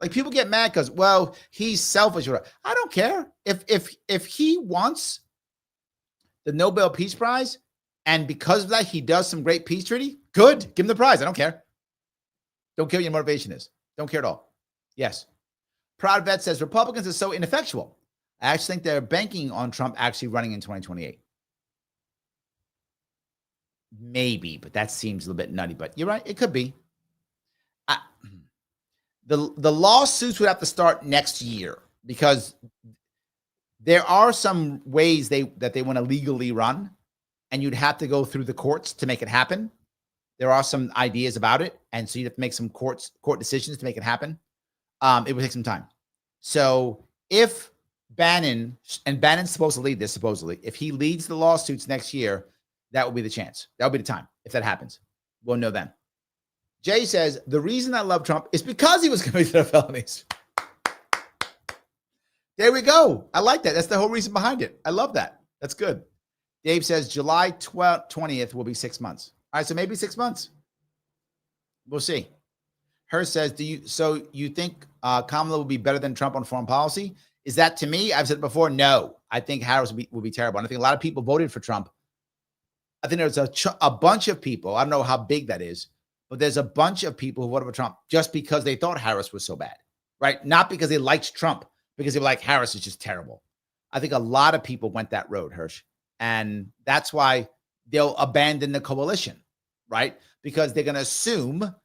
Like, people get mad because, well, he's selfish. I don't care. If he wants the Nobel Peace Prize, and because of that, he does some great peace treaty, good. Give him the prize. I don't care. Don't care what your motivation is. Don't care at all. Yes. Proud Vet says, Republicans are so ineffectual. I actually think they're banking on Trump actually running in 2028. Maybe, but that seems a little bit nutty. But you're right. It could be. The lawsuits would have to start next year because there are some ways that they want to legally run, and you'd have to go through the courts to make it happen. There are some ideas about it, and so you'd have to make some court decisions to make it happen. It would take some time. So if Bannon's supposed to lead this, supposedly, if he leads the lawsuits next year, that would be the chance. That would be the time. If that happens, we'll know then. Jay says, the reason I love Trump is because he was convicted of felonies. There we go. I like that. That's the whole reason behind it. I love that. That's good. Dave says July 20th will be 6 months. All right, so maybe 6 months. We'll see. Her says, you think Kamala will be better than Trump on foreign policy? Is that to me? I've said it before. No, I think Harris will be terrible. And I think a lot of people voted for Trump. I think there's a bunch of people. I don't know how big that is, but there's a bunch of people who voted for Trump just because they thought Harris was so bad, right? Not because they liked Trump, because they were like, Harris is just terrible. I think a lot of people went that road, Hirsch. And that's why they'll abandon the coalition, right? Because they're going to assume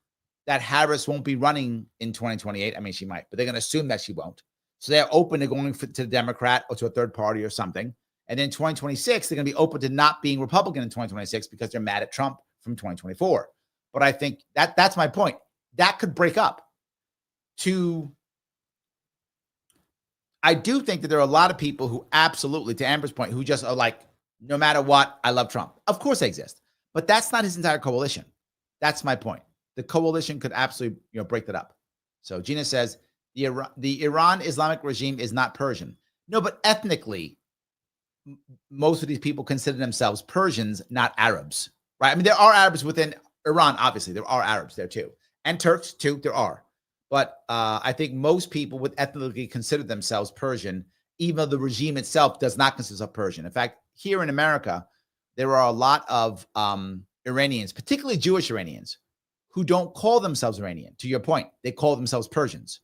that Harris won't be running in 2028. I mean, she might, but they're going to assume that she won't. So they're open to going to the Democrat or to a third party or something. And then 2026, they're going to be open to not being Republican in 2026 because they're mad at Trump from 2024. But I think that's my point. That could break up. I do think that there are a lot of people who absolutely, to Amber's point, who just are like, no matter what, I love Trump. Of course they exist. But that's not his entire coalition. That's my point. The coalition could absolutely, break that up. So Gina says, the Iran Islamic regime is not Persian. No, but ethnically, most of these people consider themselves Persians, not Arabs, right? I mean, there are Arabs within Iran, obviously. There are Arabs there too. And Turks too, there are. But I think most people would ethnically consider themselves Persian, even though the regime itself does not consider itself Persian. In fact, here in America, there are a lot of Iranians, particularly Jewish Iranians, who don't call themselves Iranian. To your point, they call themselves Persians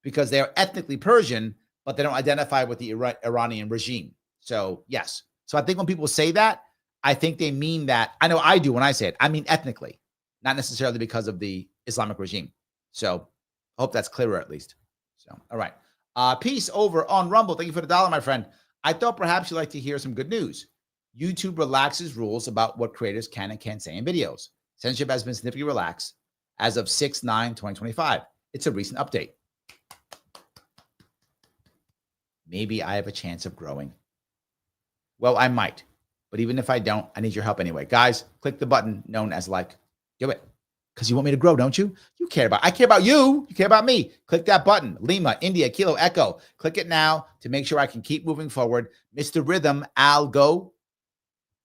because they are ethnically Persian, but they don't identify with the Iranian regime. So, yes. So I think when people say that, I think they mean that. I know I do when I say it. I mean ethnically, not necessarily because of the Islamic regime. So I hope that's clearer at least. So, all right. Peace over on Rumble. Thank you for the $1, my friend. I thought perhaps you'd like to hear some good news. YouTube relaxes rules about what creators can and can't say in videos. Censorship has been significantly relaxed as of 6/9/2025. It's a recent update. Maybe I have a chance of growing. Well, I might. But even if I don't, I need your help anyway. Guys, click the button known as like. Do it. Because you want me to grow, don't you? I care about you. You care about me. Click that button. Lima, India, Kilo, Echo. Click it now to make sure I can keep moving forward. Mr. Rhythm, Algo.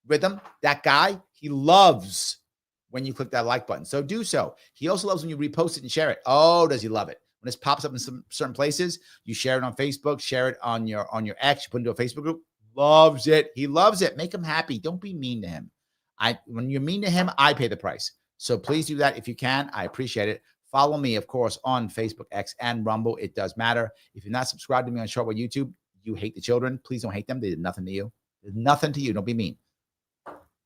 Rhythm, that guy, he loves when you click that like button. So do so. He also loves when you repost it and share it. Oh, does he love it? When this pops up in some certain places, you share it on Facebook, share it on your X, you put it into a Facebook group. Loves it. He loves it. Make him happy. Don't be mean to him. When you're mean to him, I pay the price. So please do that if you can. I appreciate it. Follow me, of course, on Facebook, X, and Rumble. It does matter. If you're not subscribed to me on Sharpe or YouTube, you hate the children. Please don't hate them. They did nothing to you. They did nothing to you. Don't be mean.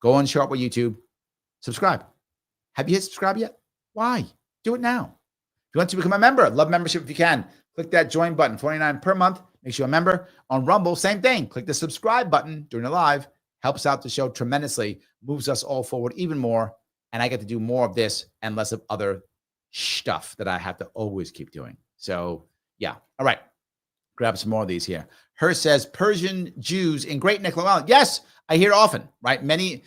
Go on Sharpe or YouTube. Subscribe. Have you hit subscribe yet? Why? Do it now. If you want to become a member, love membership if you can. Click that join button, $49 per month. Makes you a member. On Rumble, same thing. Click the subscribe button during the live. Helps out the show tremendously. Moves us all forward even more. And I get to do more of this and less of other stuff that I have to always keep doing. So, yeah. All right. Grab some more of these here. Her says Persian Jews in Great Neck, Long Island. Yes, I hear often, right? Many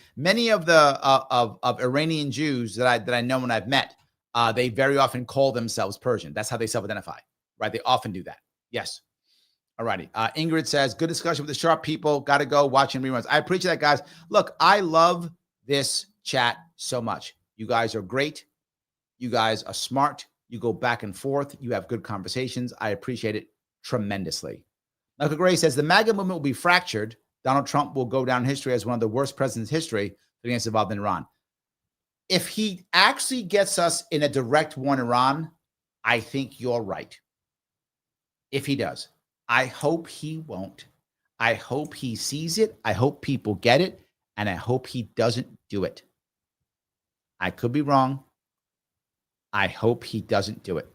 of the of Iranian Jews that I know and I've met, they very often call themselves Persian. That's how they self-identify, right? They often do that. Yes. All righty. Ingrid says, good discussion with the Sharpe people. Got to go watching reruns. I appreciate that, guys. Look, I love this chat so much. You guys are great. You guys are smart. You go back and forth. You have good conversations. I appreciate it tremendously. Michael Gray says, the MAGA movement will be fractured. Donald Trump will go down in history as one of the worst presidents in history for being involved in Iran. If he actually gets us in a direct war in Iran, I think you're right. If he does. I hope he won't. I hope he sees it. I hope people get it. And I hope he doesn't do it. I could be wrong. I hope he doesn't do it.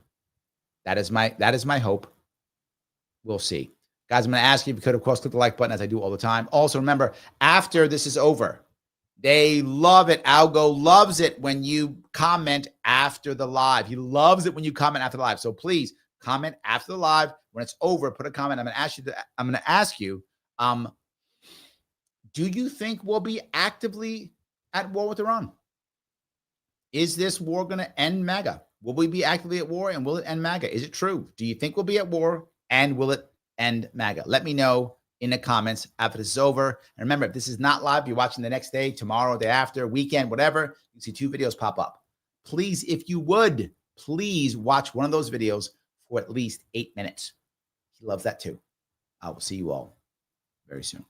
That is my hope. We'll see. Guys, I'm going to ask you if you could, of course, click the like button as I do all the time. Also, remember, after this is over, they love it. Algo loves it when you comment after the live. He loves it when you comment after the live. So please comment after the live. When it's over, put a comment. I'm going to ask you, do you think we'll be actively at war with Iran? Is this war going to end MAGA? Will we be actively at war and will it end MAGA? Is it true? Do you think we'll be at war and will it end MAGA? Let me know in the comments after this is over. And remember, if this is not live, you're watching the next day, tomorrow, day after, weekend, whatever, you see 2 videos pop up. Please, if you would, please watch one of those videos for at least 8 minutes. He loves that too. I will see you all very soon.